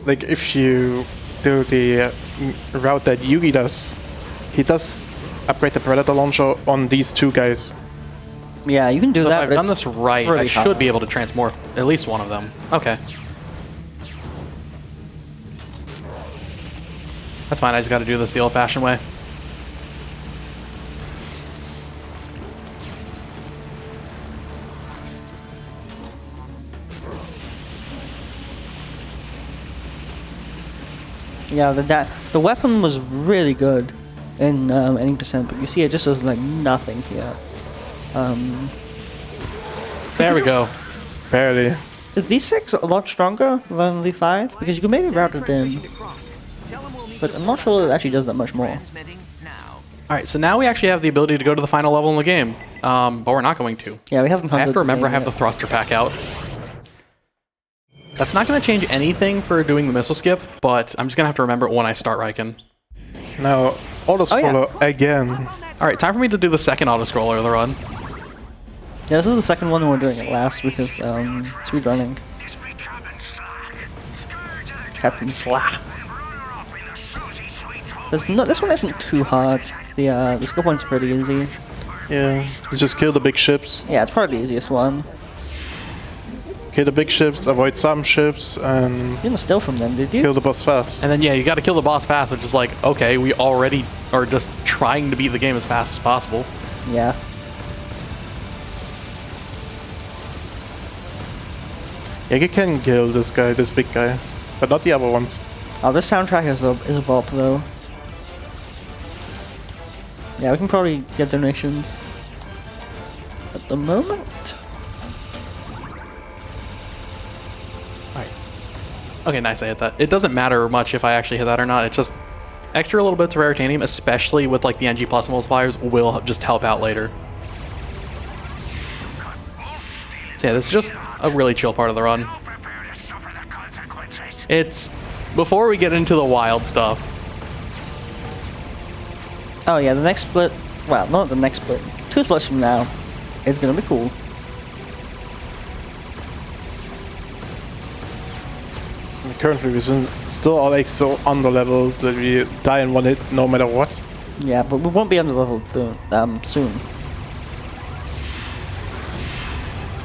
Like if you do the route that Yugi does, he does upgrade the Predator launcher on these two guys. Yeah, you can do So that. if I've but done it's this right, I pretty should hard. be able to transmorph at least one of them. Okay. That's fine, I just gotta do this the old-fashioned way. Yeah, the weapon was really good in any percent, but you see it just does like nothing here. There we go. Barely. Is V6 a lot stronger than V5? Because you can maybe route it in, but I'm not sure it actually does that much more. Transmitting now. All right, so now we actually have the ability to go to the final level in the game, but we're not going to. Yeah, we haven't. I have to remember I have the the thruster pack out. That's not going to change anything for doing the missile skip, but I'm just going to have to remember it when I start Riken. Now, Autoscroller again. All right, time for me to do the second Autoscroller of the run. Yeah, this is the second one we're doing it last because speedrunning. Captain Slack. This one isn't too hard. The skill point's pretty easy. Yeah, you just kill the big ships. Yeah, it's probably the easiest one. Kill the big ships, avoid some ships, and You didn't steal from them, did you? kill the boss fast. And then, yeah, you got to kill the boss fast, which is like, okay, we already are just trying to beat the game as fast as possible. Yeah. Yeah, you can kill this guy, this big guy, but not the other ones. Oh, this soundtrack is a bop though. Yeah, we can probably get donations at the moment. Okay, nice, I hit that. It doesn't matter much if I actually hit that or not. It's just extra little bits of raritanium, especially with like the NG plus multipliers, will just help out later. So yeah, this is just a really chill part of the run. It's before we get into the wild stuff. Oh yeah, the next split. Well, not the next split. 2 splits from now. It's gonna be cool. Currently, we're still all like so under level that we die in one hit no matter what. Yeah, but we won't be under level soon.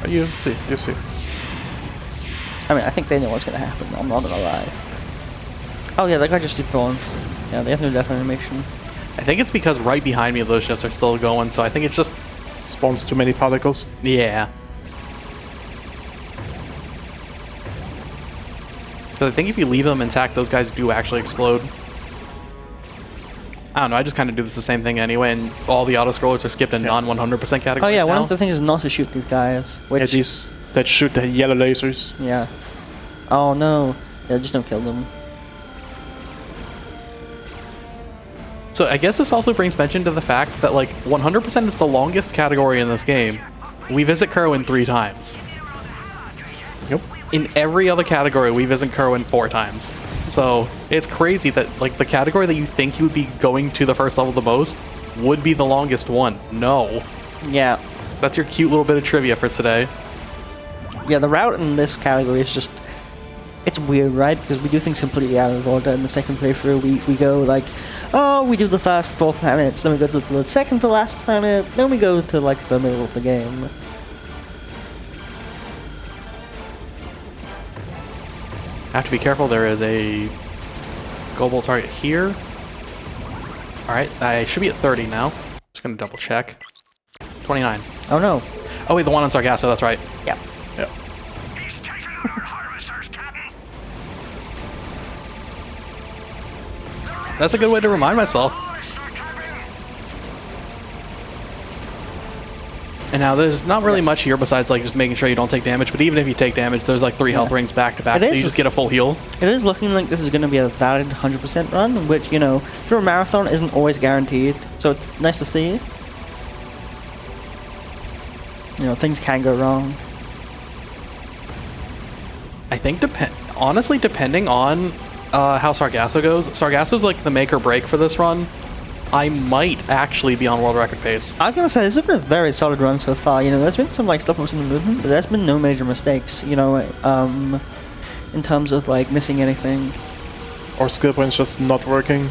You see, you see. I mean, I think they know what's gonna happen. I'm not gonna lie. Oh yeah, that guy just did prawns. Yeah, they have no death animation. I think it's because right behind me those ships are still going, so I think it's just, Spawns too many particles. yeah. Because I think if you leave them intact, those guys do actually explode. I don't know, I just kind of do this the same thing anyway, and all the Autoscrollers are skipped in non-100% categories. Oh yeah, one now. of the things is not to shoot these guys. Yeah, Which, these that shoot the yellow lasers. yeah. Oh no. Yeah, just don't kill them. So I guess this also brings mention to the fact that like 100% is the longest category in this game. We visit Kerwin 3 times. Yep. In every other category, we visit Kerwin 4 times. So it's crazy that like the category that you think you would be going to the first level the most would be the longest one. No. Yeah. That's your cute little bit of trivia for today. Yeah, the route in this category is just... It's weird, right? Because we do things completely out of order. In the second playthrough, we go like... Oh, we do the first 4 planets, then we go to the second to last planet, then we go to like the middle of the game. I have to be careful. There is a global target here. All right, I should be at 30 now. Just gonna double check. 29. Oh no. Oh wait, the one on Sargasso. That's right. Yeah. Yeah. He's taking our harvesters, Captain. That's a good way to remind myself. And now there's not really much here besides like just making sure you don't take damage. But even if you take damage, there's like 3 health rings back to back, It so is you just get a full heal. It is looking like this is going to be a valid 100% run, which, you know, for a marathon isn't always guaranteed, so it's nice to see. You know, things can go wrong. I think honestly, depending on how Sargasso goes, Sargasso's like the make or break for this run. I might actually be on world record pace. I was going to say, this has been a very solid run so far. You know, there's been some, like, stop motion movement, but there's been no major mistakes, you know, in terms of, like, missing anything. Or skill points just not working.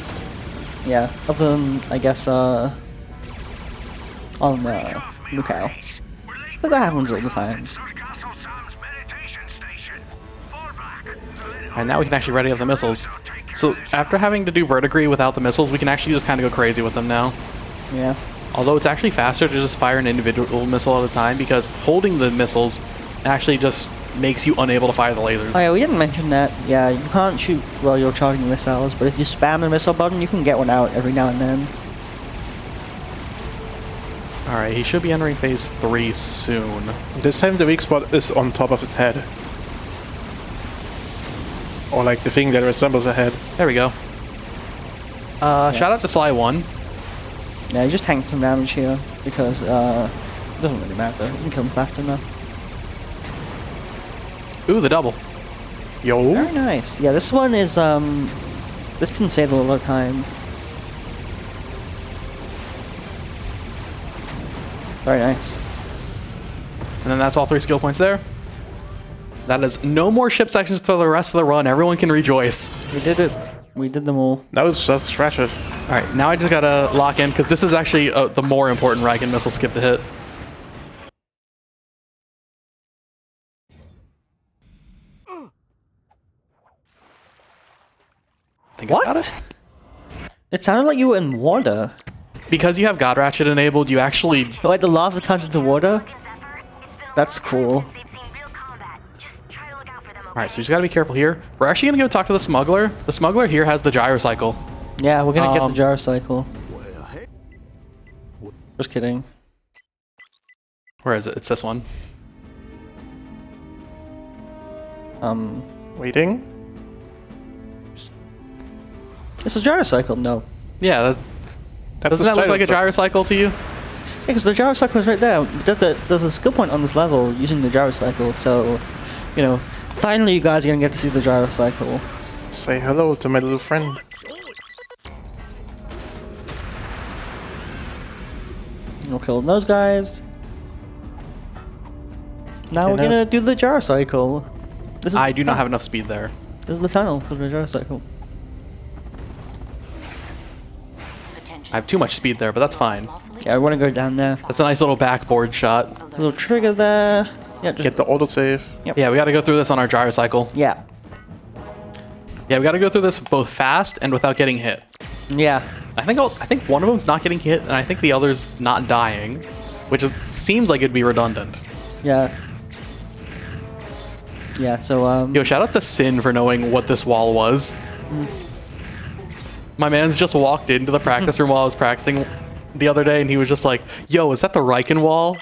Yeah, other than, I guess, on Lukao. But that happens all the time. And now we can actually ready up the missiles. So after having to do verdigris without the missiles, we can actually just kind of go crazy with them now. Yeah. Although it's actually faster to just fire an individual missile at a time, because holding the missiles actually just makes you unable to fire the lasers. Oh yeah, we didn't mention that. Yeah, you can't shoot while you're charging missiles, but if you spam the missile button, you can get one out every now and then. Alright, he should be entering phase 3 soon. This time the weak spot is on top of his head. Or like the thing that resembles a head. There we go. Shout out to Sly 1. Yeah, you just tank some damage here, because it doesn't really matter. You can kill him fast enough. Ooh, the double. Yo. Very nice. Yeah, this one is, this can save a lot of time. Very nice. And then that's all 3 skill points there. That is no more ship sections for the rest of the run. Everyone can rejoice. We did it. We did them all. Now it's just Ratchet. Alright, now I just gotta lock in, because this is actually the more important Riken missile skip to hit. Think I got it? It sounded like you were in water. Because you have God Ratchet enabled, you actually... Like the lava turns into water? That's cool. They've seen real combat. Just try to look out for them, okay? Alright, so we just gotta be careful here. We're actually gonna go talk to the smuggler. The smuggler here has the gyrocycle. Yeah, we're gonna get the gyrocycle. Just kidding. Where is it? It's this one. Waiting. It's a gyrocycle? No. Yeah, doesn't that look like a gyrocycle to you? Yeah, because the gyrocycle is right there. There's a skill point on this level using the gyrocycle, so, you know, finally you guys are gonna get to see the gyrocycle. Say hello to my little friend. We'll kill those guys. Now Okay, we're now- gonna do the gyrocycle. This is I do not have enough speed there. This is the tunnel for the gyrocycle. Attention. I have too much speed there, but that's fine. Lawfully Yeah, I want to go down there. That's a nice little backboard shot. A little trigger there. Yeah, just Get the autosave. Yeah, we gotta go through this on our gyrocycle. yeah, Yeah, we gotta go through this both fast and without getting hit. yeah. I think one of them's not getting hit, and I think the other's not dying, which seems like it'd be redundant. Yeah. Yeah, so, Yo, shout out to Sin for knowing what this wall was. My man's just walked into the practice room while I was practicing the other day, and he was just like, yo, is that the Riken wall?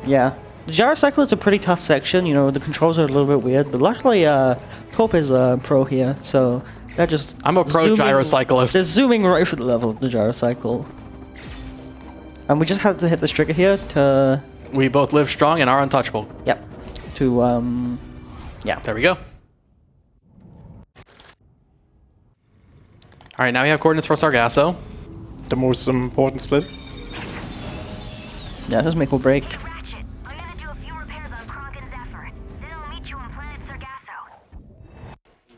yeah. The gyrocycle is a pretty tough section, you know, the controls are a little bit weird, but luckily, Torp is a pro here, so that just... I'm a pro gyrocyclist. They're zooming right for the level of the gyrocycle. And we just have to hit this trigger here to... We both live strong and are untouchable. Yep. To, yeah. There we go. Alright, now we have coordinates for Sargasso. The most important split. Yeah, this is make or break. Ratchet, I'm gonna do a few repairs on Kronk and Zephyr. Then I'll meet you on planet Sargasso.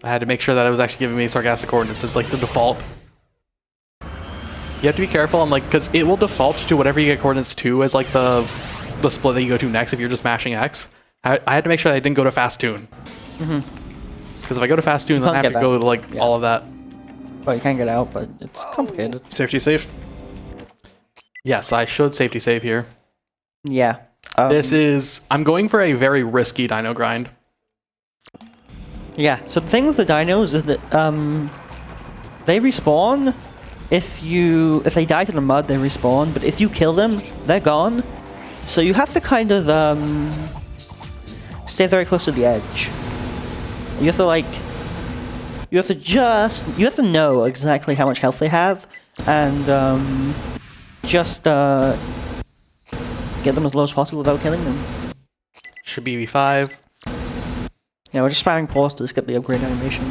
I had to make sure that it was actually giving me Sargasso coordinates as like the default. You have to be careful on like, because it will default to whatever you get coordinates to as like the split that you go to next if you're just mashing X. I had to make sure that I didn't go to fast tune. Because if I go to fast tune, then I can't have to get go that. to like Yeah. all of that. Well, you can get out, but it's complicated. Safety safe. Yes, I should safety save here. Yeah. I'm going for a very risky dino grind. Yeah, so the thing with the dinos is that, they respawn. If they die to the mud, they respawn, but if you kill them, they're gone. So you have to kind of, stay very close to the edge. You have to, like, you have to know exactly how much health they have, and, just, get them as low as possible without killing them. Should be V5. Yeah, we're just spamming pause to skip the upgrade animation.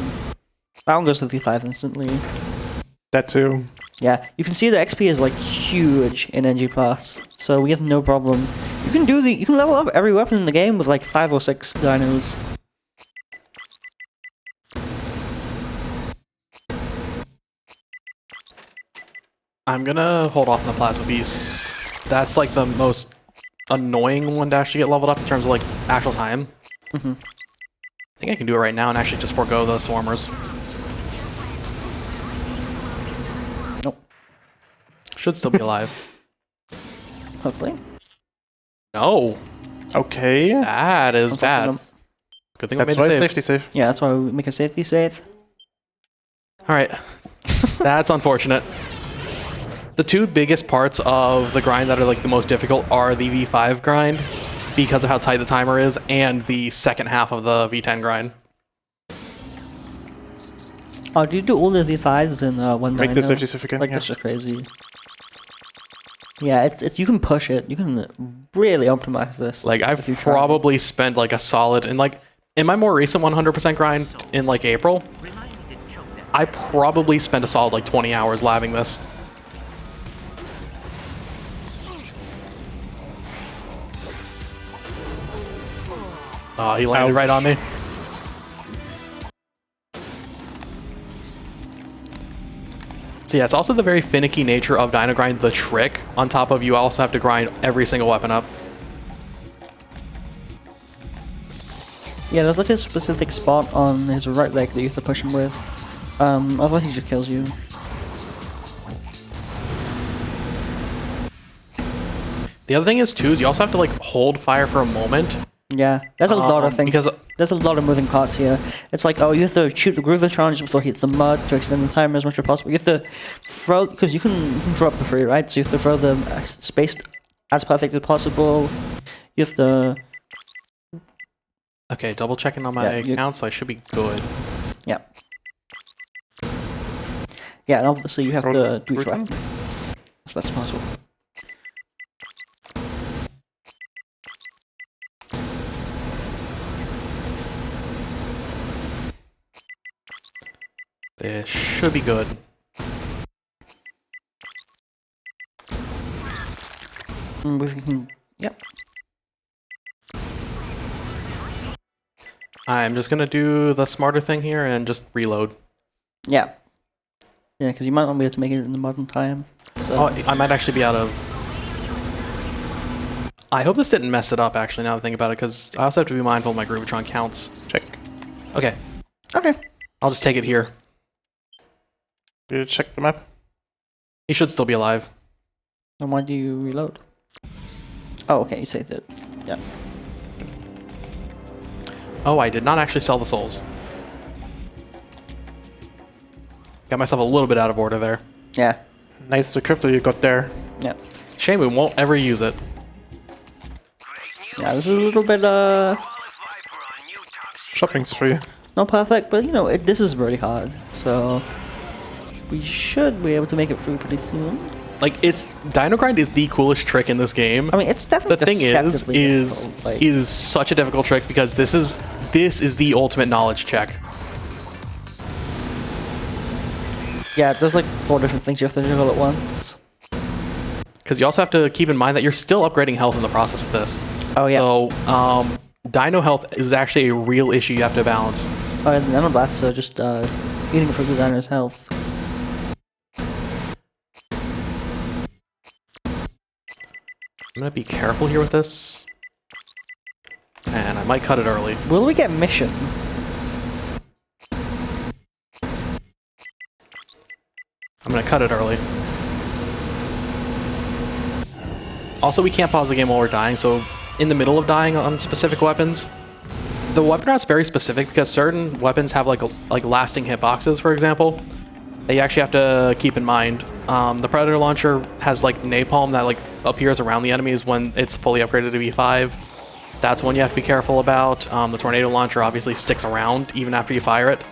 That one goes to V5 instantly. That too. Yeah, you can see the XP is like huge in NG+, so we have no problem. You can level up every weapon in the game with like 5 or 6 dinos. I'm gonna hold off on the Plasma Beast. That's like the most annoying one to actually get leveled up in terms of like actual time. I think I can do it right now and actually just forego the Swarmers. Nope. Should still be alive. Hopefully. No. Okay. That is bad. Unfortunate. Good thing we That's made why a save. safety save. Yeah, that's why we make a safety save. All right. That's unfortunate. The two biggest parts of the grind that are like the most difficult are the V5 grind because of how tight the timer is, and the second half of the V10 grind. Oh, do you do all of the V5s in one Make the dino? safety save again. Like, Yeah. that's just crazy. Yeah, it's you can push it. You can really optimize this. Like, I've if you try. probably spent like a solid, and like in my more recent 100% grind in like April, Remind me to choke that. I probably spent a solid like 20 hours laving this. Oh, he landed right on me. So yeah, it's also the very finicky nature of Dino Grind, the trick, on top of you also have to grind every single weapon up. Yeah, there's like a specific spot on his right leg that you have to push him with. Otherwise he just kills you. The other thing is too, is you also have to like hold fire for a moment. Yeah, there's a lot of things. Because There's a lot of moving parts here. It's like, oh, you have to shoot the groove of the challenge before he hits the mud to extend the timer as much as possible. You have to throw, because you can throw up to free, right? So you have to throw them spaced as perfect as possible. You have to... okay, double checking on my Yeah, account, so I should be good. Yeah. Yeah, and obviously you have to do each Root weapon. If that's possible. This should be good. We can... Yep. I'm just gonna do the smarter thing here and just reload. Yeah. Yeah, because you might not be able to make it in the modern time. So. Oh, I might actually be out of... I hope this didn't mess it up, actually, now that I think about it, because I also have to be mindful of my Groovatron counts. Check. Okay, Okay. I'll just take it here. Did you check the map? He should still be alive. And why do you reload? Oh, okay, you saved it. Yeah. Oh, I did not actually sell the souls. Got myself a little bit out of order there. Yeah. Nice the crypto you got there. Yeah. Shame we won't ever use it. Yeah, this is a little bit, Shopping spree. not perfect, but, you know, this is really hard. So, we should be able to make it through pretty soon. Like, it's... Dino Grind is the coolest trick in this game. I mean, it's definitely The thing deceptively is difficult, like- is such a difficult trick because this is the ultimate knowledge check. Yeah, there's like 4 different things you have to juggle at once. Because you also have to keep in mind that you're still upgrading health in the process of this. Oh, yeah. So, Dino health is actually a real issue you have to balance. Oh, and none of that's just eating for the diner's health. I'm gonna be careful here with this. And I might cut it early. Will we get mission? I'm gonna cut it early. Also, we can't pause the game while we're dying, so in the middle of dying on specific weapons, the weapon rout's very specific because certain weapons have like lasting hitboxes, for example, that you actually have to keep in mind. The Predator launcher has like napalm that like appears around the enemies when it's fully upgraded to V5. That's one you have to be careful about. The tornado launcher obviously sticks around even after you fire it.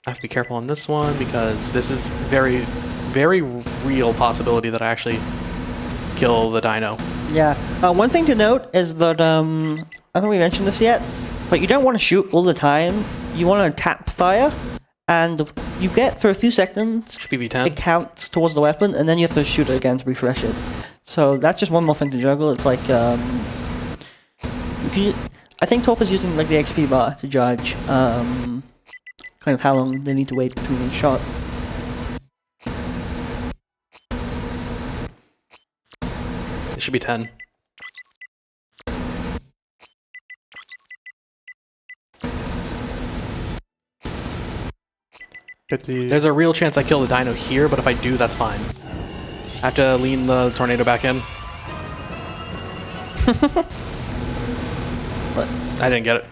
I have to be careful on this one because this is very, very real possibility that I actually kill the dino. Yeah. One thing to note is that, I don't think we mentioned this yet, but you don't want to shoot all the time. You want to tap fire, and you get, for a few seconds, Should be it V10. counts towards the weapon, and then you have to shoot it again to refresh it. So that's just one more thing to juggle. It's like, if you... I think Torp is using like the XP bar to judge, kind of how long they need to wait between each shot. It should be 10. Get the... There's a real chance I kill the dino here, but if I do, that's fine. I have to lean the tornado back in. But I didn't get it.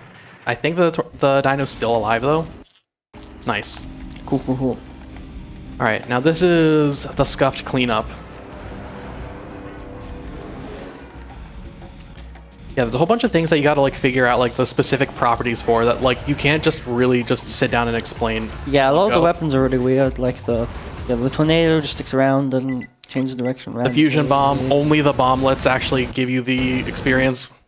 I think the dino's still alive though. Nice. cool. All right, now this is the scuffed cleanup. Yeah, there's a whole bunch of things that you gotta like figure out like the specific properties for that like you can't just really just sit down and explain. Yeah, a lot of the Go. weapons are really weird. Like the tornado just sticks around and changes direction. The fusion bomb, only the bomblets actually give you the experience.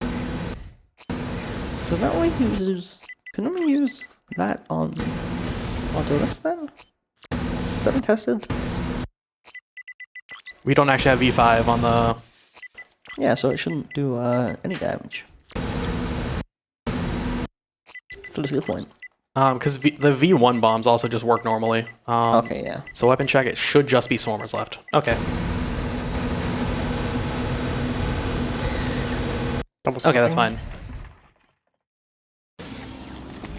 So that only uses. Can only use that on Autolus then? Has that been tested? We don't actually have V5 on the... Yeah, so it shouldn't do any damage. So that's a good point. Because the V1 bombs also just work normally. Okay, yeah. So weapon check, it should just be swarmers left. Okay. Okay, that's fine.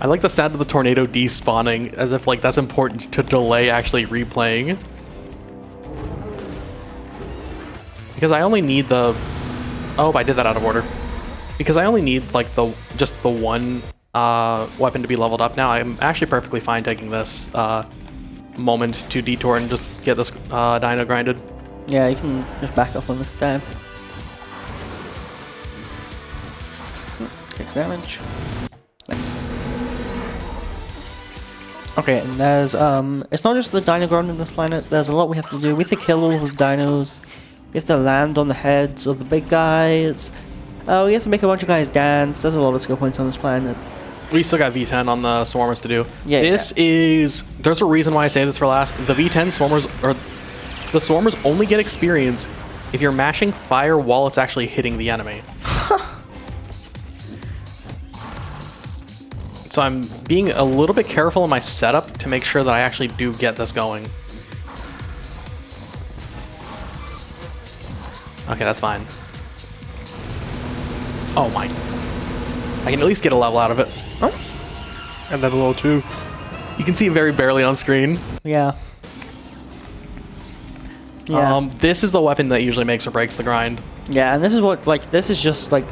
I like the sound of the tornado despawning, as if like that's important to delay actually replaying. Because I only need the... Oh, I did that out of order. Because I only need like just the one weapon to be leveled up now. I'm actually perfectly fine taking this moment to detour and just get this dino grinded. Yeah, you can just back up on this guy. Takes damage. Nice. Okay, and there's it's not just the dino ground in this planet. There's a lot we have to do. We have to kill all of the dinos. We have to land on the heads of the big guys. We have to make a bunch of guys dance. There's a lot of skill points on this planet. We still got V10 on the swarmers to do. Yeah, this is... There's a reason why I say this for last. The V10 swarmers, or the swarmers only get experience if you're mashing fire while it's actually hitting the enemy. So I'm being a little bit careful in my setup to make sure that I actually do get this going. Okay, that's fine. Oh my. I can at least get a level out of it. Oh, And level 02. You can see it very barely on screen. yeah. Yeah. This is the weapon that usually makes or breaks the grind. Yeah, and this is what, like, this is just, like,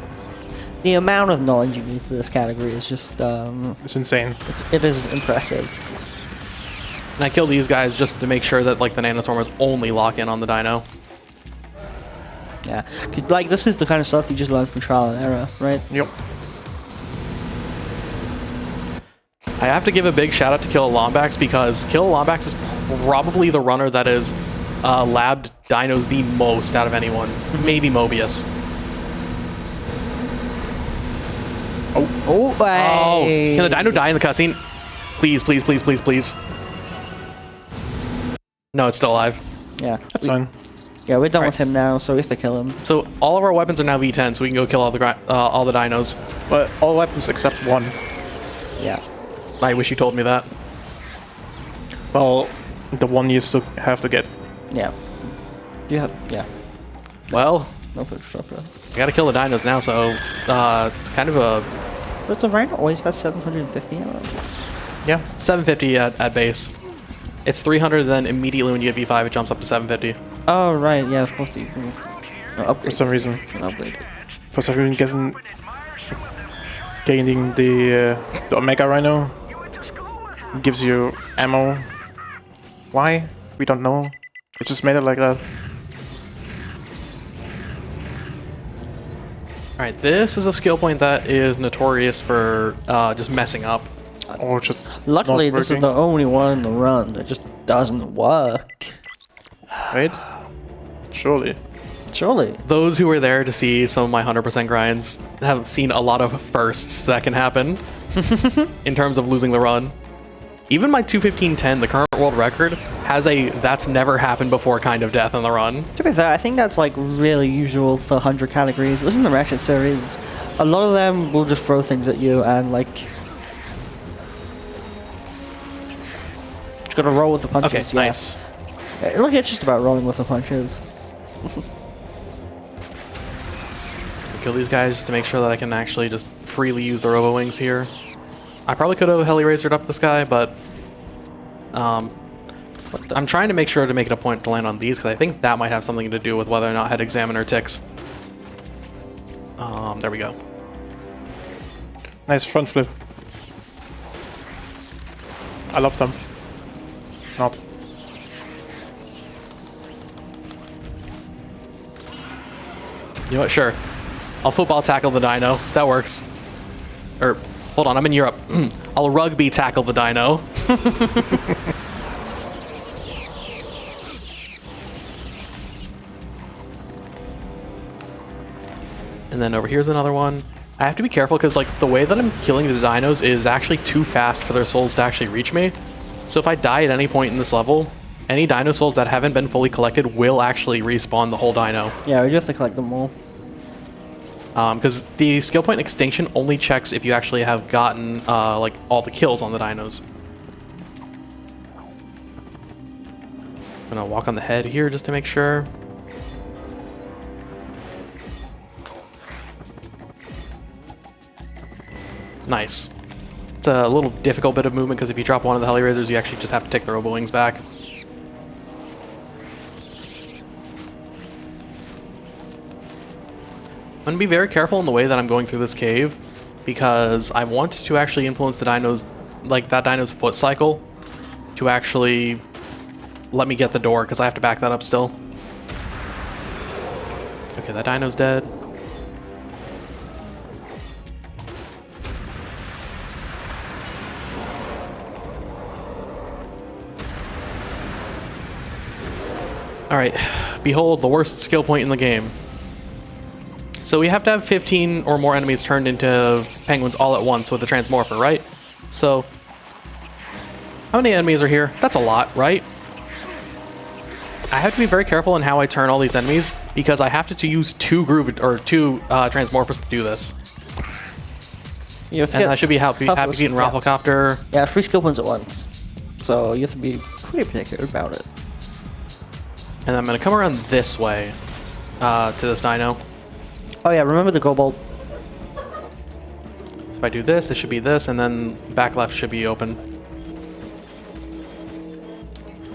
the amount of knowledge you need for this category is just, It's insane. it is impressive. And I kill these guys just to make sure that, like, the nanoswarmers only lock in on the dino. Yeah. 'Cause, like, this is the kind of stuff you just learn from trial and error, right? Yep. I have to give a big shout out to Kill Lombax because Kill Lombax is probably the runner that is labbed dinos the most out of anyone. Maybe Mobius. Oh, Oh, hey. can the dino die in the cutscene? Please, please, please, please, please. No, it's still alive. Yeah. That's fine. Yeah, we're done with him now, so we have to kill him. So all of our weapons are now V10, so we can go kill all the dinos. But all weapons except one. Yeah. I wish you told me that. Well, the one you still have to get. Yeah. You have, yeah. Well, No food disruptor. I gotta kill the dinos now, so it's kind of a But the rank always has 750 hours. Yeah. 750 at base. It's 300, then immediately when you get V5, it jumps up to 750. Oh, right, yeah, of course you can upgrade. For some reason. Upgrade. For some reason, gaining the Omega Rhino gives you ammo. Why? We don't know. It just made it like that. Alright, this is a skill point that is notorious for just messing up. Or just Luckily, not this is working. the only one in the run that just doesn't work. Right? Surely. Surely. Those who were there to see some of my 100% grinds have seen a lot of firsts that can happen in terms of losing the run. Even my 2:15:10, the current world record, has a that's never happened before kind of death in the run. To be fair, I think that's like really usual for 100 categories. Listen to the Ratchet series. A lot of them will just throw things at you and like... Just gotta roll with the punches. Okay, yeah. nice. Look, it's just about rolling with the punches. Kill these guys just to make sure that I can actually just freely use the Robo Wings here. I probably could have heli racered up this guy, but I'm trying to make sure to make it a point to land on these because I think that might have something to do with whether or not Head Examiner ticks. There we go. Nice front flip. I love them. Not. You know what? Sure. I'll football tackle the dino. That works. Or, hold on, I'm in Europe. I'll rugby tackle the dino. And then over here's another one. I have to be careful because like the way that I'm killing the dinos is actually too fast for their souls to actually reach me. So if I die at any point in this level, any dino souls that haven't been fully collected will actually respawn the whole dino. Yeah, we just have to collect them all. Because the skill point extinction only checks if you actually have gotten like all the kills on the dinos. I'm gonna walk on the head here just to make sure. Nice. It's a little difficult bit of movement because if you drop one of the heli raisers, you actually just have to take the robo wings back. I'm going to be very careful in the way that I'm going through this cave because I want to actually influence the dinos, like that dino's foot cycle, to actually let me get the door because I have to back that up still. Okay, that dino's dead. Alright, behold the worst skill point in the game. So we have to have 15 or more enemies turned into penguins all at once with the transmorpher, right? So, how many enemies are here? That's a lot, right? I have to be very careful in how I turn all these enemies because I have to use two transmorphers to do this. You have to And get I should be happy beating Rafflecopter. Yeah, 3 skill points at once. So you have to be pretty particular about it. And I'm going to come around this way to this dino. Oh yeah, remember the Cobalt. So if I do this, it should be this, and then back left should be open.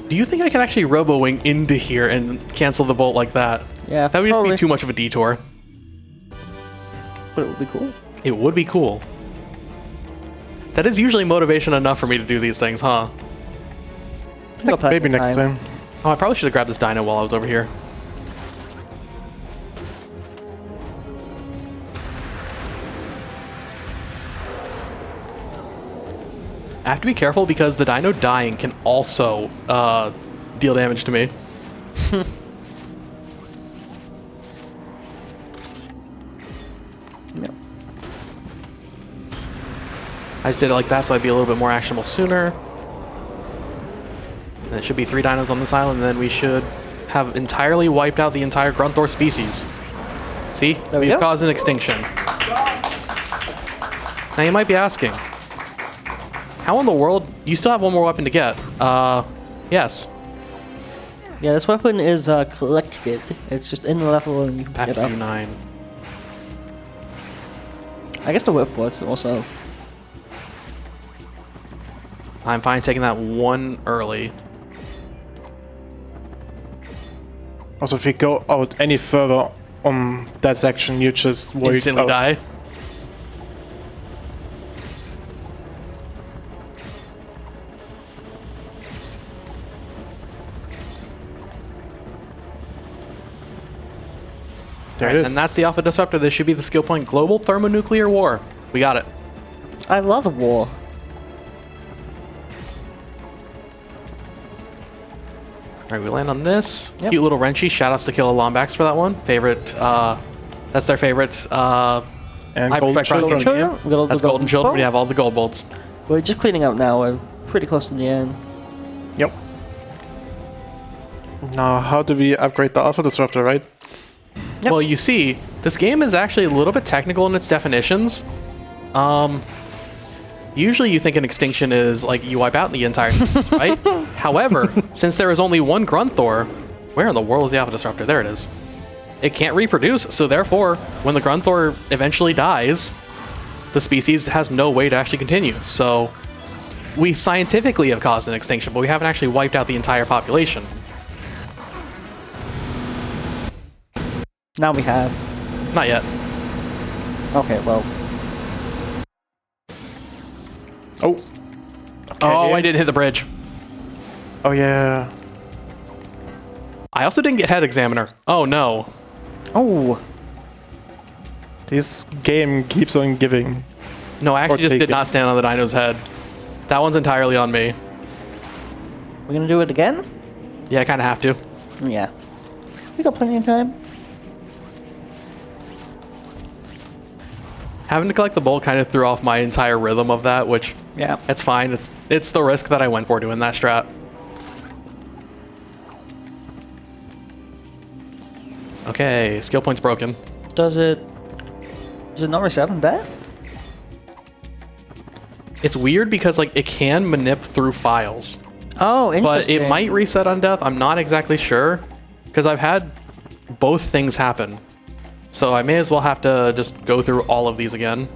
Do you think I can actually robo-wing into here and cancel the bolt like that? Yeah, That would just probably. be too much of a detour. But it would be cool. It would be cool. That is usually motivation enough for me to do these things, huh? Maybe next time. Oh, I probably should have grabbed this dino while I was over here. I have to be careful because the dino dying can also deal damage to me. No. I just did it like that so I'd be a little bit more actionable sooner. And it should be 3 dinos on this island, and then we should have entirely wiped out the entire Grunthor species. See? There we We've go. caused an extinction. Now you might be asking, how in the world? You still have one more weapon to get. Yes. Yeah, this weapon is collected. It's just in the level and you can pick it up. FD9. I guess the whip works also. I'm fine taking that one early. Also, if you go out any further on that section, you just wait Instantly out. die. There it is. And that's the Alpha Disruptor. This should be the skill point. Global Thermonuclear War. We got it. I love the war. Alright, we land on this. Yep. Cute little wrenchy. Shoutouts to Killer Lombax for that one. Favorite, that's their favorite, And Golden Hyperspec Protein Children. game. We got all the That's Golden Children. We bolt. have all the gold bolts. We're just cleaning up now. We're pretty close to the end. Yep. Now, how do we upgrade the Alpha Disruptor, right? Yep. Well, you see, this game is actually a little bit technical in its definitions. Usually you think an extinction is like you wipe out the entire species, right? However, since there is only one Grunthor, where in the world is the Alpha Disruptor? There it is. It can't reproduce, so therefore, when the Grunthor eventually dies, the species has no way to actually continue. So, we scientifically have caused an extinction, but we haven't actually wiped out the entire population. Now we have. Not yet. Okay, well, Oh. Okay. Oh, I didn't hit the bridge. Oh yeah. I also didn't get head examiner. Oh no. oh, This game keeps on giving. No, I actually just take did it. not stand on the dino's head. That one's entirely on me. we're gonna do it again? Yeah, I kind of have to. Yeah, we got plenty of time. Having to collect the bolt kind of threw off my entire rhythm of that, which Yeah, it's fine. It's the risk that I went for doing that strat. Okay, skill point's broken. does it not reset on death? It's weird because like it can manip through files, Oh, but interesting. it might reset on death. I'm not exactly sure because I've had both things happen. So I may as well have to just go through all of these again.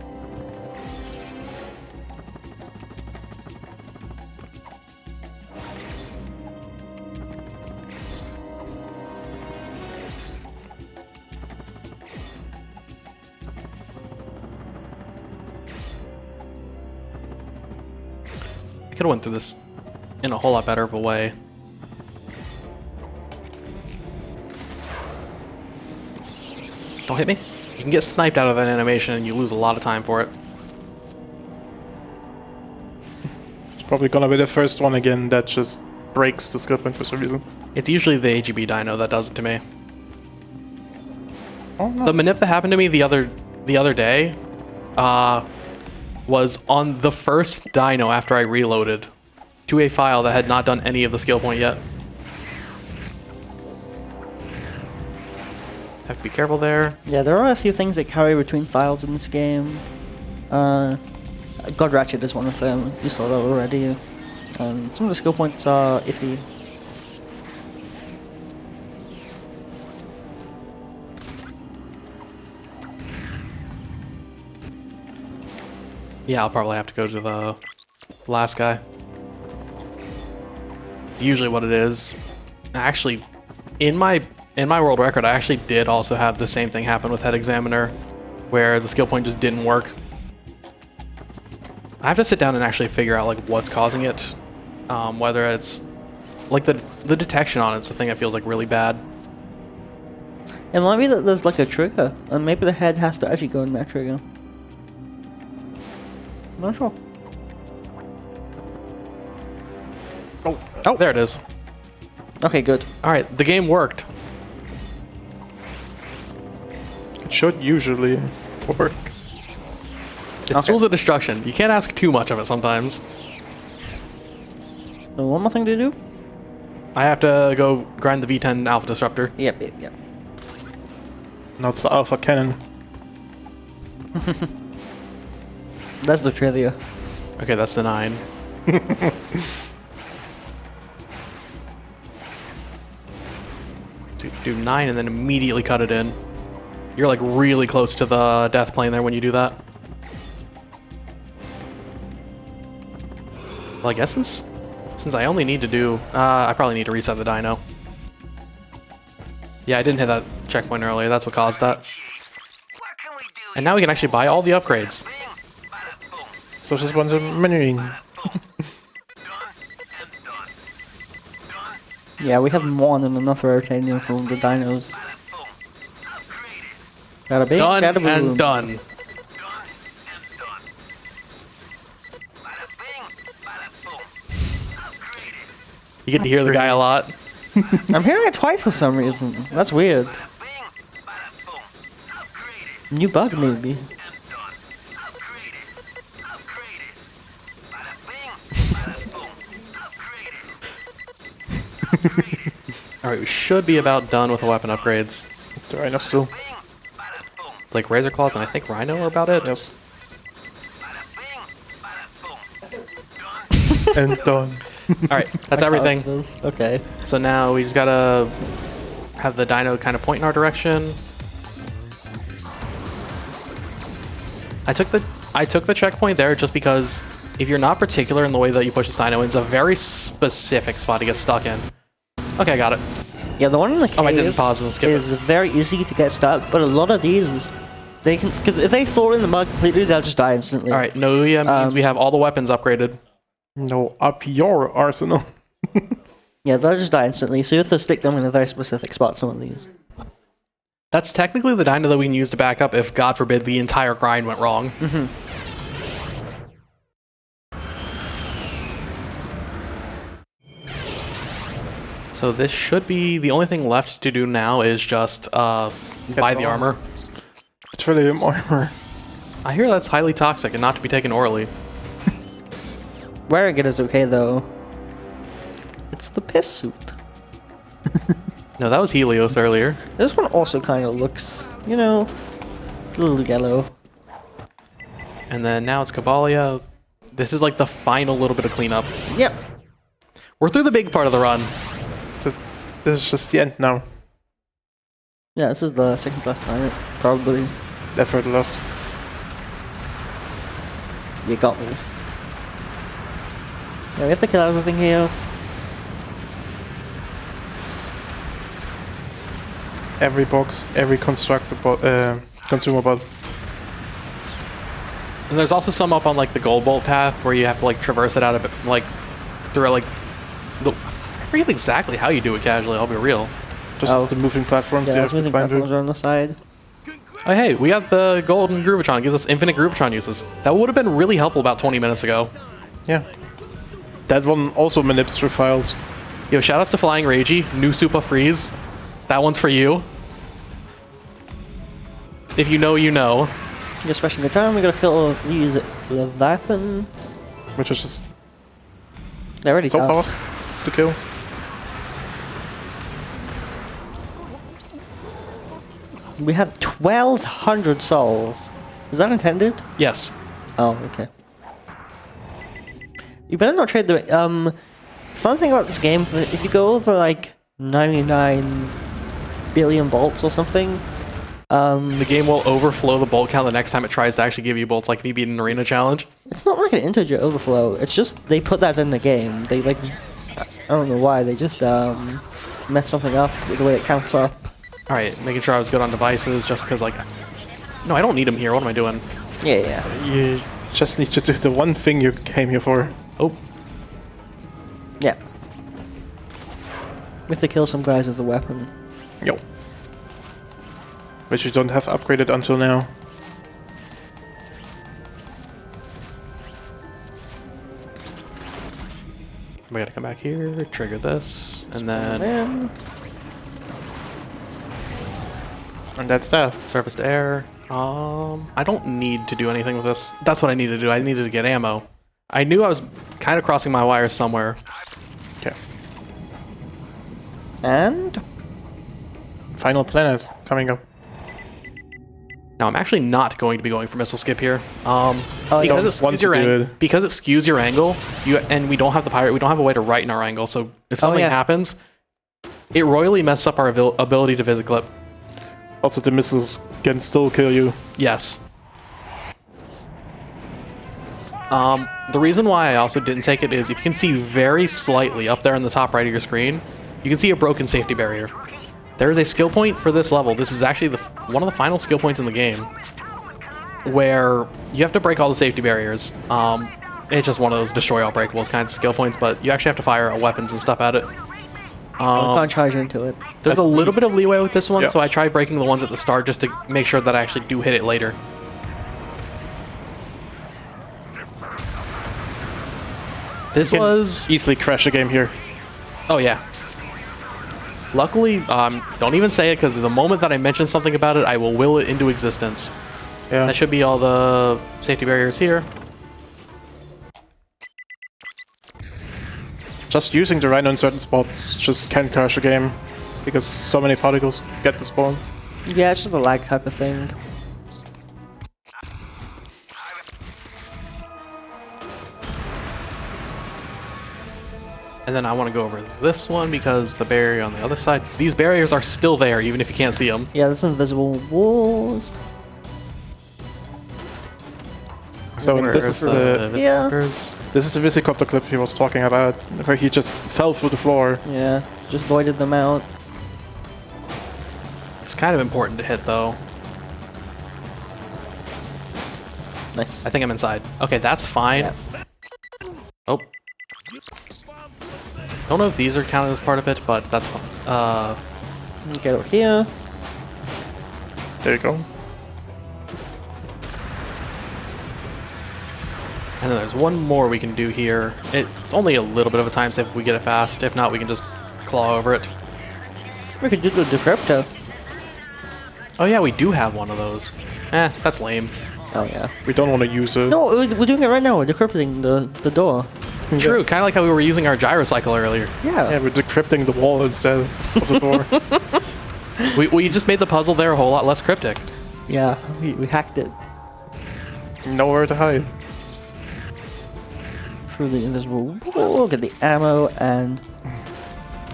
I could have went through this in a whole lot better of a way. Don't hit me. You can get sniped out of that animation and you lose a lot of time for it. It's probably gonna be the first one again that just breaks the skill point for some reason. It's usually the AGB dino that does it to me. Oh no. The manip that happened to me the other day was on the first dino after I reloaded to a file that had not done any of the skill point yet. Have to be careful there. Yeah, there are a few things that carry between files in this game. God Ratchet is one of them. You saw that already. Some of the skill points are iffy. Yeah, I'll probably have to go to the last guy. It's usually what it is. Actually, in my world record, I actually did also have the same thing happen with Head Examiner, where the skill point just didn't work. I have to sit down and actually figure out like what's causing it, whether it's like the detection on it's the thing that feels like really bad. It might be that there's like a trigger, and maybe the head has to actually go in that trigger. I'm not sure. Oh, there it is. Okay, good. All right, the game worked. It should usually work. It's Tools of Destruction. You can't ask too much of it sometimes. So one more thing to do? I have to go grind the V10 Alpha Disruptor. Yep. Now it's the Alpha Cannon. That's the trivia. Okay, that's the 9. Do 9 and then immediately cut it in. You're like really close to the death plane there when you do that. Well, I guess since I only need to do... I probably need to reset the dino. Yeah, I didn't hit that checkpoint earlier. That's what caused that. What can we do? And now we can actually buy all the upgrades. So just want to menuing. Yeah, we have more than enough rotating from the dinos. Bada bing, Done bada boom. and done. You get to hear the guy a lot. I'm hearing it twice for some reason. That's weird. New bug maybe. Alright, we should be about done with the weapon upgrades. The Rhino still. Like Razor Claws and I think Rhino are about it. Yes. And done. Alright, that's everything. Okay. So now we just gotta have the dino kind of point in our direction. I took the checkpoint there just because if you're not particular in the way that you push this dino, it's a very specific spot to get stuck in. Okay, I got it. Yeah, the one in the cave Oh, I didn't pause and skip is it. very easy to get stuck, but a lot of these They can, because if they fall in the mud completely, they'll just die instantly. All right, Nouya means we have all the weapons upgraded. No, up your arsenal. Yeah, they'll just die instantly, so you have to stick them in a very specific spot, some of these. That's technically the dino that we can use to back up if, God forbid, the entire grind went wrong. So this should be the only thing left to do now is just buy the armor. Trillium armor. I hear that's highly toxic and not to be taken orally. Wearing it is okay, though. It's the piss suit. No, that was Helios earlier. This one also kind of looks, you know, a little yellow. And then now it's Cabalia. This is like the final little bit of cleanup. Yep. We're through the big part of the run. This is just the end now. Yeah, this is the second last planet, probably. Effort lost. You got me. Yeah, we have to kill everything here. Every box, every consumer bot. And there's also some up on like the gold bolt path where you have to like traverse it out a bit, like through like the. I forget exactly how you do it casually. I'll be real. Just the moving platforms. Yeah, you those have to moving climb through. platforms are on the side. Oh hey, we got the golden Groovitron. It gives us infinite Groovitron uses. That would have been really helpful about 20 minutes ago. Yeah. That one also manips through files. Yo, shoutouts to Flying Ragey, new Super Freeze. That one's for you. If you know, you know. Just spending the time, we gotta kill these Leviathans. Which is just They're already so tough. fast to kill. We have 1,200 souls. Is that intended? Yes. Oh, okay. You better not trade the... Fun thing about this game, if you go over like 99 billion bolts or something, The game will overflow the bolt count the next time it tries to actually give you bolts, like if you beat an arena challenge. it's not like an integer overflow. It's just they put that in the game. They like... I don't know why. They just mess something up with the way it counts up. Alright, making sure I was good on devices just because, like... No, I don't need them here. What am I doing? Yeah, yeah. You just need to do the one thing you came here for. Oh. Yeah. We have to kill some guys with the weapon. Yo. Which you don't have upgraded until now. We gotta come back here, trigger this, and then Man. And that's that. surface to air. I don't need to do anything with this. That's what I needed to do. I needed to get ammo. I knew I was kind of crossing my wires somewhere. Okay. And? Final planet coming up. Now I'm actually not going to be going for missile skip here. Because yeah. it Don't want skews to your do it. because it skews your angle. And we don't have the pirate. We don't have a way to right in our angle. So if something yeah. happens, it royally messes up our ability to visit clip. Also, the missiles can still kill you. Yes. The reason why I also didn't take it is if you can see very slightly up there in the top right of your screen, you can see a broken safety barrier. There is a skill point for this level. This is actually one of the final skill points in the game where you have to break all the safety barriers. It's just one of those destroy all breakables kinds of skill points, but you actually have to fire weapons and stuff at it. Can't charge into it. There's a little bit of leeway with this one, Yeah. so I tried breaking the ones at the start just to make sure that I actually do hit it later. This You can was... easily crash the game here. Oh, yeah. Luckily, don't even say it, because the moment that I mention something about it, I will will it into existence. Yeah. That should be all the safety barriers here. Just using the Rhino in certain spots just can crash the game because so many particles get the spawn. Yeah, it's just a lag type of thing. And then I want to go over this one because the barrier on the other side. These barriers are still there, even if you can't see them. Yeah, there's invisible walls. So Where this is is the Yeah. visitors? this is the Visicopter clip he was talking about, where he just fell through the floor. Yeah, just voided them out. It's kind of important to hit, though. Nice. I think I'm inside. Okay, that's fine. Yeah. Oh. Don't know if these are counted as part of it, but that's fine. Get over here. There you go. And then there's one more we can do here. It's only a little bit of a time save if we get it fast. If not, we can just claw over it. We could do the decrypto. Oh yeah, we do have one of those. That's lame. Oh yeah. We don't want to use it. No, we're doing it right now. We're decrypting the door. True, kind of like how we were using our gyrocycle earlier. Yeah. Yeah, we're decrypting the wall instead of the door. We just made the puzzle there a whole lot less cryptic. Yeah. We hacked it Nowhere to hide. through the invisible wall. Get the ammo and.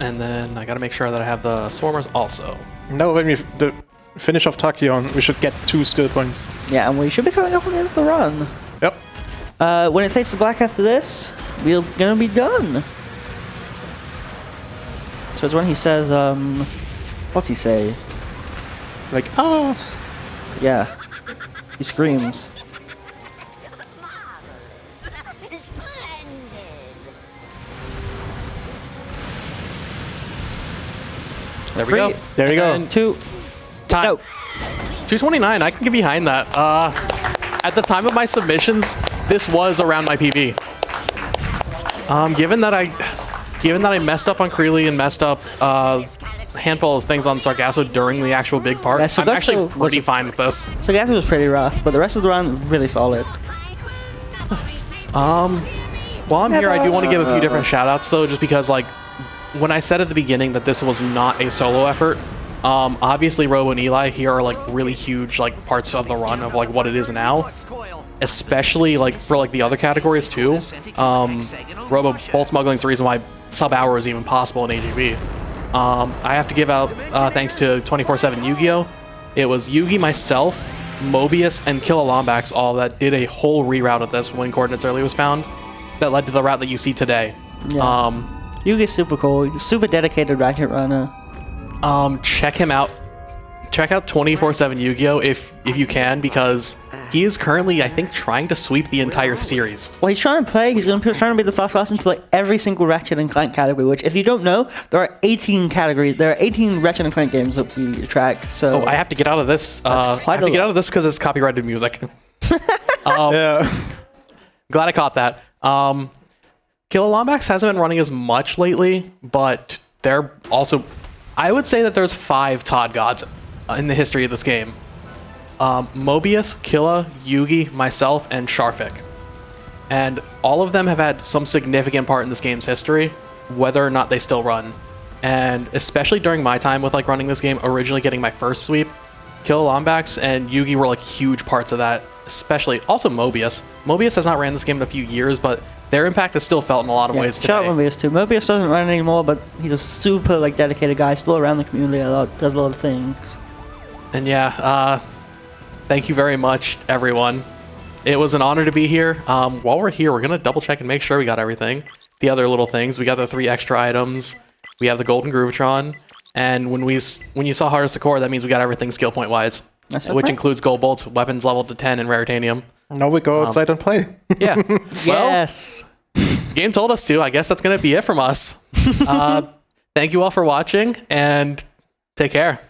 And then I gotta make sure that I have the swarmers also. Now when we finish off Tachyon, we should get 2 skill points. Yeah, and we should be coming up on the end of the run. Yep. When it fades to black after this, we're gonna be done. So it's when he says, what's he say? Like, ah. Yeah. He screams. There we go. There we go. And 2. time. No. 229. I can get behind that. At the time of my submissions, this was around my PB. Given that I messed up on Creeley and messed up a handful of things on Sargasso during the actual big part, Yeah, I'm Sargasso actually pretty was- fine with this. So Gatsby was pretty rough, but the rest of the run, really solid. While I'm here, I do want to give a few different shout-outs, though, just because, like, when I said at the beginning that this was not a solo effort, obviously Robo and Eli here are, like, really huge, like, parts of the run of, like, what it is now. Especially, like, for, like, the other categories, too. Robo Bolt Smuggling is the reason why sub-hour is even possible in AGB. I have to give out thanks to 24/7 Yu-Gi-Oh! It was Yugi, myself, Mobius, and Killalombax all that did a whole reroute of this when Coordinates Early was found that led to the route that you see today. Yeah. Yugi's super cool. He's a super dedicated Ratchet runner. Check him out. Check out 24/7 Yu-Gi-Oh! if you can, because he is currently, I think, trying to sweep the entire series. Well, he's trying to play. He's trying to be the first person to play every single Ratchet and Clank category. Which, if you don't know, there are 18 categories. There are 18 Ratchet and Clank games that we track. So Oh, I have to get out of this. I have quite to a get lot. out of this because it's copyrighted music. Yeah. Glad I caught that. Killalombax hasn't been running as much lately, but they're also... I would say that there's 5 Todd Gods in the history of this game. Mobius, Killa, Yugi, myself, and Sharfik. And all of them have had some significant part in this game's history, whether or not they still run. And especially during my time with, like, running this game, originally getting my first sweep, Killalombax and Yugi were, like, huge parts of that, especially... Also Mobius. Mobius has not ran this game in a few years, but their impact is still felt in a lot of ways today. shout out Mobius too. Mobius doesn't run anymore, but he's a super like dedicated guy, still around the community a lot, does a lot of things. And yeah, thank you very much, everyone. It was an honor to be here. While we're here, we're gonna double check and make sure we got everything. The other little things, we got the 3 extra items. We have the Golden Groovatron, and when you saw Hardest to Core, that means we got everything skill point wise, Nice. which includes Gold Bolts, weapons leveled to 10, and Raritanium. Now we go outside and play. Yeah. Well, Yes. game told us to. I guess that's gonna be it from us. Thank you all for watching, and take care.